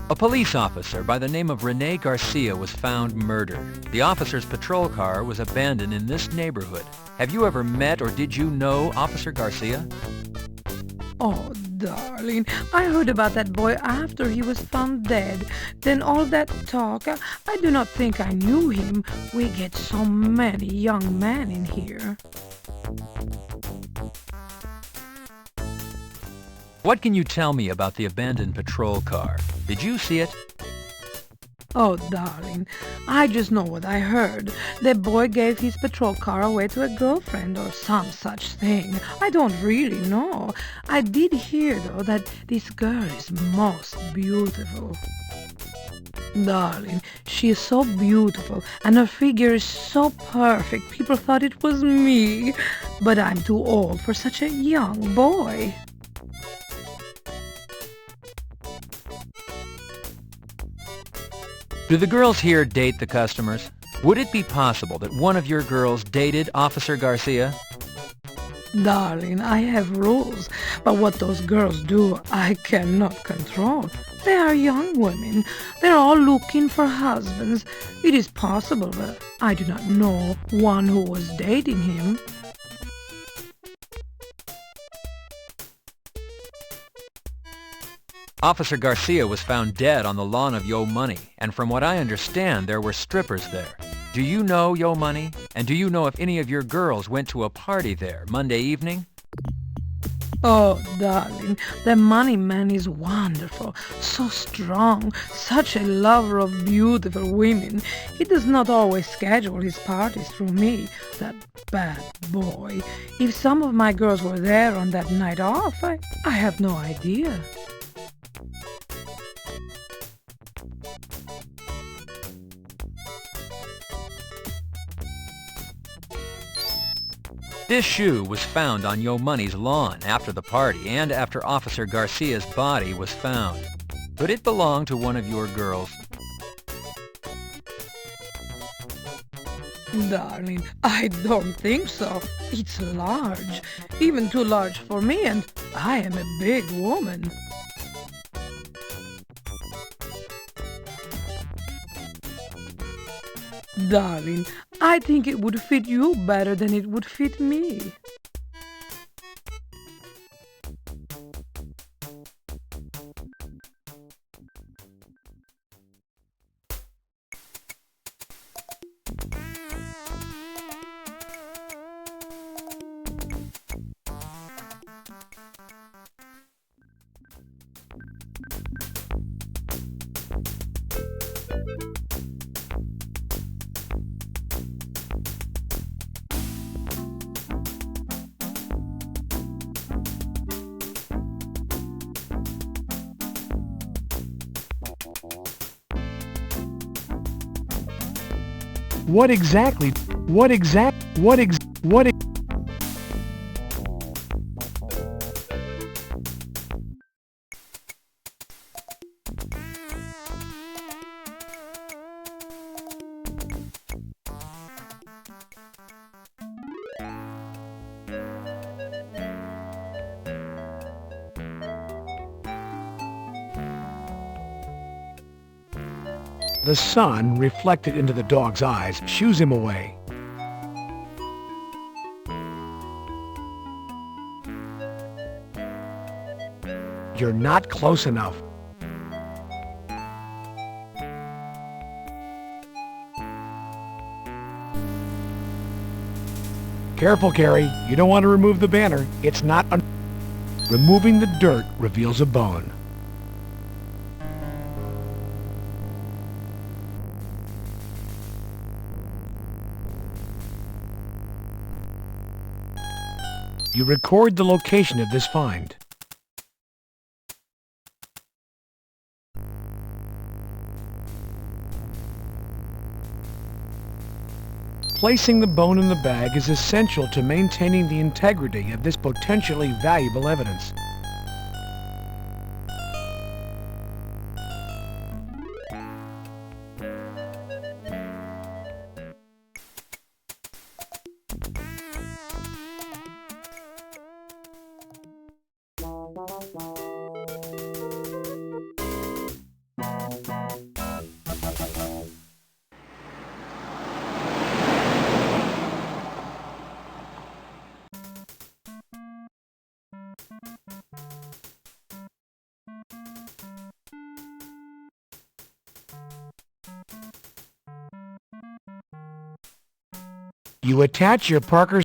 A police officer by the name of Rene Garcia was found murdered. The officer's patrol car was abandoned in this neighborhood. Have you ever met or did you know Officer Garcia? Oh, darling, I heard about that boy after he was found dead. Then all that talk, I do not think I knew him. We get so many young men in here. What can you tell me about the abandoned patrol car? Did you see it? Oh, darling, I just know what I heard. The boy gave his patrol car away to a girlfriend or some such thing. I don't really know. I did hear, though, that this girl is most beautiful. Darling, she is so beautiful, and her figure is so perfect. People thought it was me, but I'm too old for such a young boy. Do the girls here date the customers? Would it be possible that one of your girls dated Officer Garcia? Darling, I have rules, but what those girls do, I cannot control. They are young women. They're all looking for husbands. It is possible, but I do not know one who was dating him. Officer Garcia was found dead on the lawn of Yo Money, and from what I understand, there were strippers there. Do you know Yo Money? And do you know if any of your girls went to a party there Monday evening? Oh, darling, the money man is wonderful, so strong, such a lover of beautiful women. He does not always schedule his parties through me, that bad boy. If some of my girls were there on that night off, I have no idea. This shoe was found on Yo Money's lawn after the party and after Officer Garcia's body was found. Could it belong to one of your girls? Darling, I don't think so. It's large, even too large for me, and I am a big woman. Darling, I think it would fit you better than it would fit me. The sun, reflected into the dog's eyes, shoos him away. You're not close enough. Careful, Carey. You don't want to remove the banner. It's not Removing the dirt reveals a bone. You record the location of this find. Placing the bone in the bag is essential to maintaining the integrity of this potentially valuable evidence. You attach your Parker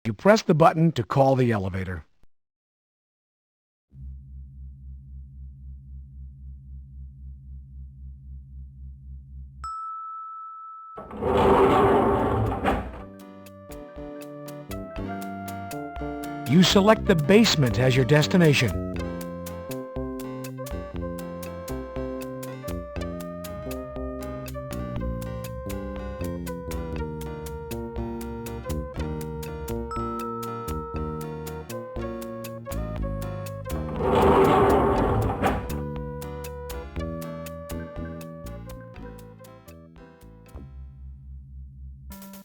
You press the button to call the elevator. You select the basement as your destination.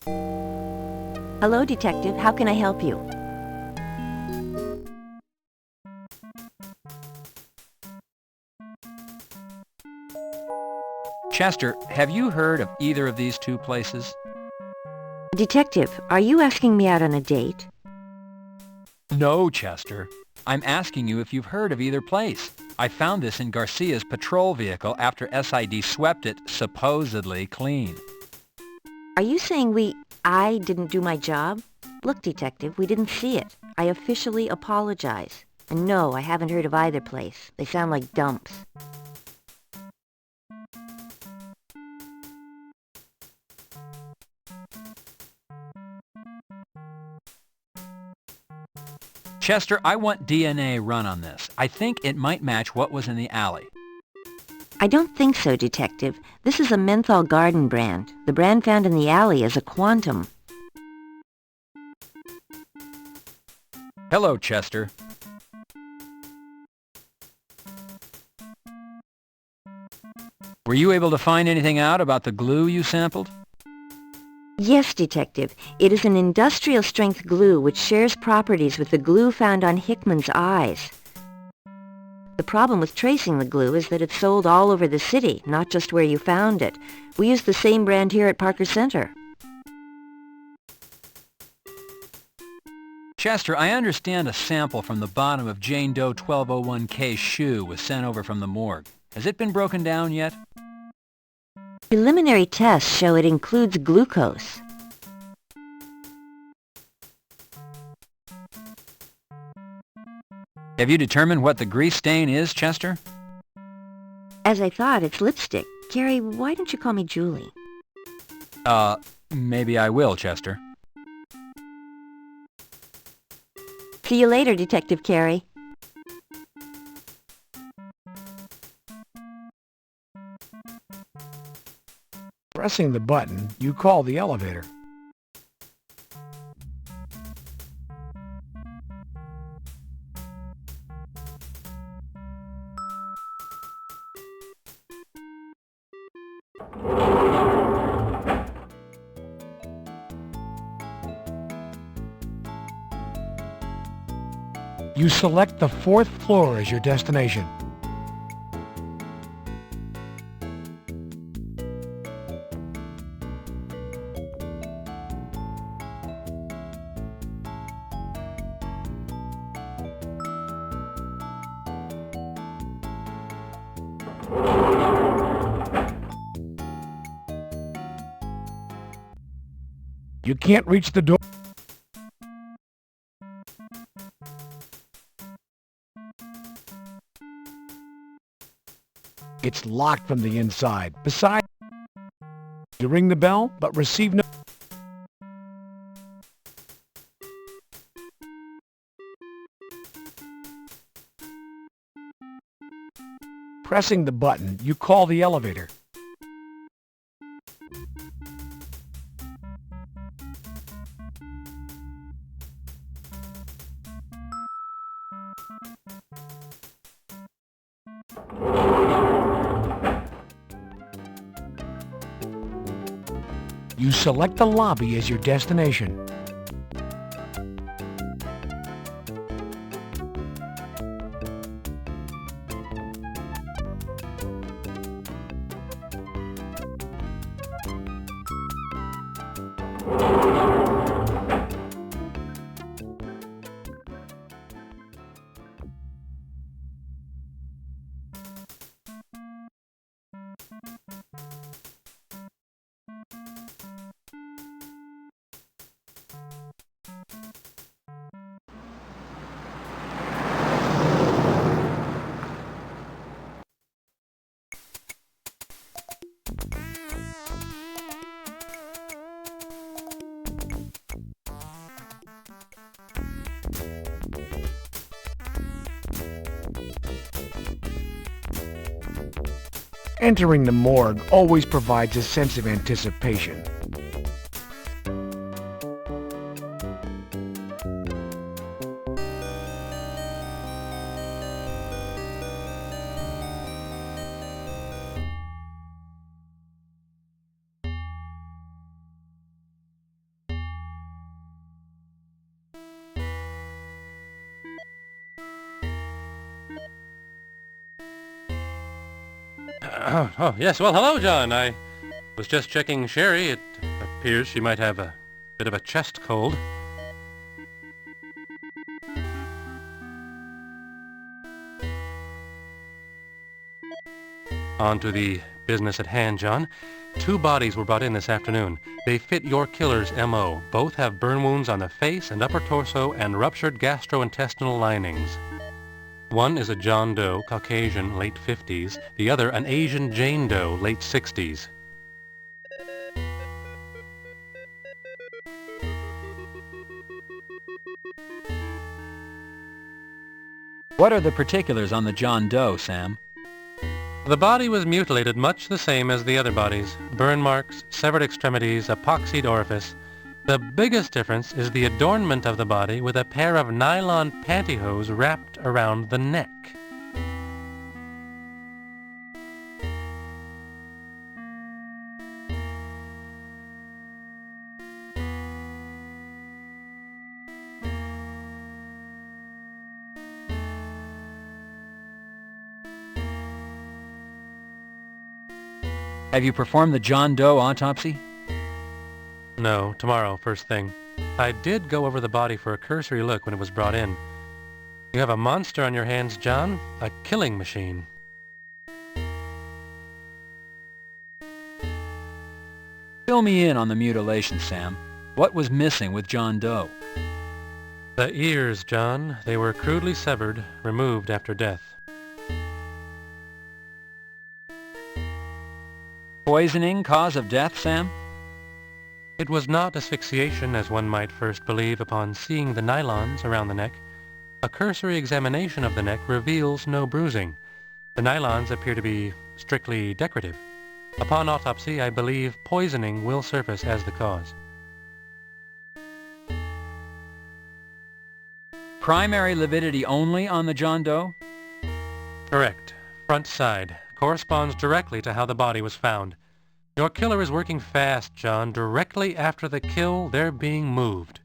Hello, Detective. How can I help you? Chester, have you heard of either of these two places? Detective, are you asking me out on a date? No, Chester. I'm asking you if you've heard of either place. I found this in Garcia's patrol vehicle after SID swept it supposedly clean. Are you saying I didn't do my job? Look, Detective, we didn't see it. I officially apologize. And no, I haven't heard of either place. They sound like dumps. Chester, I want DNA run on this. I think it might match what was in the alley. I don't think so, Detective. This is a menthol garden brand. The brand found in the alley is a quantum. Hello, Chester. Were you able to find anything out about the glue you sampled? Yes, Detective. It is an industrial-strength glue which shares properties with the glue found on Hickman's eyes. The problem with tracing the glue is that it's sold all over the city, not just where you found it. We use the same brand here at Parker Center. Chester, I understand a sample from the bottom of Jane Doe 1201K's shoe was sent over from the morgue. Has it been broken down yet? Preliminary tests show it includes glucose. Have you determined what the grease stain is, Chester? As I thought, it's lipstick. Carey, why don't you call me Julie? Maybe I will, Chester. See you later, Detective Carey. Pressing the button, you call the elevator. You select the 4th floor as your destination. You can't reach the door. It's locked from the inside. Besides, you ring the bell, but receive no... Pressing the button, you call the elevator. You select the lobby as your destination. Entering the morgue always provides a sense of anticipation. Oh, yes. Well, hello, John. I was just checking Sherry. It appears she might have a bit of a chest cold. On to the business at hand, John. 2 bodies were brought in this afternoon. They fit your killer's M.O. Both have burn wounds on the face and upper torso and ruptured gastrointestinal linings. One is a John Doe, Caucasian, late 50s. The other, an Asian Jane Doe, late 60s. What are the particulars on the John Doe, Sam? The body was mutilated much the same as the other bodies. Burn marks, severed extremities, epoxied orifice. The biggest difference is the adornment of the body with a pair of nylon pantyhose wrapped around the neck. Have you performed the John Doe autopsy? No, tomorrow, first thing. I did go over the body for a cursory look when it was brought in. You have a monster on your hands, John. A killing machine. Fill me in on the mutilation, Sam. What was missing with John Doe? The ears, John. They were crudely severed, removed after death. Poisoning cause of death, Sam? It was not asphyxiation as one might first believe upon seeing the nylons around the neck. A cursory examination of the neck reveals no bruising. The nylons appear to be strictly decorative. Upon autopsy, I believe poisoning will surface as the cause. Primary lividity only on the John Doe? Correct. Front side. Corresponds directly to how the body was found. Your killer is working fast, John. Directly after the kill, they're being moved.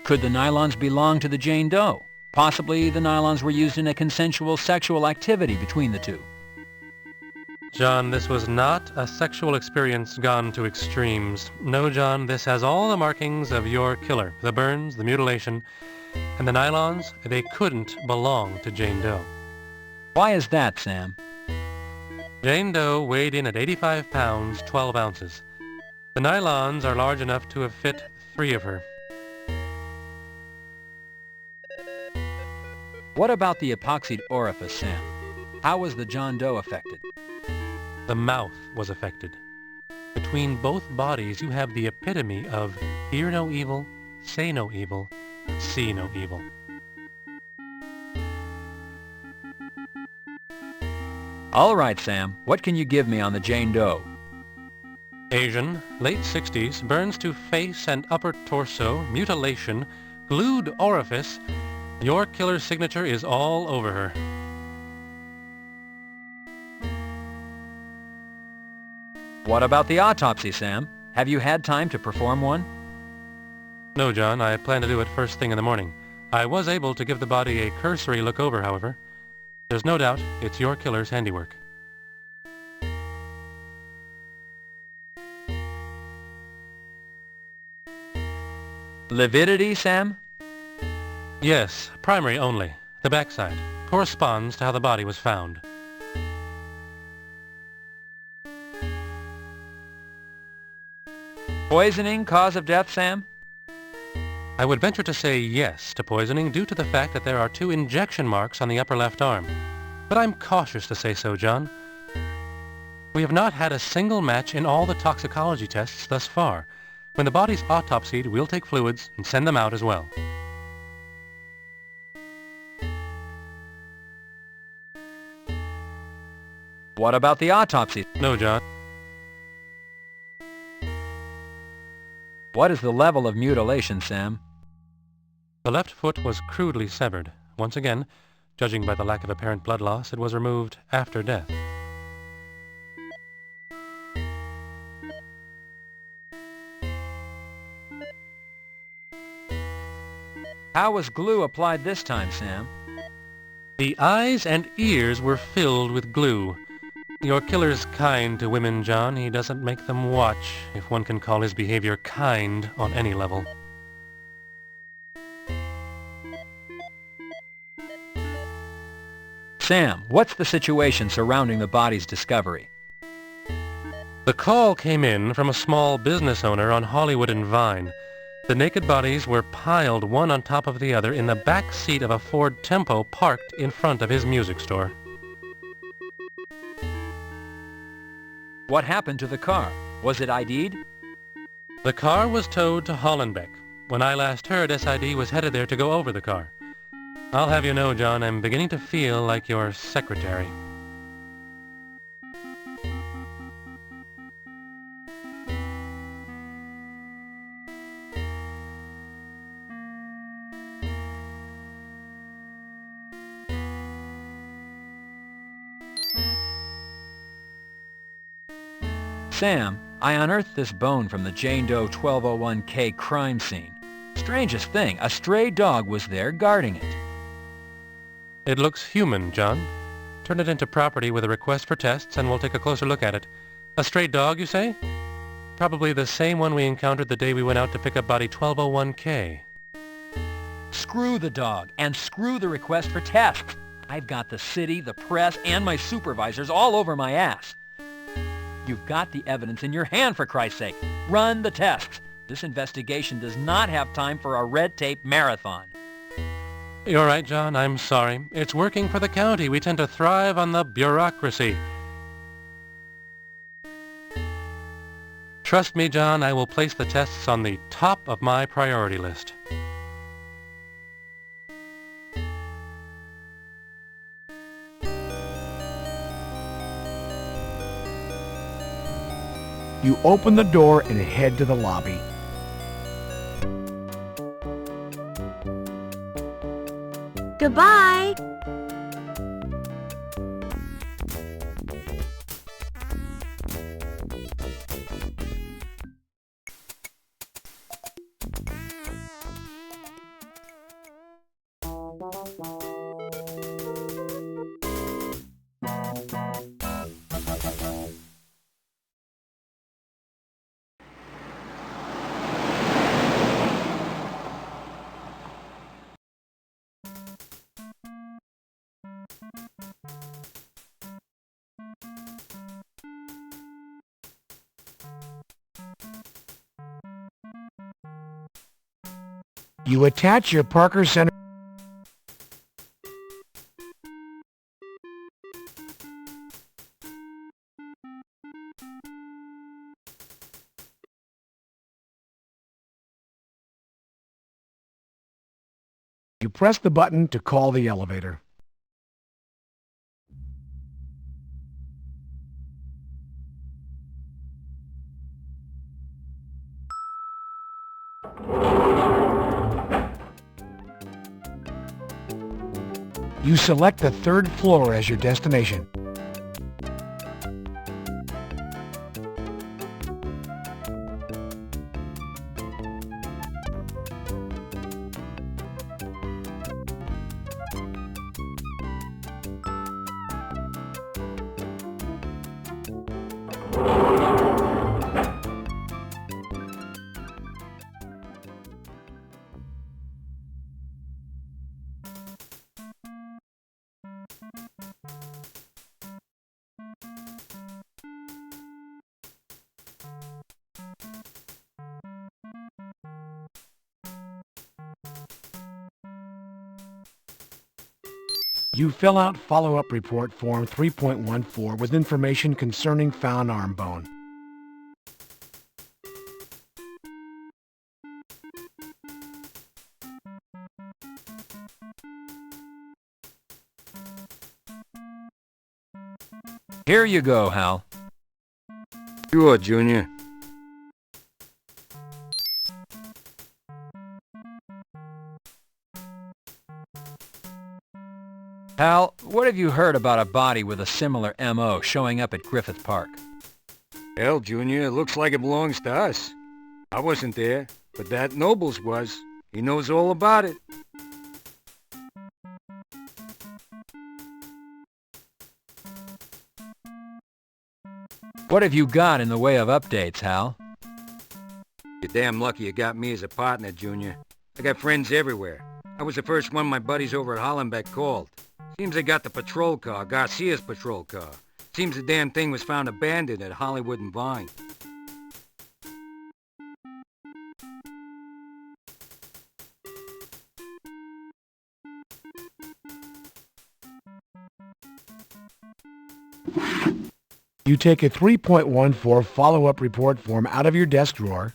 Could the nylons belong to the Jane Doe? Possibly the nylons were used in a consensual sexual activity between the two. John, this was not a sexual experience gone to extremes. No, John, this has all the markings of your killer. The burns, the mutilation, and the nylons, they couldn't belong to Jane Doe. Why is that, Sam? Jane Doe weighed in at 85 pounds, 12 ounces. The nylons are large enough to have fit 3 of her. What about the epoxied orifice, Sam? How was the John Doe affected? The mouth was affected. Between both bodies, you have the epitome of hear no evil, say no evil, see no evil. All right, Sam. What can you give me on the Jane Doe? Asian, late 60s, burns to face and upper torso, mutilation, glued orifice. Your killer's signature is all over her. What about the autopsy, Sam? Have you had time to perform one? No, John. I plan to do it first thing in the morning. I was able to give the body a cursory look over, however. There's no doubt it's your killer's handiwork. Lividity, Sam? Yes, primary only. The backside. Corresponds to how the body was found. Poisoning cause of death, Sam? I would venture to say yes to poisoning due to the fact that there are 2 injection marks on the upper left arm. But I'm cautious to say so, John. We have not had a single match in all the toxicology tests thus far. When the body's autopsied, we'll take fluids and send them out as well. What about the autopsy? No, John. What is the level of mutilation, Sam? The left foot was crudely severed. Once again, judging by the lack of apparent blood loss, it was removed after death. How was glue applied this time, Sam? The eyes and ears were filled with glue. Your killer's kind to women, John. He doesn't make them watch, if one can call his behavior kind on any level. Sam, what's the situation surrounding the body's discovery? The call came in from a small business owner on Hollywood and Vine. The naked bodies were piled one on top of the other in the back seat of a Ford Tempo parked in front of his music store. What happened to the car? Was it ID'd? The car was towed to Hollenbeck. When I last heard, SID was headed there to go over the car. I'll have you know, John, I'm beginning to feel like your secretary. Sam, I unearthed this bone from the Jane Doe 1201K crime scene. Strangest thing, a stray dog was there guarding it. It looks human, John. Turn it into property with a request for tests and we'll take a closer look at it. A stray dog, you say? Probably the same one we encountered the day we went out to pick up body 1201K. Screw the dog, and screw the request for tests. I've got the city, the press, and my supervisors all over my ass. You've got the evidence in your hand, for Christ's sake. Run the tests. This investigation does not have time for a red tape marathon. You're right, John. I'm sorry. It's working for the county. We tend to thrive on the bureaucracy. Trust me, John, I will place the tests on the top of my priority list. You open the door and head to the lobby. Goodbye. You attach your Parker Center. You press the button to call the elevator. You select the third floor as your destination. You fill out follow-up report form 3.14 with information concerning found arm bone. Here you go, Hal. Sure, Junior. Hal, what have you heard about a body with a similar M.O. showing up at Griffith Park? Hell, Junior, it looks like it belongs to us. I wasn't there, but that Nobles was. He knows all about it. What have you got in the way of updates, Hal? You're damn lucky you got me as a partner, Junior. I got friends everywhere. I was the first one my buddies over at Hollenbeck called. Seems they got the patrol car, Garcia's patrol car. Seems the damn thing was found abandoned at Hollywood and Vine. You take a 3.14 follow-up report form out of your desk drawer.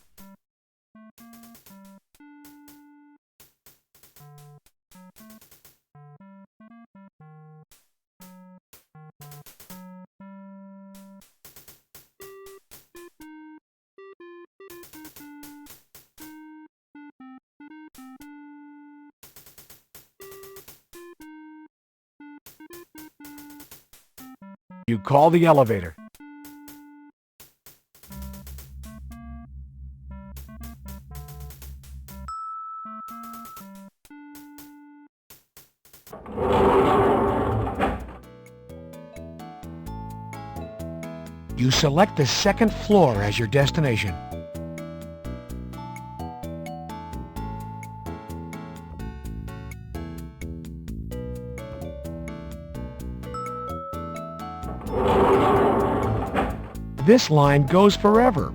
You call the elevator. You select the second floor as your destination. This line goes forever.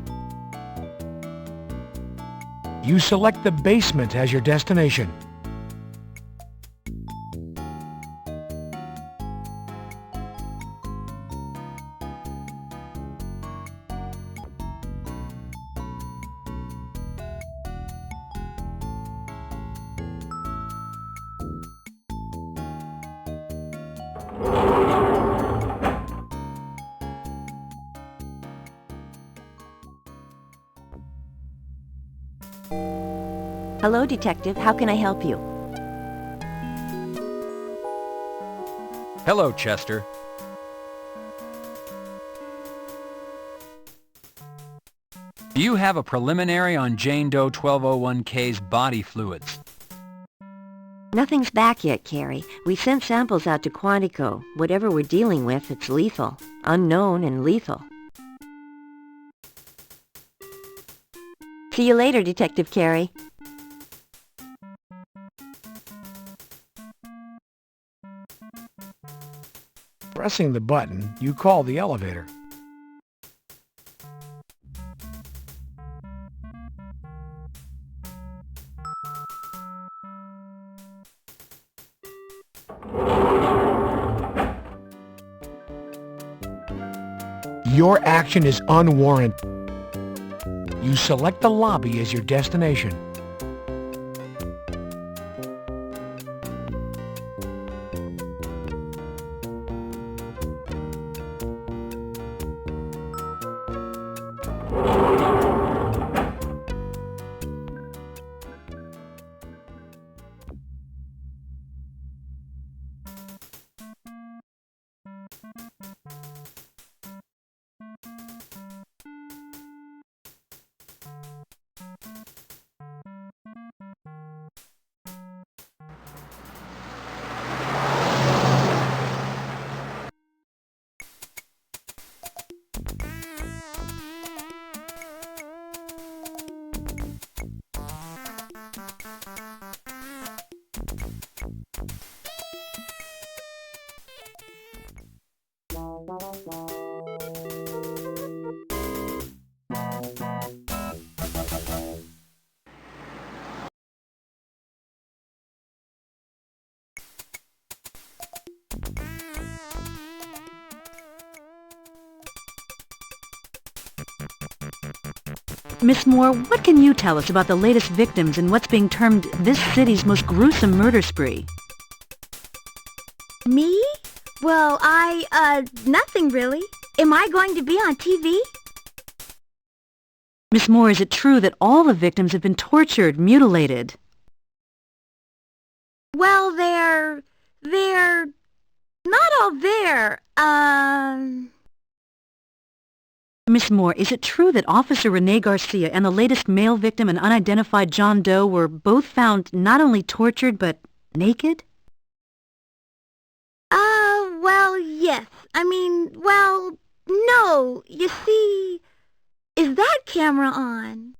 You select the basement as your destination. Hello, Detective. How can I help you? Hello, Chester. Do you have a preliminary on Jane Doe 1201K's body fluids? Nothing's back yet, Carey. We sent samples out to Quantico. Whatever we're dealing with, it's lethal. Unknown and lethal. See you later, Detective Carey. Pressing the button, you call the elevator. Your action is unwarranted. You select the lobby as your destination. Miss Moore, what can you tell us about the latest victims in what's being termed this city's most gruesome murder spree? Me? Well, nothing really. Am I going to be on TV? Miss Moore, is it true that all the victims have been tortured, mutilated? Well, they're not all there. Miss Moore, is it true that Officer Rene Garcia and the latest male victim, an unidentified John Doe, were both found not only tortured but naked? Well, yes. I mean, well, No, you see, is that camera on?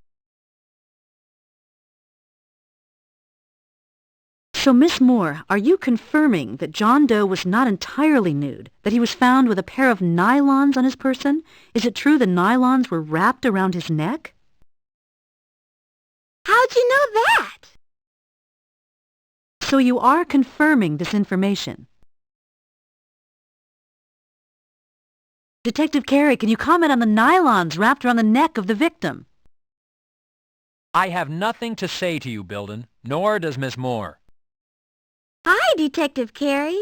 So, Miss Moore, are you confirming that John Doe was not entirely nude, that he was found with a pair of nylons on his person? Is it true the nylons were wrapped around his neck? How'd you know that? So you are confirming this information. Detective Carey, can you comment on the nylons wrapped around the neck of the victim? I have nothing to say to you, Bilden, nor does Miss Moore. Hi, Detective Carey.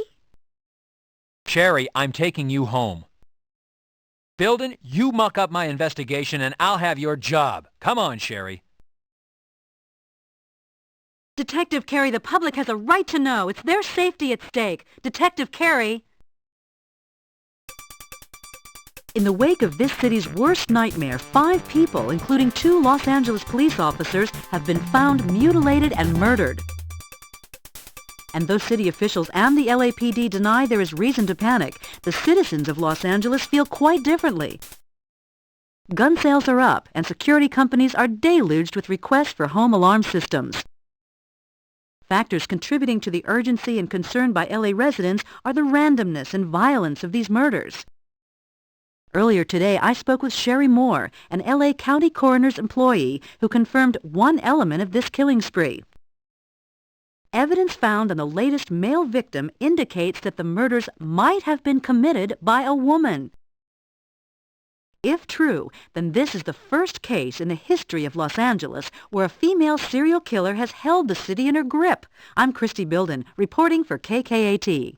Sherry, I'm taking you home. Bilden, you muck up my investigation and I'll have your job. Come on, Sherry. Detective Carey, the public has a right to know. It's their safety at stake. Detective Carey. In the wake of this city's worst nightmare, 5 people, including 2 Los Angeles police officers, have been found mutilated and murdered. And though city officials and the LAPD deny there is reason to panic, the citizens of Los Angeles feel quite differently. Gun sales are up, and security companies are deluged with requests for home alarm systems. Factors contributing to the urgency and concern by LA residents are the randomness and violence of these murders. Earlier today, I spoke with Sherry Moore, an LA County Coroner's employee who confirmed one element of this killing spree. Evidence found on the latest male victim indicates that the murders might have been committed by a woman. If true, then this is the first case in the history of Los Angeles where a female serial killer has held the city in her grip. I'm Christy Bilden, reporting for KKAT.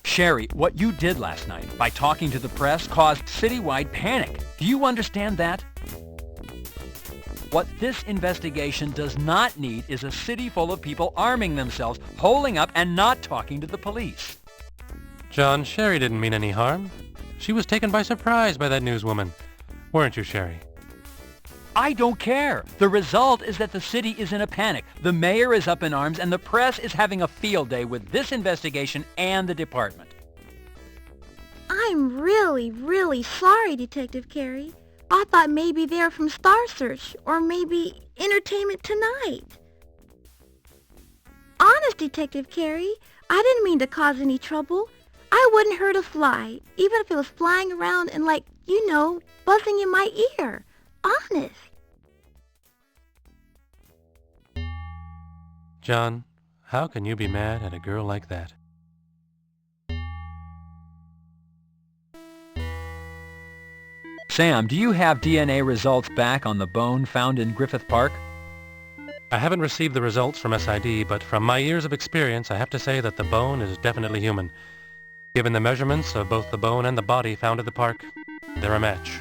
Sherry, what you did last night by talking to the press caused citywide panic. Do you understand that? What this investigation does not need is a city full of people arming themselves, holding up, and not talking to the police. John, Sherry didn't mean any harm. She was taken by surprise by that newswoman. Weren't you, Sherry? I don't care. The result is that the city is in a panic. The mayor is up in arms, and the press is having a field day with this investigation and the department. I'm really sorry, Detective Carey. I thought maybe they're from Star Search, or maybe Entertainment Tonight. Honest, Detective Carey, I didn't mean to cause any trouble. I wouldn't hurt a fly, even if it was flying around and buzzing in my ear. Honest. John, how can you be mad at a girl like that? Sam, do you have DNA results back on the bone found in Griffith Park? I haven't received the results from SID, but from my years of experience, I have to say that the bone is definitely human. Given the measurements of both the bone and the body found at the park, they're a match.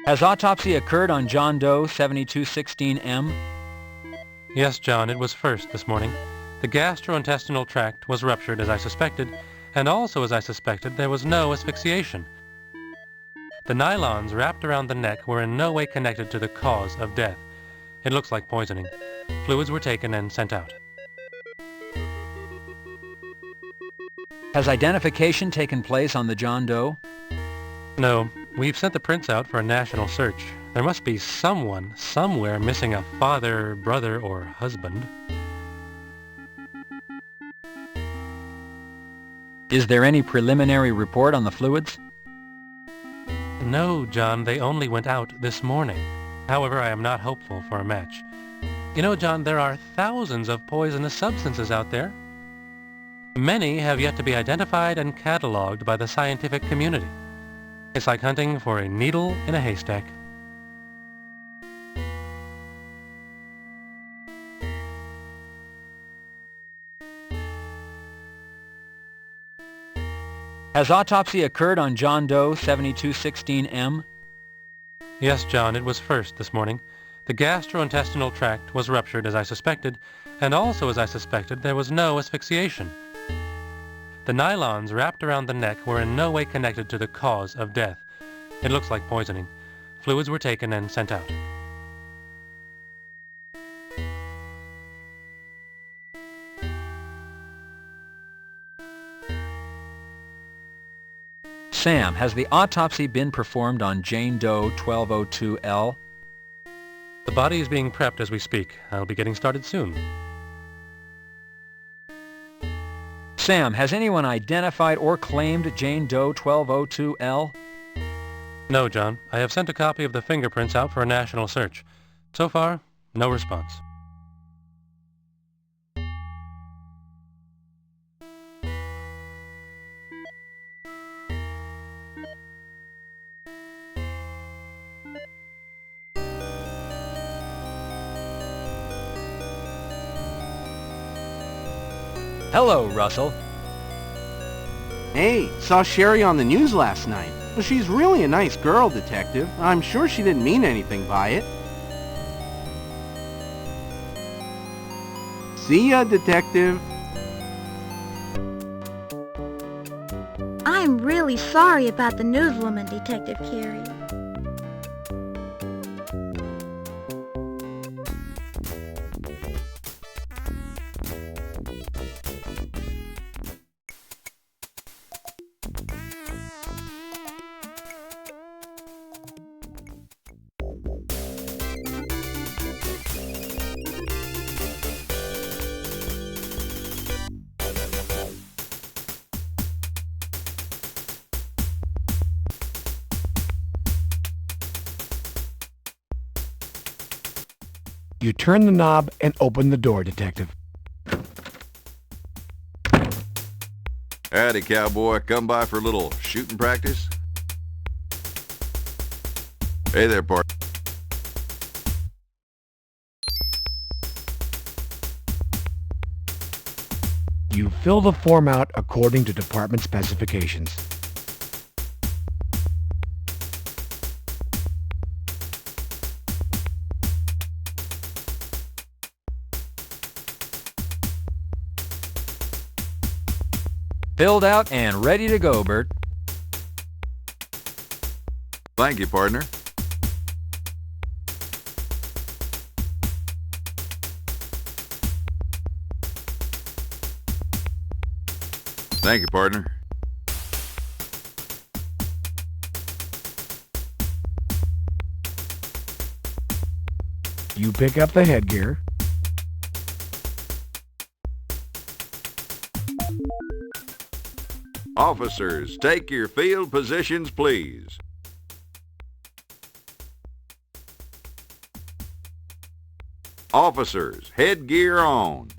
Has autopsy occurred on John Doe 7216M? Yes, John, it was first this morning. The gastrointestinal tract was ruptured as I suspected, and also as I suspected, there was no asphyxiation. The nylons wrapped around the neck were in no way connected to the cause of death. It looks like poisoning. Fluids were taken and sent out. Has identification taken place on the John Doe? No, we've sent the prints out for a national search. There must be someone, somewhere, missing a father, brother, or husband. Is there any preliminary report on the fluids? No, John, they only went out this morning. However, I am not hopeful for a match. You know, John, there are thousands of poisonous substances out there. Many have yet to be identified and cataloged by the scientific community. It's like hunting for a needle in a haystack. Has autopsy occurred on John Doe 7216M? Yes, John, it was first this morning. The gastrointestinal tract was ruptured as I suspected, and also as I suspected, there was no asphyxiation. The nylons wrapped around the neck were in no way connected to the cause of death. It looks like poisoning. Fluids were taken and sent out. Sam, has the autopsy been performed on Jane Doe 1202L? The body is being prepped as we speak. I'll be getting started soon. Sam, has anyone identified or claimed Jane Doe 1202L? No, John. I have sent a copy of the fingerprints out for a national search. So far, no response. Hello, Russell. Hey, saw Sherry on the news last night. Well, she's really a nice girl, Detective. I'm sure she didn't mean anything by it. See ya, Detective. I'm really sorry about the newswoman, Detective Carey. You turn the knob and open the door, Detective. Howdy, cowboy. Come by for a little shooting practice? Hey there, partner. You fill the form out according to department specifications. Filled out and ready to go, Bert. Thank you, partner. Thank you, partner. You pick up the headgear. Officers, take your field positions, please. Officers, headgear on.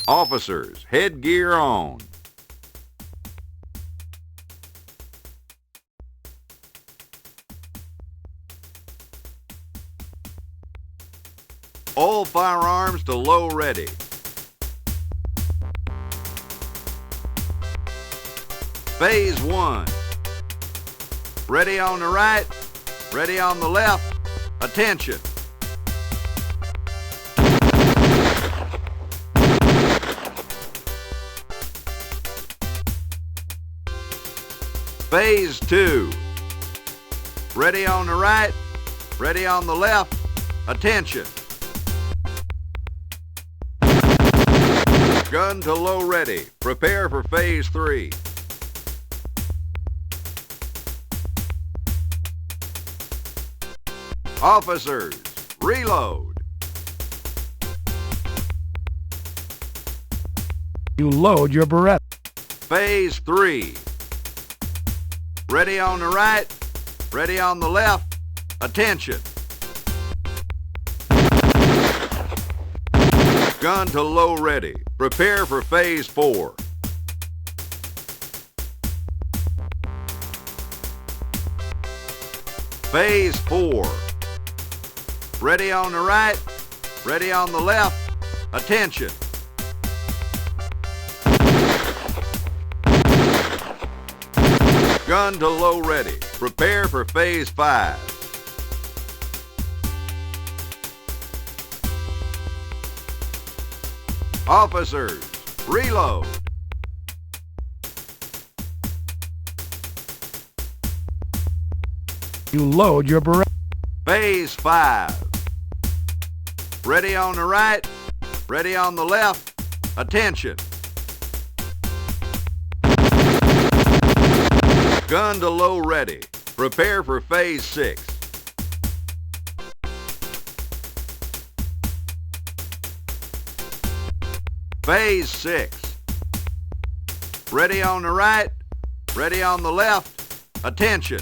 Officers, headgear on. All firearms to low ready. Phase 1. Ready on the right, ready on the left. Attention. Phase 2. Ready on the right, ready on the left. Attention. Gun to low ready. Prepare for phase 3. Officers, reload. You load your Beretta. Phase 3. Ready on the right, ready on the left. Attention. Gun to low ready. Prepare for phase 4. Phase 4. Ready on the right, ready on the left. Attention. Gun to low ready. Prepare for phase 5. Officers, reload. You load your barrel. Phase 5. Ready on the right, ready on the left. Attention. Gun to low ready. Prepare for phase 6. Phase 6. Ready on the right, ready on the left. Attention.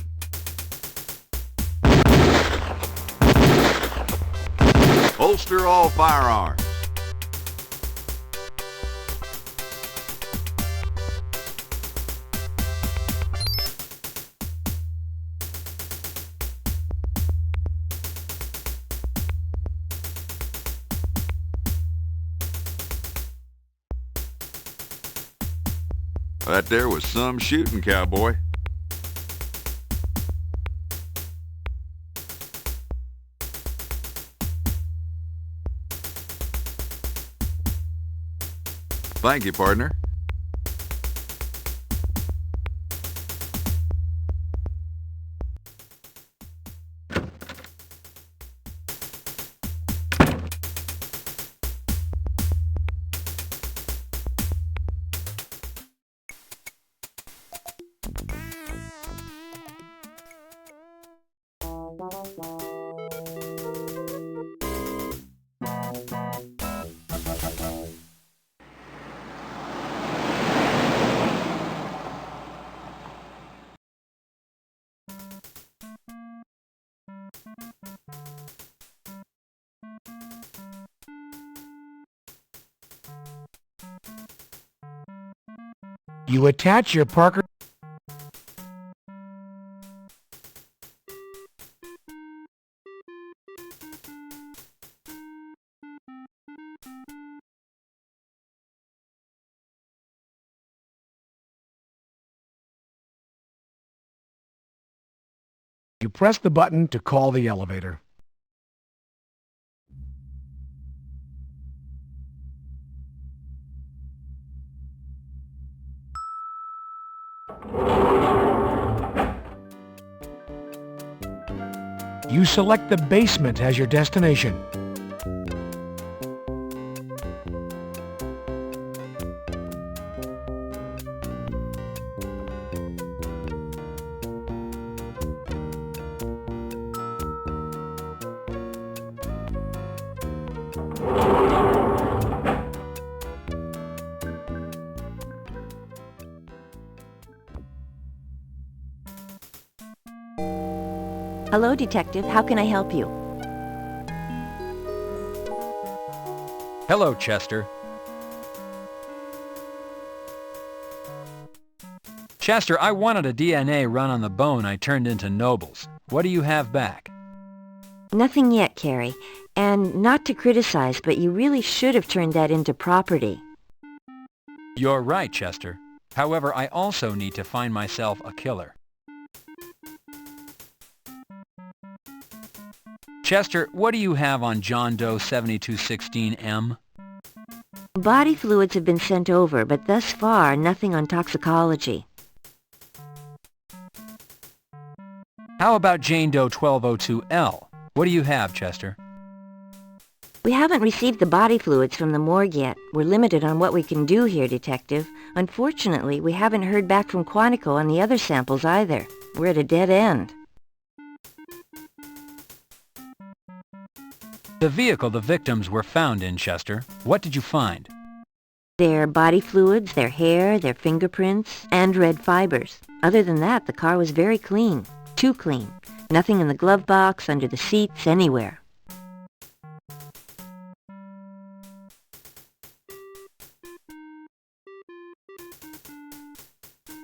Holster all firearms. That there was some shooting, cowboy. Thank you, partner. You attach your Parker. You press the button to call the elevator. You select the basement as your destination. Hello, Detective. How can I help you? Hello, Chester. Chester, I wanted a DNA run on the bone I turned into Nobles. What do you have back? Nothing yet, Carey. And not to criticize, but you really should have turned that into property. You're right, Chester. However, I also need to find myself a killer. Chester, what do you have on John Doe 7216M? Body fluids have been sent over, but thus far, nothing on toxicology. How about Jane Doe 1202L? What do you have, Chester? We haven't received the body fluids from the morgue yet. We're limited on what we can do here, Detective. Unfortunately, we haven't heard back from Quantico on the other samples either. We're at a dead end. The vehicle the victims were found in, Chester. What did you find? Their body fluids, their hair, their fingerprints, and red fibers. Other than that, the car was very clean. Too clean. Nothing in the glove box, under the seats, anywhere.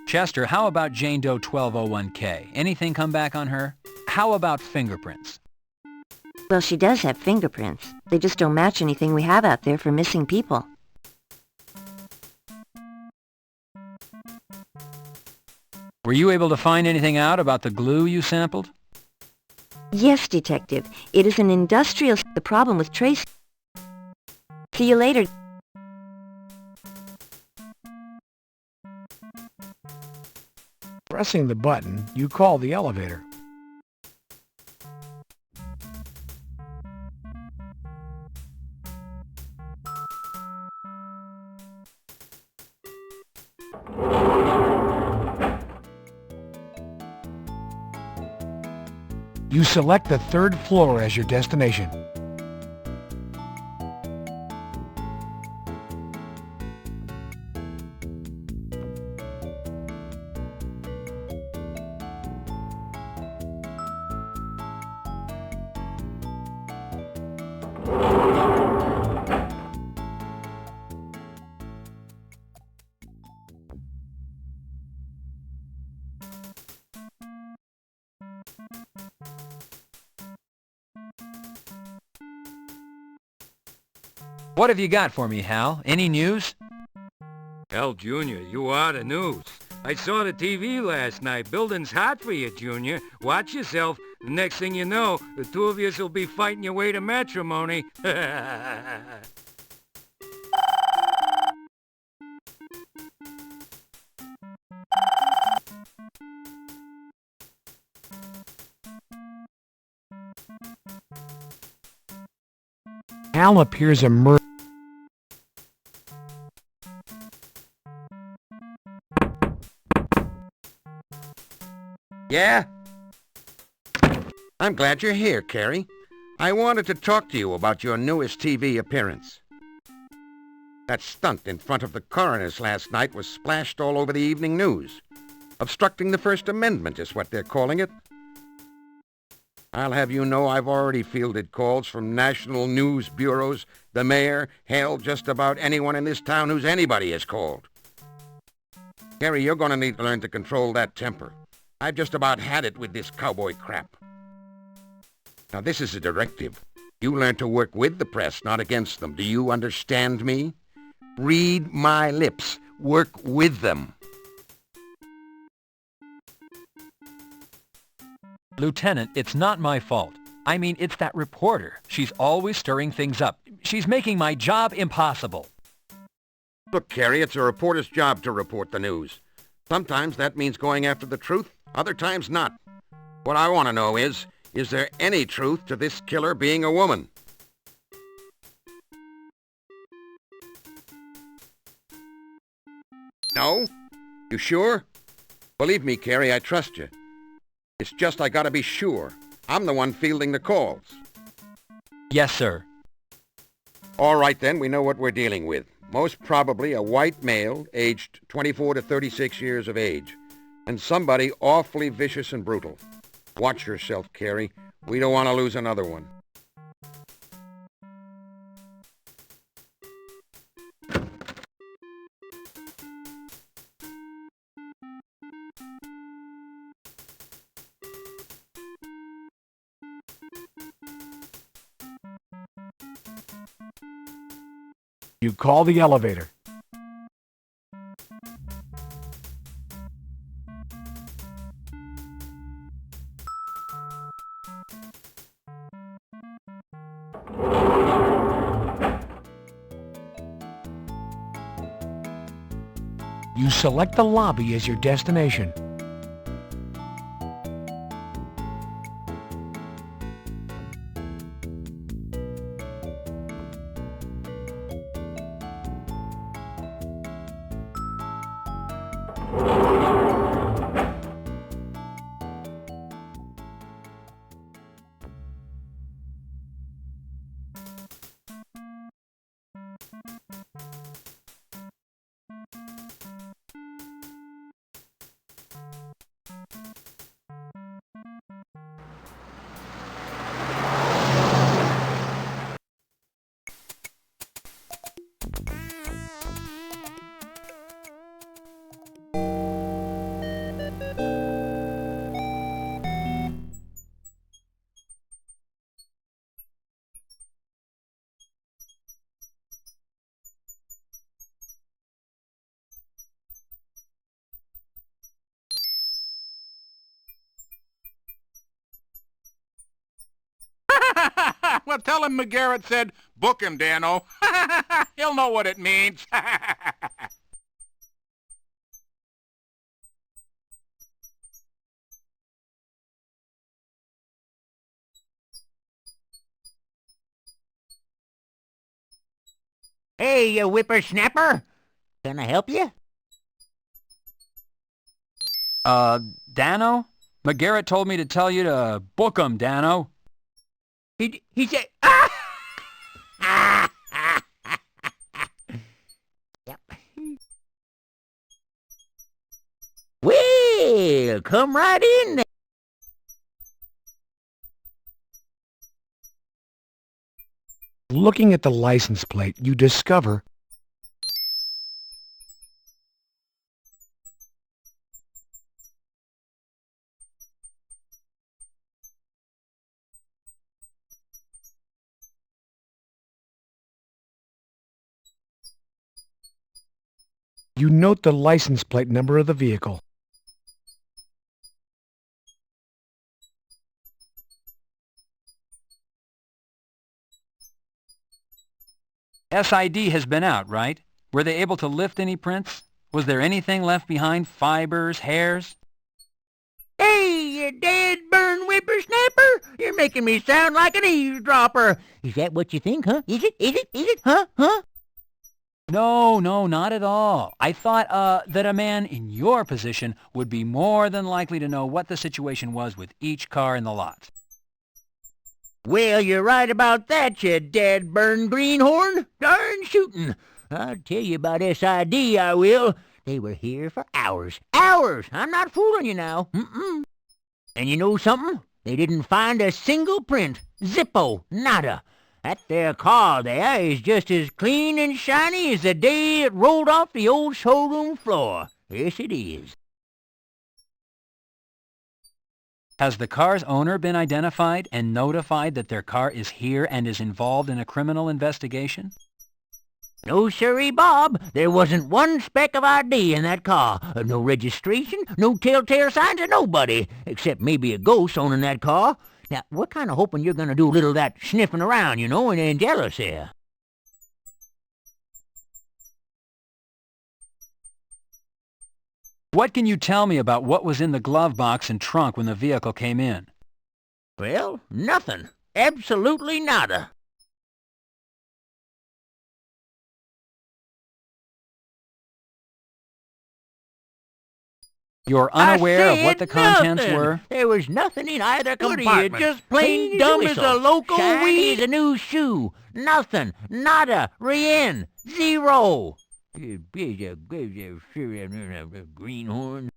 Chester, how about Jane Doe 1201K? Anything come back on her? How about fingerprints? Well, she does have fingerprints. They just don't match anything we have out there for missing people. Were you able to find anything out about the glue you sampled? Yes, Detective. It is an industrial... The problem with trace... See you later. Pressing the button, you call the elevator. You select the third floor as your destination. What have you got for me, Hal? Any news? Hell, Junior, you are the news. I saw the TV last night. Building's hot for you, Junior. Watch yourself. The next thing you know, the two of you will be fighting your way to matrimony. Hal appears a murderer. Yeah? I'm glad you're here, Carey. I wanted to talk to you about your newest TV appearance. That stunt in front of the coroner's last night was splashed all over the evening news. Obstructing the First Amendment is what they're calling it. I'll have you know I've already fielded calls from national news bureaus, the mayor, hell, just about anyone in this town who's anybody is called. Carey, you're going to need to learn to control that temper. I've just about had it with this cowboy crap. Now, this is a directive. You learn to work with the press, not against them. Do you understand me? Read my lips. Work with them. Lieutenant, it's not my fault. I mean, it's that reporter. She's always stirring things up. She's making my job impossible. Look, Carey, it's a reporter's job to report the news. Sometimes that means going after the truth, other times not. What I want to know is there any truth to this killer being a woman? No? You sure? Believe me, Carey, I trust you. It's just I gotta be sure. I'm the one fielding the calls. Yes, sir. All right, then, we know what we're dealing with. Most probably a white male, aged 24 to 36 years of age, and somebody awfully vicious and brutal. Watch yourself, Carey. We don't want to lose another one. You call the elevator. You select the lobby as your destination. Well, tell him McGarrett said, book him, Dano. He'll know what it means. Hey, you whippersnapper. Can I help you? Dano? McGarrett told me to tell you to book 'em, Dano. He said... Yep. Well, come right in there. Looking at the license plate, you discover you note the license plate number of the vehicle. SID has been out, right? Were they able to lift any prints? Was there anything left behind? Fibers, hairs? Hey, you dead burn whippersnapper! You're making me sound like an eavesdropper. Is that what you think, huh? Is it? Huh? No, not at all. I thought, that a man in your position would be more than likely to know what the situation was with each car in the lot. Well, you're right about that, you dead burn greenhorn. Darn shootin'. I'll tell you about SID, I will. They were here for hours. Hours! I'm not fooling you now. And you know something? They didn't find a single print. Zippo. Nada. That there car there is just as clean and shiny as the day it rolled off the old showroom floor. Yes, it is. Has the car's owner been identified and notified that their car is here and is involved in a criminal investigation? No, sirree, Bob. There wasn't one speck of ID in that car. No registration, no telltale signs of nobody, except maybe a ghost owning that car. Now, we're kind of hoping you're going to do a little of that sniffing around, you know, and jealous here. What can you tell me about what was in the glove box and trunk when the vehicle came in? Well, nothing. Absolutely nada. You're unaware of what the contents were? There was nothing in either compartment. What are you, just plain dumb as a local weed? Shiny as a new shoe. Nothing. Nada. Rien. Zero. Greenhorn.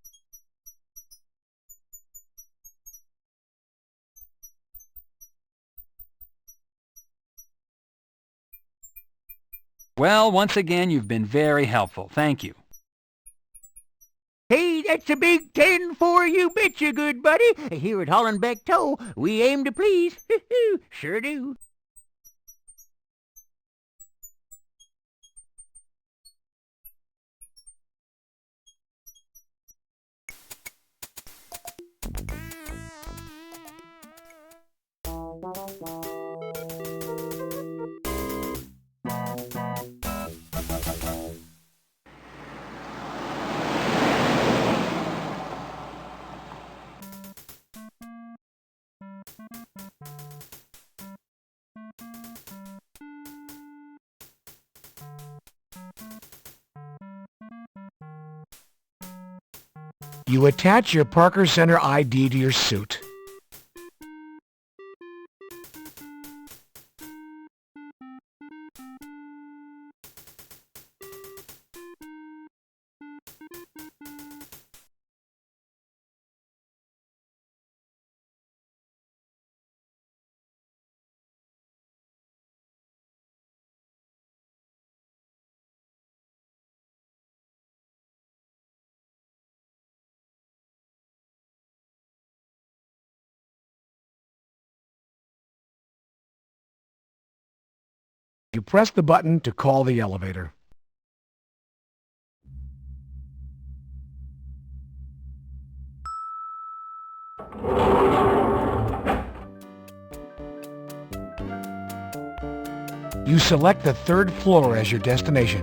Well, once again, you've been very helpful. Thank you. Hey, that's a big 10 for you, betcha, good buddy. Here at Hollenbeck Tow, we aim to please. Sure do. You attach your Parker Center ID to your suit. You press the button to call the elevator. You select the 3rd floor as your destination.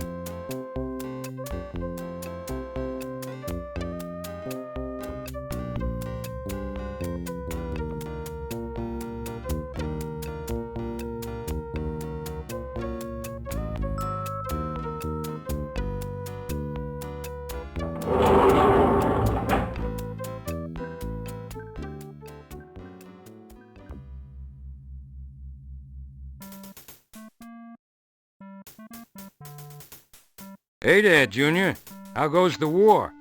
Hey there, Junior. How goes the war?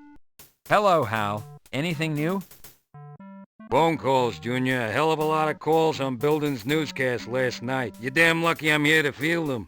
Hello, Hal. Anything new? Phone calls, Junior. A hell of a lot of calls on Building's newscast last night. You're damn lucky I'm here to field them.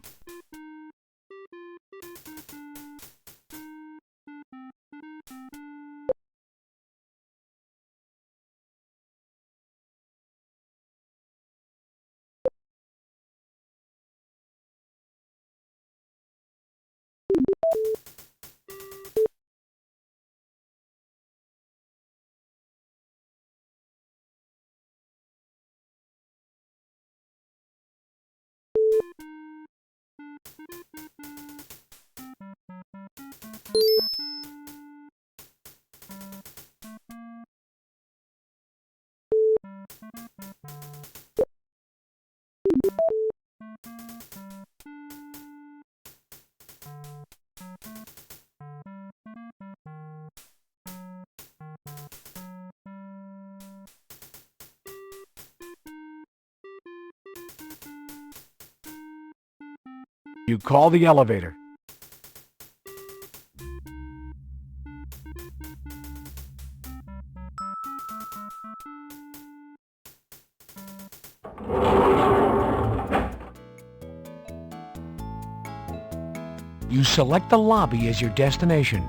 You call the elevator. You select the lobby as your destination.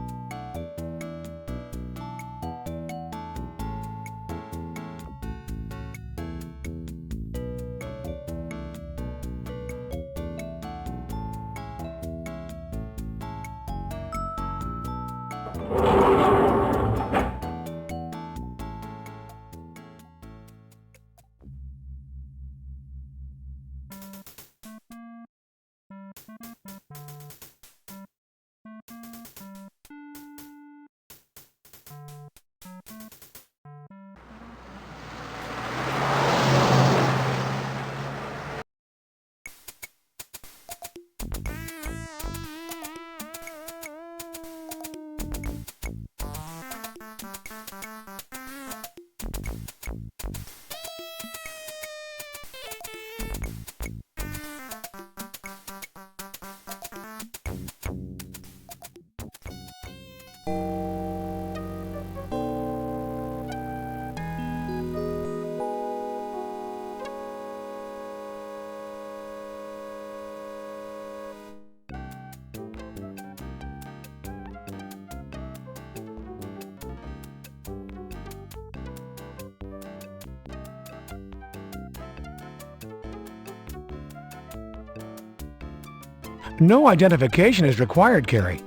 No identification is required, Carey.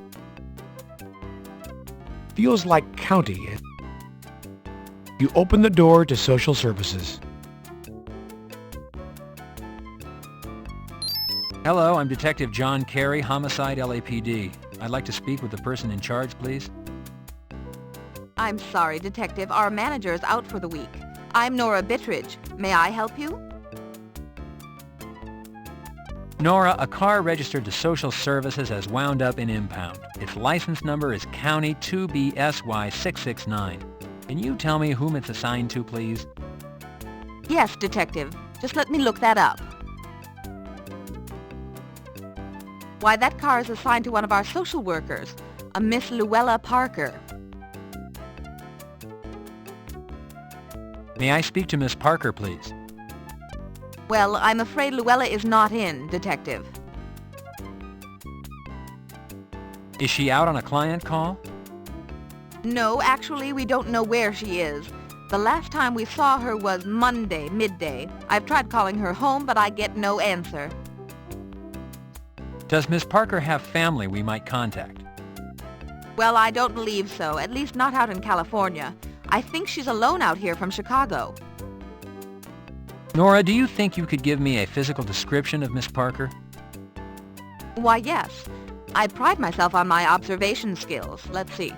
Feels like county. You open the door to social services. Hello, I'm Detective John Carey, Homicide LAPD. I'd like to speak with the person in charge, please. I'm sorry, Detective. Our manager is out for the week. I'm Nora Bittridge. May I help you? Nora, a car registered to social services has wound up in impound. Its license number is County 2BSY669. Can you tell me whom it's assigned to, please? Yes, Detective. Just let me look that up. Why, that car is assigned to one of our social workers, a Miss Luella Parker. May I speak to Miss Parker, please? Well, I'm afraid Luella is not in, Detective. Is she out on a client call? No, actually, we don't know where she is. The last time we saw her was Monday, midday. I've tried calling her home, but I get no answer. Does Miss Parker have family we might contact? Well, I don't believe so, at least not out in California. I think she's alone out here from Chicago. Nora, do you think you could give me a physical description of Miss Parker? Why, yes. I pride myself on my observation skills. Let's see.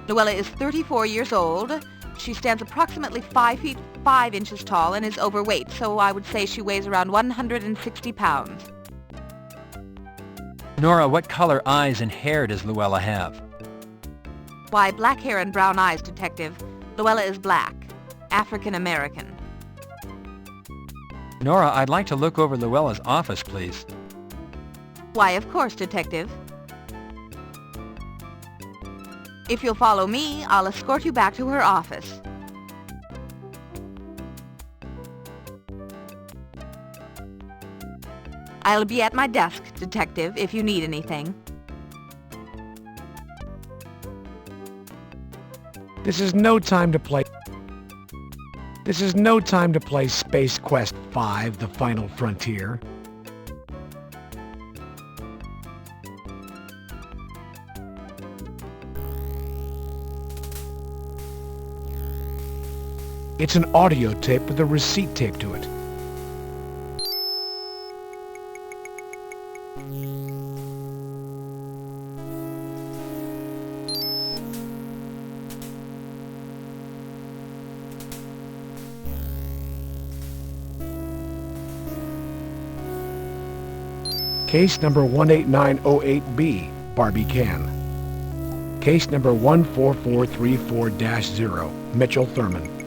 Luella is 34 years old. She stands approximately 5 feet 5 inches tall and is overweight, so I would say she weighs around 160 pounds. Nora, what color eyes and hair does Luella have? Why, black hair and brown eyes, Detective. Luella is black. African American. Nora, I'd like to look over Luella's office, please. Why, of course, Detective. If you'll follow me, I'll escort you back to her office. I'll be at my desk, Detective, if you need anything. This is no time to play. This is no time to play Space Quest 5, The Final Frontier. It's an audio tape with a receipt taped to it. Case number 18908B, Barbie Can. Case number 14434-0, Mitchell Thurman.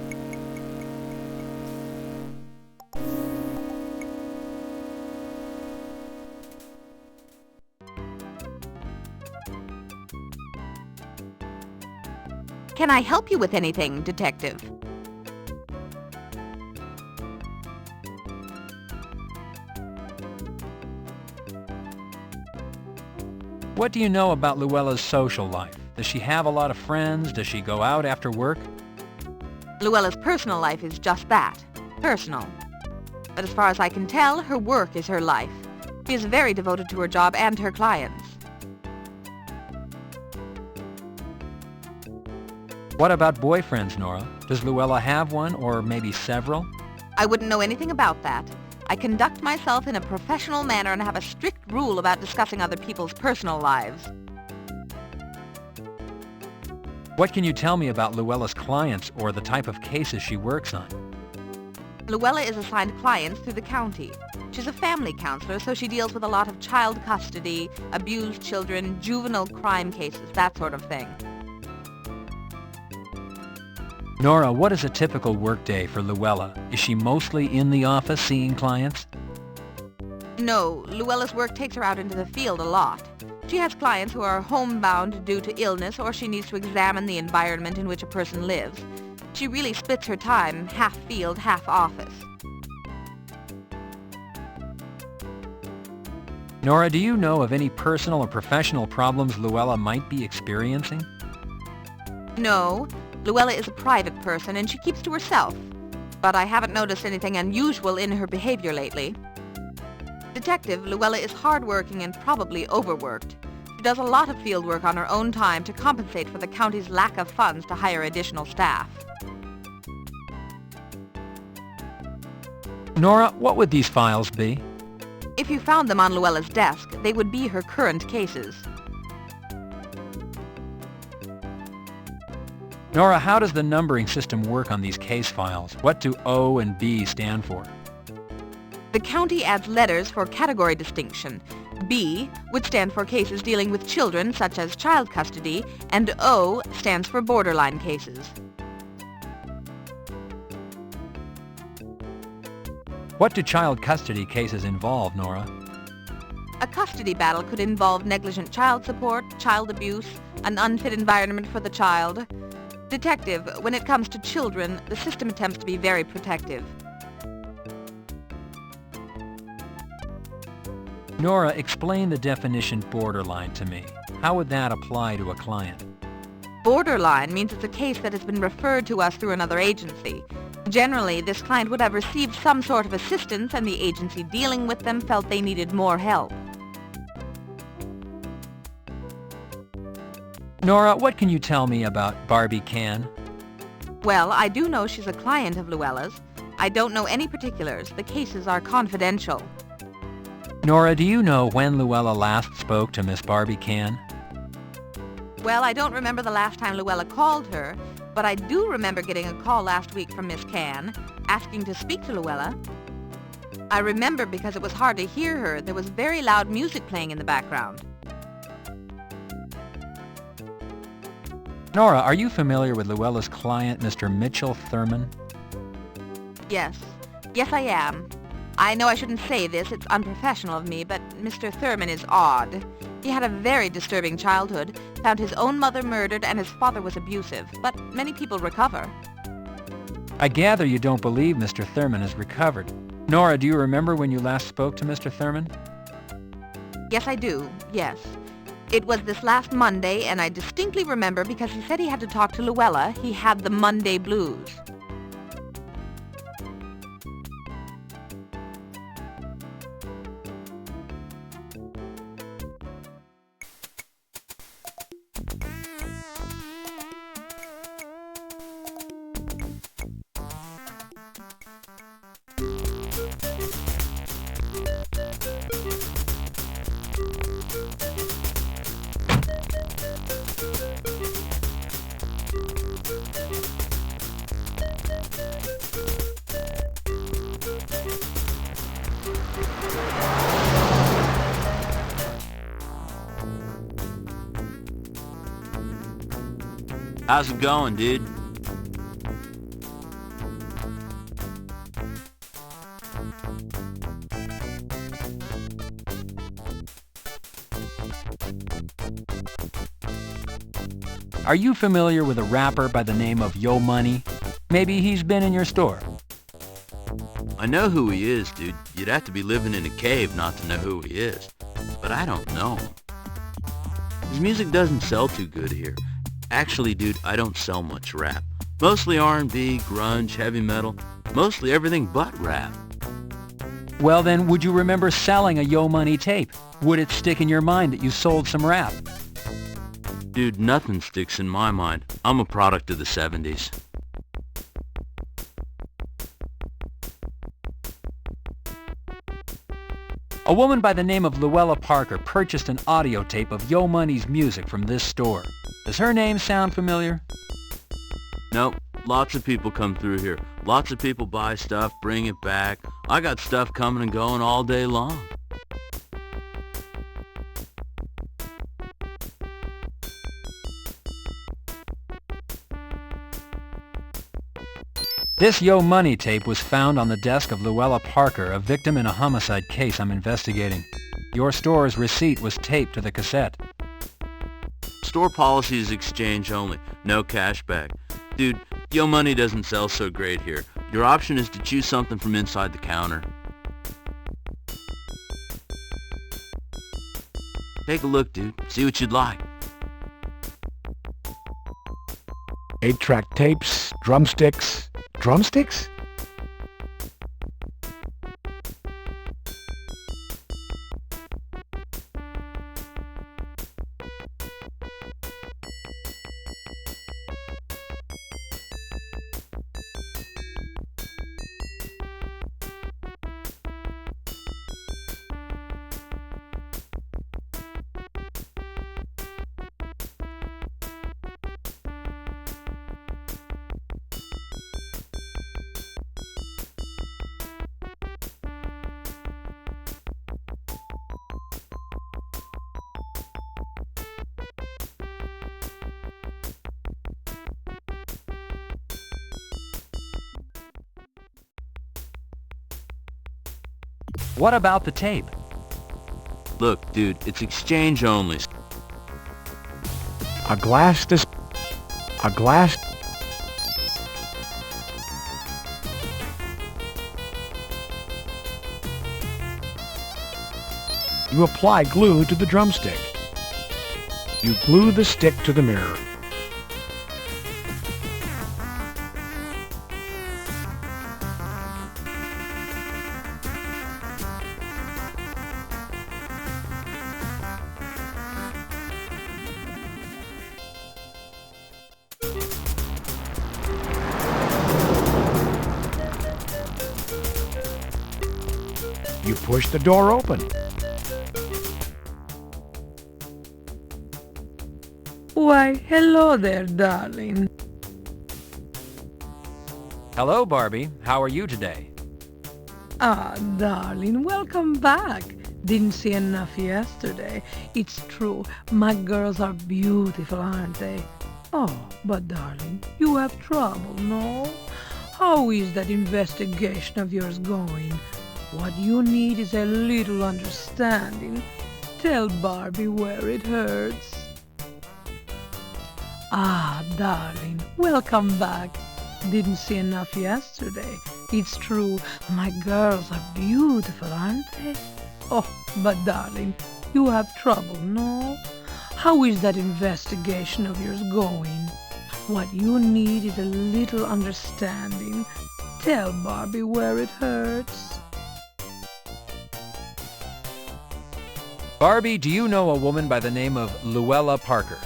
Can I help you with anything, Detective? What do you know about Luella's social life? Does she have a lot of friends? Does she go out after work? Luella's personal life is just that, personal. But as far as I can tell, her work is her life. She is very devoted to her job and her clients. What about boyfriends, Nora? Does Luella have one, or maybe several? I wouldn't know anything about that. I conduct myself in a professional manner and have a strict rule about discussing other people's personal lives. What can you tell me about Luella's clients or the type of cases she works on? Luella is assigned clients through the county. She's a family counselor, so she deals with a lot of child custody, abused children, juvenile crime cases, that sort of thing. Nora, what is a typical workday for Luella? Is she mostly in the office seeing clients? No, Luella's work takes her out into the field a lot. She has clients who are homebound due to illness, or she needs to examine the environment in which a person lives. She really splits her time, half field, half office. Nora, do you know of any personal or professional problems Luella might be experiencing? No, Luella is a private person and she keeps to herself. But I haven't noticed anything unusual in her behavior lately. Detective, Luella is hardworking and probably overworked. She does a lot of field work on her own time to compensate for the county's lack of funds to hire additional staff. Nora, what would these files be? If you found them on Luella's desk, they would be her current cases. Nora, how does the numbering system work on these case files? What do O and B stand for? The county adds letters for category distinction. B would stand for cases dealing with children, such as child custody, and O stands for borderline cases. What do child custody cases involve, Nora? A custody battle could involve negligent child support, child abuse, an unfit environment for the child. Detective, when it comes to children, the system attempts to be very protective. Nora, explain the definition borderline to me. How would that apply to a client? Borderline means it's a case that has been referred to us through another agency. Generally, this client would have received some sort of assistance and the agency dealing with them felt they needed more help. Nora, what can you tell me about Barbie Can? Well, I do know she's a client of Luella's. I don't know any particulars. The cases are confidential. Nora, do you know when Luella last spoke to Miss Barbie Can? Well, I don't remember the last time Luella called her, but I do remember getting a call last week from Miss Can, asking to speak to Luella. I remember because it was hard to hear her. There was very loud music playing in the background. Nora, are you familiar with Luella's client, Mr. Mitchell Thurman? Yes. Yes, I am. I know I shouldn't say this, it's unprofessional of me, but Mr. Thurman is odd. He had a very disturbing childhood, found his own mother murdered, and his father was abusive, but many people recover. I gather you don't believe Mr. Thurman has recovered. Nora, do you remember when you last spoke to Mr. Thurman? Yes, I do, yes. It was this last Monday, and I distinctly remember because he said he had to talk to Luella. He had the Monday blues. How's it going, dude? Are you familiar with a rapper by the name of Yo Money? Maybe he's been in your store. I know who he is, dude. You'd have to be living in a cave not to know who he is. But I don't know him. His music doesn't sell too good here. Actually, dude, I don't sell much rap. Mostly R&B, grunge, heavy metal. Mostly everything but rap. Well then, would you remember selling a Yo Money tape? Would it stick in your mind that you sold some rap? Dude, nothing sticks in my mind. I'm a product of the 70s. A woman by the name of Luella Parker purchased an audio tape of Yo Money's music from this store. Does her name sound familiar? Nope. Lots of people come through here. Lots of people buy stuff, bring it back. I got stuff coming and going all day long. This Yo Money tape was found on the desk of Luella Parker, a victim in a homicide case I'm investigating. Your store's receipt was taped to the cassette. Store policy is exchange only, no cash back. Dude, Yo Money doesn't sell so great here. Your option is to choose something from inside the counter. Take a look, dude. See what you'd like. 8-track tapes, drumsticks. Drumsticks? What about the tape? Look, dude, it's exchange only. A glass. You apply glue to the drumstick. You glue the stick to the mirror. You push the door open. Why, hello there, darling. Hello, Barbie. How are you today? Ah, darling, welcome back. Didn't see enough yesterday. It's true, my girls are beautiful, aren't they? Oh, but darling, you have trouble, no? How is that investigation of yours going? What you need is a little understanding. Tell Barbie where it hurts. Ah, darling, welcome back. Didn't see enough yesterday. It's true, my girls are beautiful, aren't they? Oh, but darling, you have trouble, no? How is that investigation of yours going? What you need is a little understanding. Tell Barbie where it hurts. Barbie, do you know a woman by the name of Luella Parker?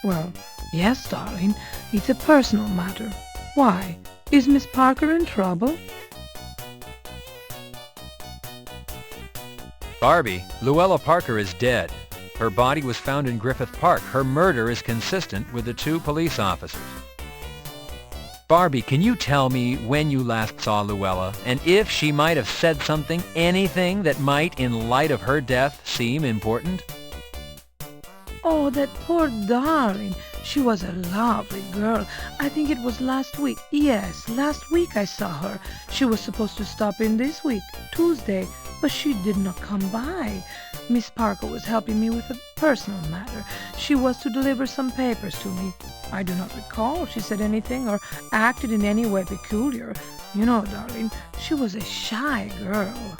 Well, yes, darling. It's a personal matter. Why? Is Miss Parker in trouble? Barbie, Luella Parker is dead. Her body was found in Griffith Park. Her murder is consistent with the two police officers. Barbie, can you tell me when you last saw Luella, and if she might have said something, anything that might, in light of her death, seem important? Oh, that poor darling. She was a lovely girl. I think it was last week. Yes, last week I saw her. She was supposed to stop in this week, Tuesday, but she did not come by. Miss Parker was helping me with a personal matter. She was to deliver some papers to me. I do not recall she said anything or acted in any way peculiar. You know, darling, she was a shy girl.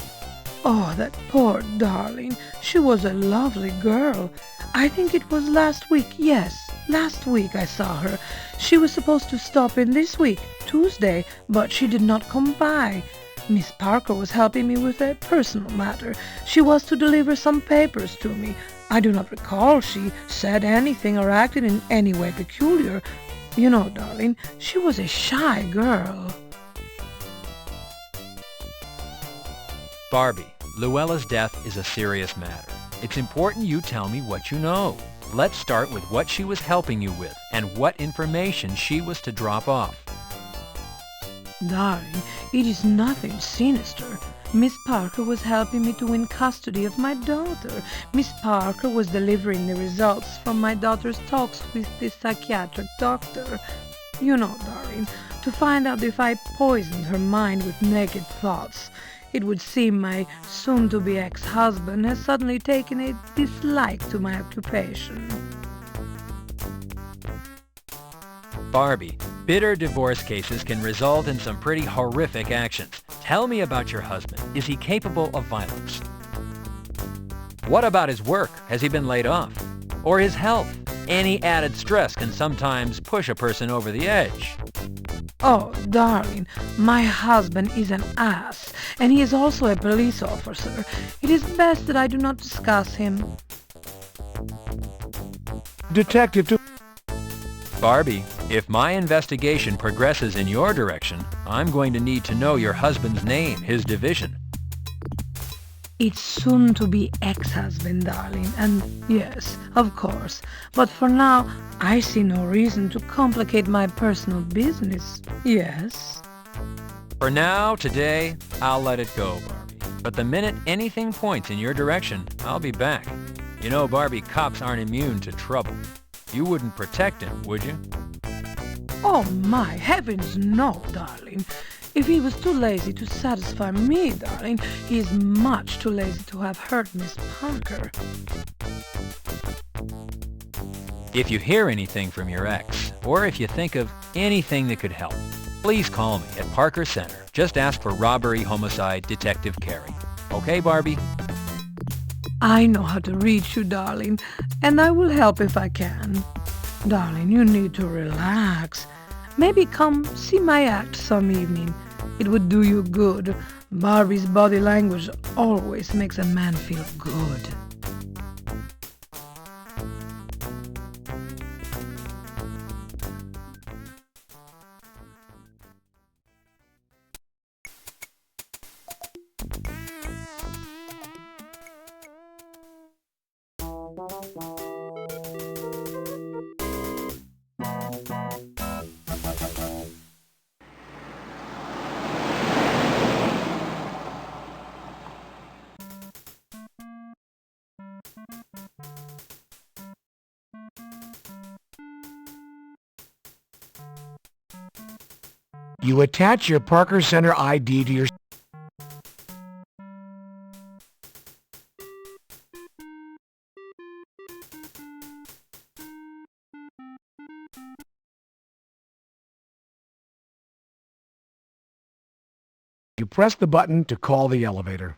Oh, that poor darling. She was a lovely girl. I think it was last week. Yes, last week I saw her. She was supposed to stop in this week, Tuesday, but she did not come by. Miss Parker was helping me with a personal matter. She was to deliver some papers to me. I do not recall she said anything or acted in any way peculiar. You know, darling, she was a shy girl. Barbie, Luella's death is a serious matter. It's important you tell me what you know. Let's start with what she was helping you with and what information she was to drop off. Darling, it is nothing sinister. Miss Parker was helping me to win custody of my daughter. Miss Parker was delivering the results from my daughter's talks with the psychiatric doctor. You know, darling, to find out if I poisoned her mind with naked thoughts. It would seem my soon-to-be ex-husband has suddenly taken a dislike to my occupation. Barbie, bitter divorce cases can result in some pretty horrific actions. Tell me about your husband. Is he capable of violence? What about his work? Has he been laid off? Or his health? Any added stress can sometimes push a person over the edge. Oh, darling, my husband is an ass, and he is also a police officer. It is best that I do not discuss him. Detective Barbie, if my investigation progresses in your direction, I'm going to need to know your husband's name, his division. It's soon to be ex-husband, darling, and yes, of course. But for now, I see no reason to complicate my personal business. Yes? For now, today, I'll let it go, Barbie. But the minute anything points in your direction, I'll be back. You know, Barbie, cops aren't immune to trouble. You wouldn't protect him, would you? Oh my heavens, no, darling. If he was too lazy to satisfy me, darling, he is much too lazy to have hurt Miss Parker. If you hear anything from your ex, or if you think of anything that could help, please call me at Parker Center. Just ask for Robbery Homicide Detective Carey. Okay, Barbie? I know how to reach you, darling, and I will help if I can. Darling, you need to relax. Maybe come see my act some evening. It would do you good. Barbie's body language always makes a man feel good. You attach your Parker Center ID to your... You press the button to call the elevator.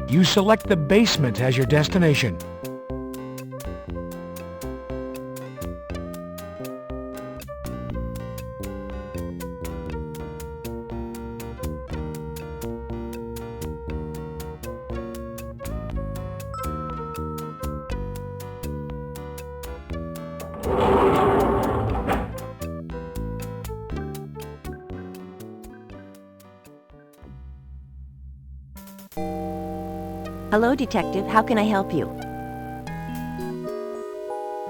You select the basement as your destination. Hello, Detective. How can I help you?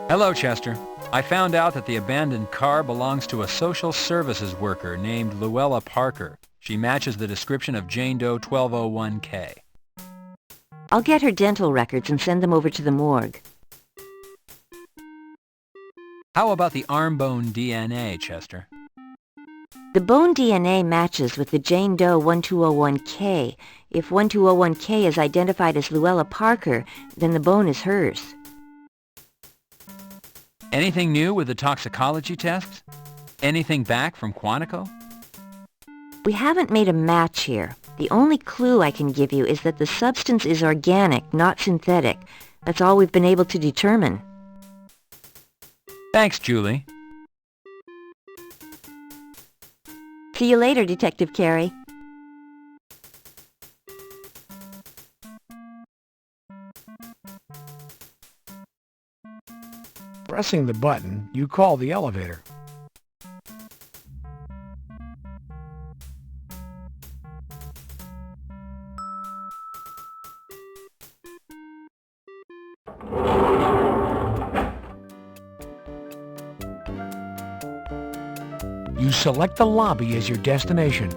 Hello, Chester. I found out that the abandoned car belongs to a social services worker named Luella Parker. She matches the description of Jane Doe 1201K. I'll get her dental records and send them over to the morgue. How about the arm bone DNA, Chester? The bone DNA matches with the Jane Doe 1201K. If 1201K is identified as Luella Parker, then the bone is hers. Anything new with the toxicology tests? Anything back from Quantico? We haven't made a match here. The only clue I can give you is that the substance is organic, not synthetic. That's all we've been able to determine. Thanks, Julie. See you later, Detective Carey. Pressing the button, you call the elevator. You select the lobby as your destination.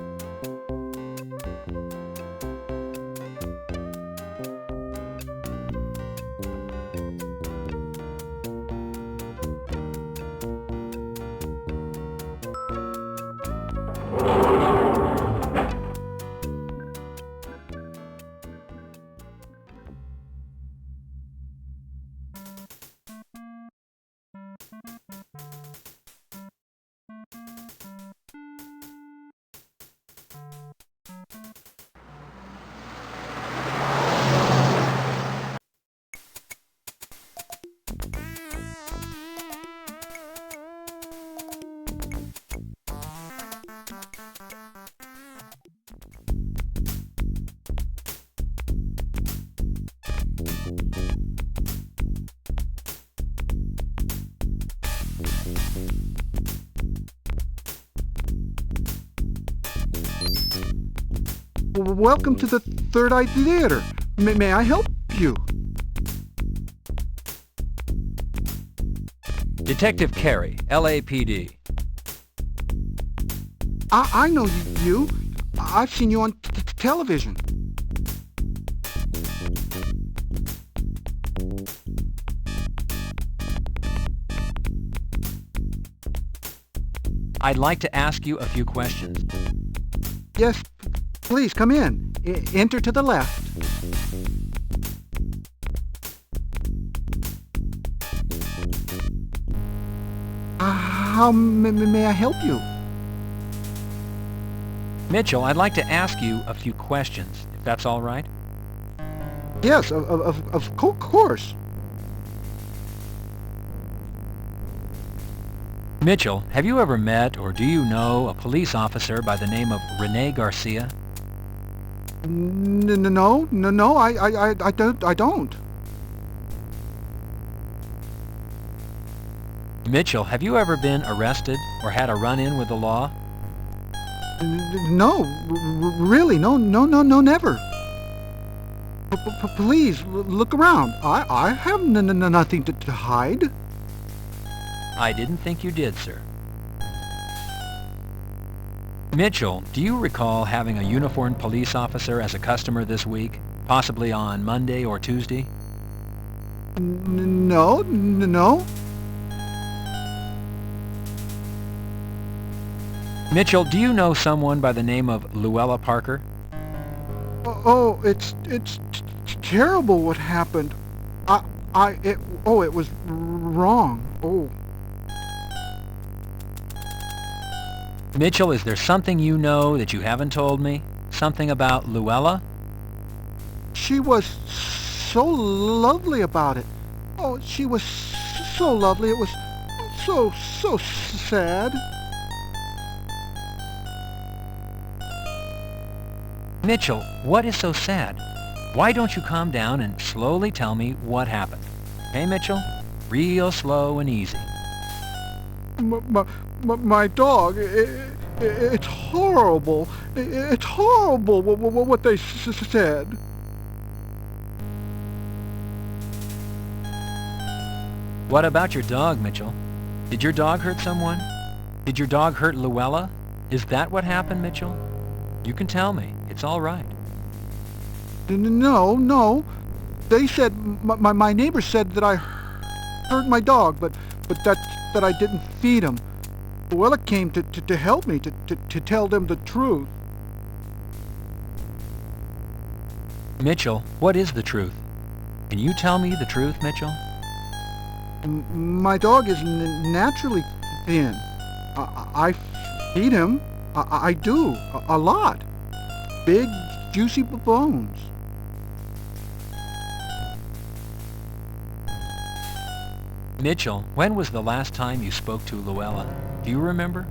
Welcome to the Third Eye Theater. May I help you? Detective Carey, LAPD. I know you. I've seen you on television. I'd like to ask you a few questions. Yes, please come in. Enter to the left. How may I help you? Mitchell, I'd like to ask you a few questions, if that's all right. Yes, of course. Mitchell, have you ever met or do you know a police officer by the name of Rene Garcia? No, I don't. Mitchell, have you ever been arrested or had a run-in with the law? No, really, no, never. Please, look around. I have nothing to hide. I didn't think you did, sir. Mitchell, do you recall having a uniformed police officer as a customer this week, possibly on Monday or Tuesday? No. Mitchell, do you know someone by the name of Luella Parker? Oh, it's terrible what happened. It was wrong. Oh. Mitchell, is there something you know that you haven't told me? Something about Luella? She was so lovely about it. Oh, she was so lovely. It was so sad. Mitchell, what is so sad? Why don't you calm down and slowly tell me what happened? Okay, Mitchell? Real slow and easy. My dog, it's horrible. It's horrible what they said. What about your dog, Mitchell? Did your dog hurt someone? Did your dog hurt Luella? Is that what happened, Mitchell? You can tell me. It's all right. No. They said, my neighbor said that I hurt my dog, but that I didn't feed him. Luella came to help me, to tell them the truth. Mitchell, what is the truth? Can you tell me the truth, Mitchell? My dog is naturally thin. I feed him. I do. A lot. Big, juicy bones. Mitchell, when was the last time you spoke to Luella? Do you remember?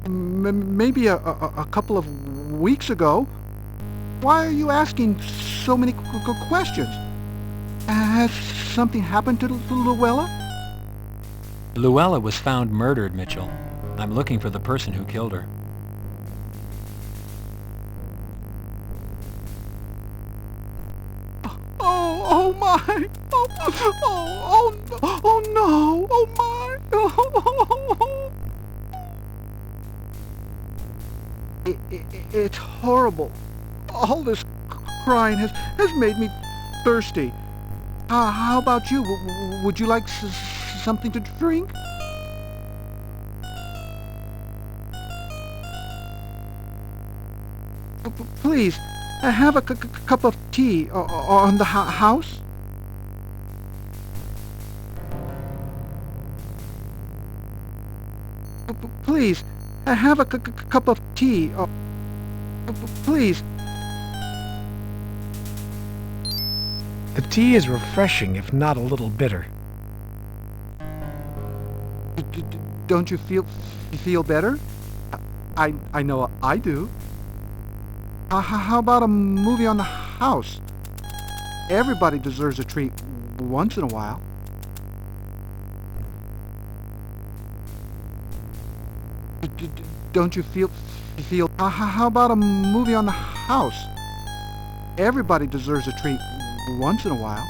Maybe a couple of weeks ago. Why are you asking so many questions? Has something happened to Luella? Luella was found murdered, Mitchell. I'm looking for the person who killed her. Oh my! Oh no! Oh my! It's horrible. All this crying has made me thirsty. How about you? Would you like something to drink? Please, have a cup of tea on the house. Please, have a cup of tea. Please. The tea is refreshing, if not a little bitter. Don't you feel better? I know I do. How about a movie on the house? Everybody deserves a treat once in a while. Don't you feel? How about a movie on the house? Everybody deserves a treat once in a while.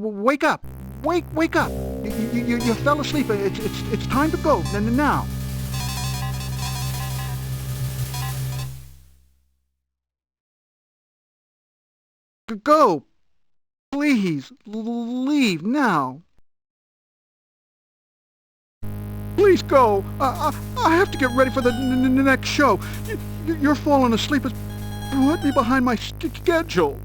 Wake up! Wake up! You fell asleep. It's time to go. Now. Go! Please, leave now. Please go. I have to get ready for the next show. You're falling asleep. It's put me behind my schedule.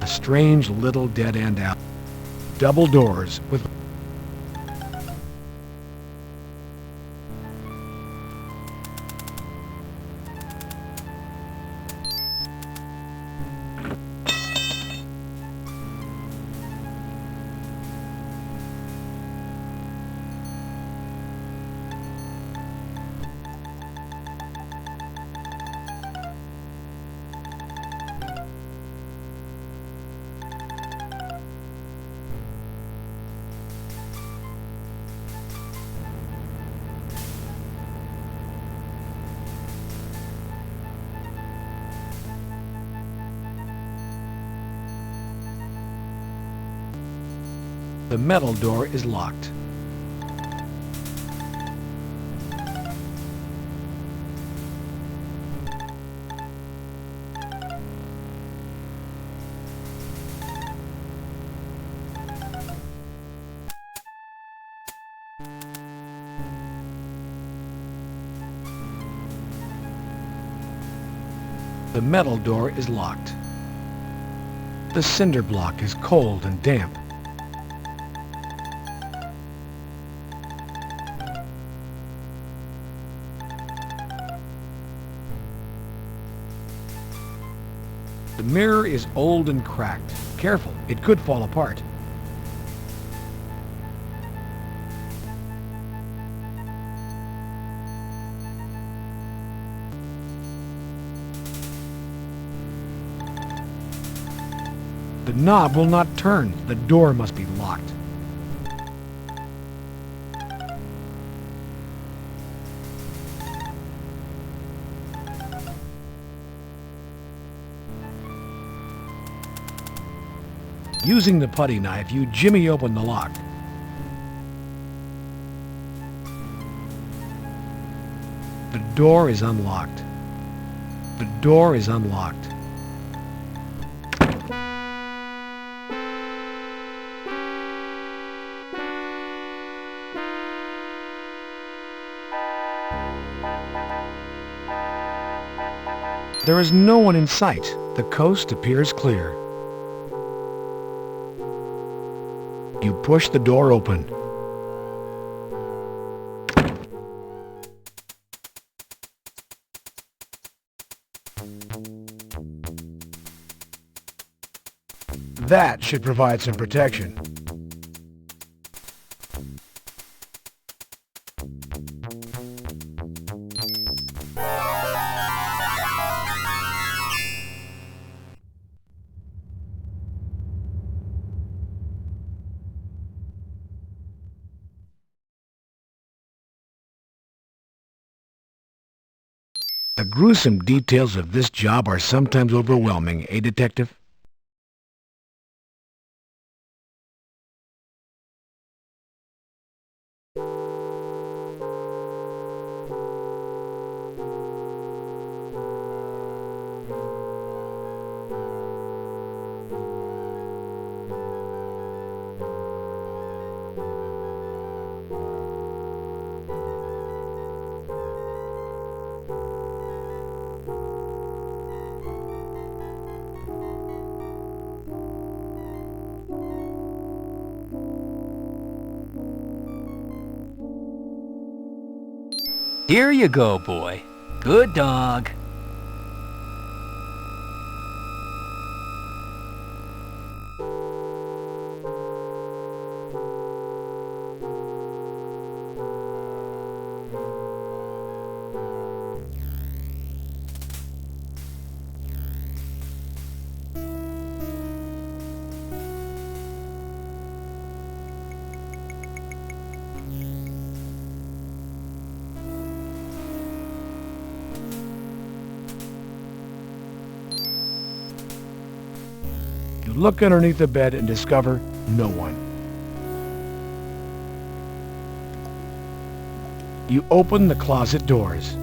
A strange little dead-end alley. Double doors with... The metal door is locked. The metal door is locked. The cinder block is cold and damp. The mirror is old and cracked. Careful, it could fall apart. The knob will not turn. The door must be locked. Using the putty knife, you jimmy open the lock. The door is unlocked. The door is unlocked. There is no one in sight. The coast appears clear. You push the door open. That should provide some protection. The gruesome details of this job are sometimes overwhelming, eh, Detective? Here you go, boy. Good dog. You look underneath the bed and discover no one. You open the closet doors.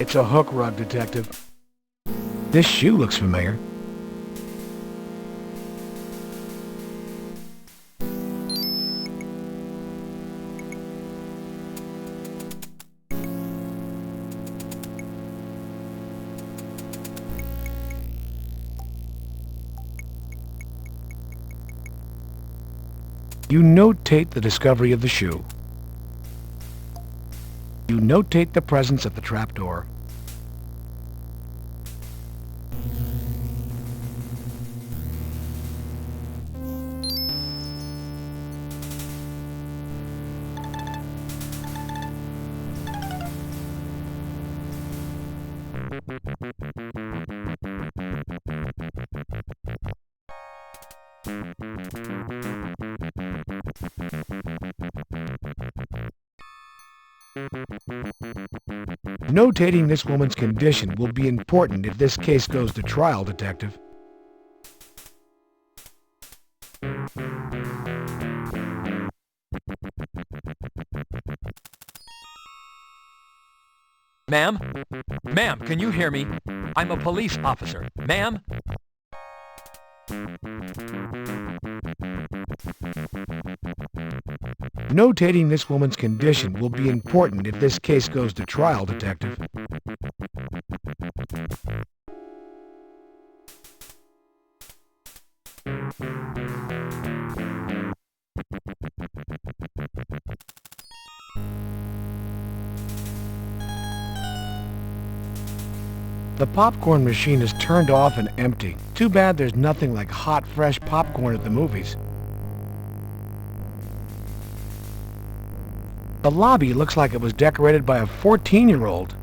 It's a hook rug, Detective. This shoe looks familiar. You notate the discovery of the shoe. You notate the presence of the trapdoor. Notating this woman's condition will be important if this case goes to trial, Detective. Ma'am? Ma'am, can you hear me? I'm a police officer. Ma'am? Notating this woman's condition will be important if this case goes to trial, Detective. The popcorn machine is turned off and empty. Too bad there's nothing like hot, fresh popcorn at the movies. The lobby looks like it was decorated by a 14-year-old.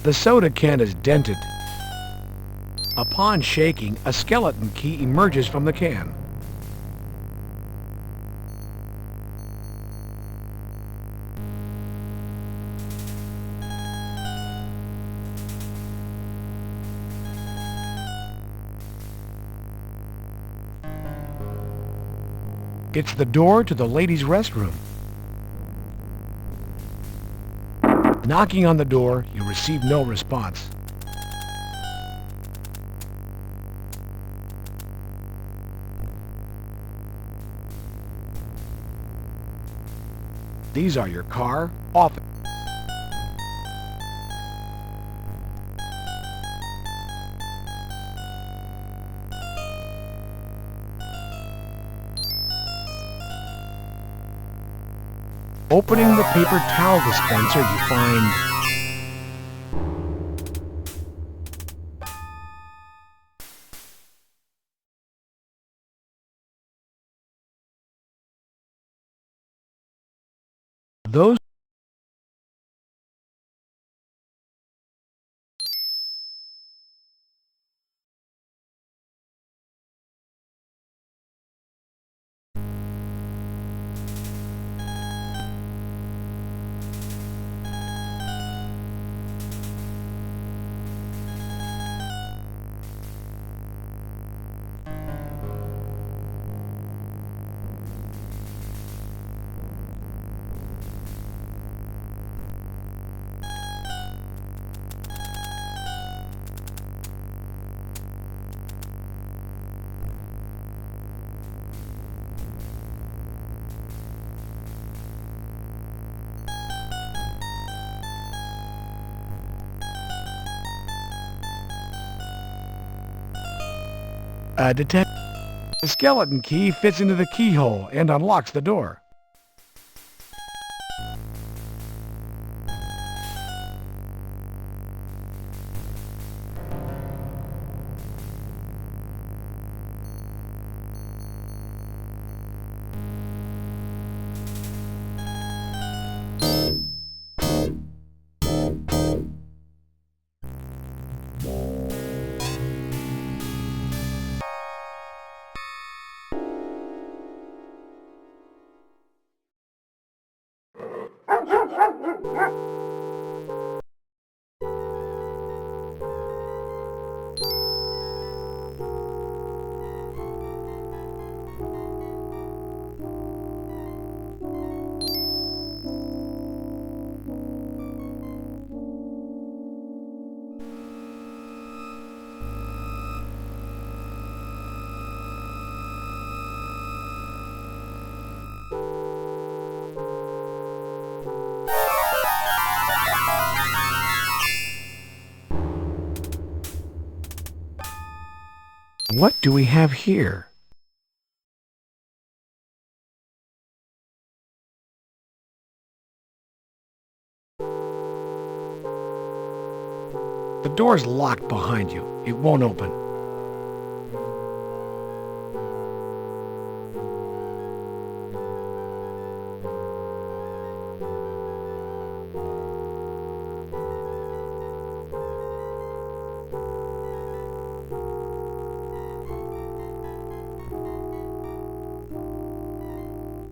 The soda can is dented. Upon shaking, a skeleton key emerges from the can. It's the door to the ladies' restroom. Knocking on the door, you receive no response. These are your car, office. Opening the paper towel dispenser, you find those detect. The skeleton key fits into the keyhole and unlocks the door. what do we have here? The door's locked behind you. It won't open.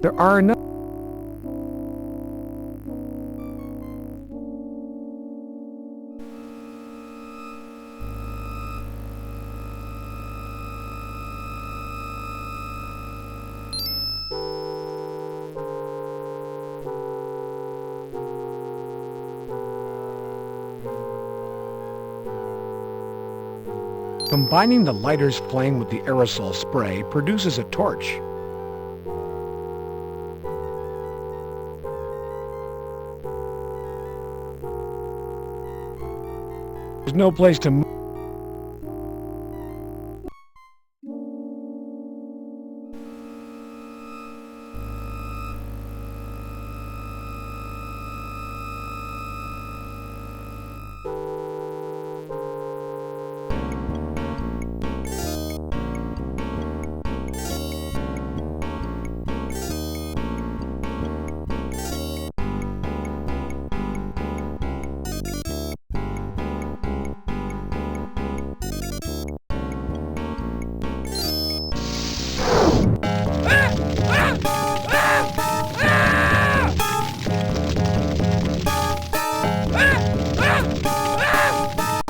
There are no... Combining the lighter's flame with the aerosol spray produces a torch. There's no place to move.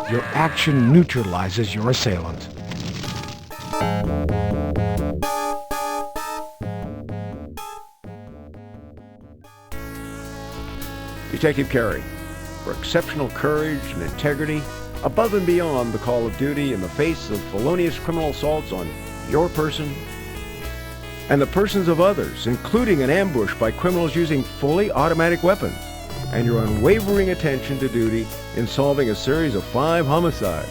Your action neutralizes your assailant. Detective Carey, for exceptional courage and integrity, above and beyond the call of duty in the face of felonious criminal assaults on your person and the persons of others, including an ambush by criminals using fully automatic weapons, and your unwavering attention to duty in solving a series of 5 homicides,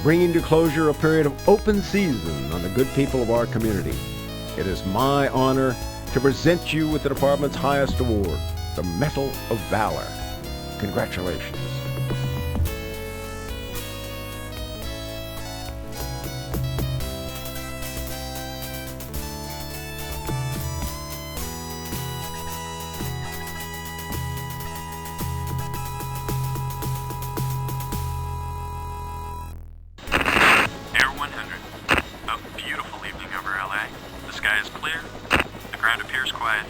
bringing to closure a period of open season on the good people of our community. It is my honor to present you with the department's highest award, the Medal of Valor. Congratulations. Air 100. A beautiful evening over LA. The sky is clear. The ground appears quiet.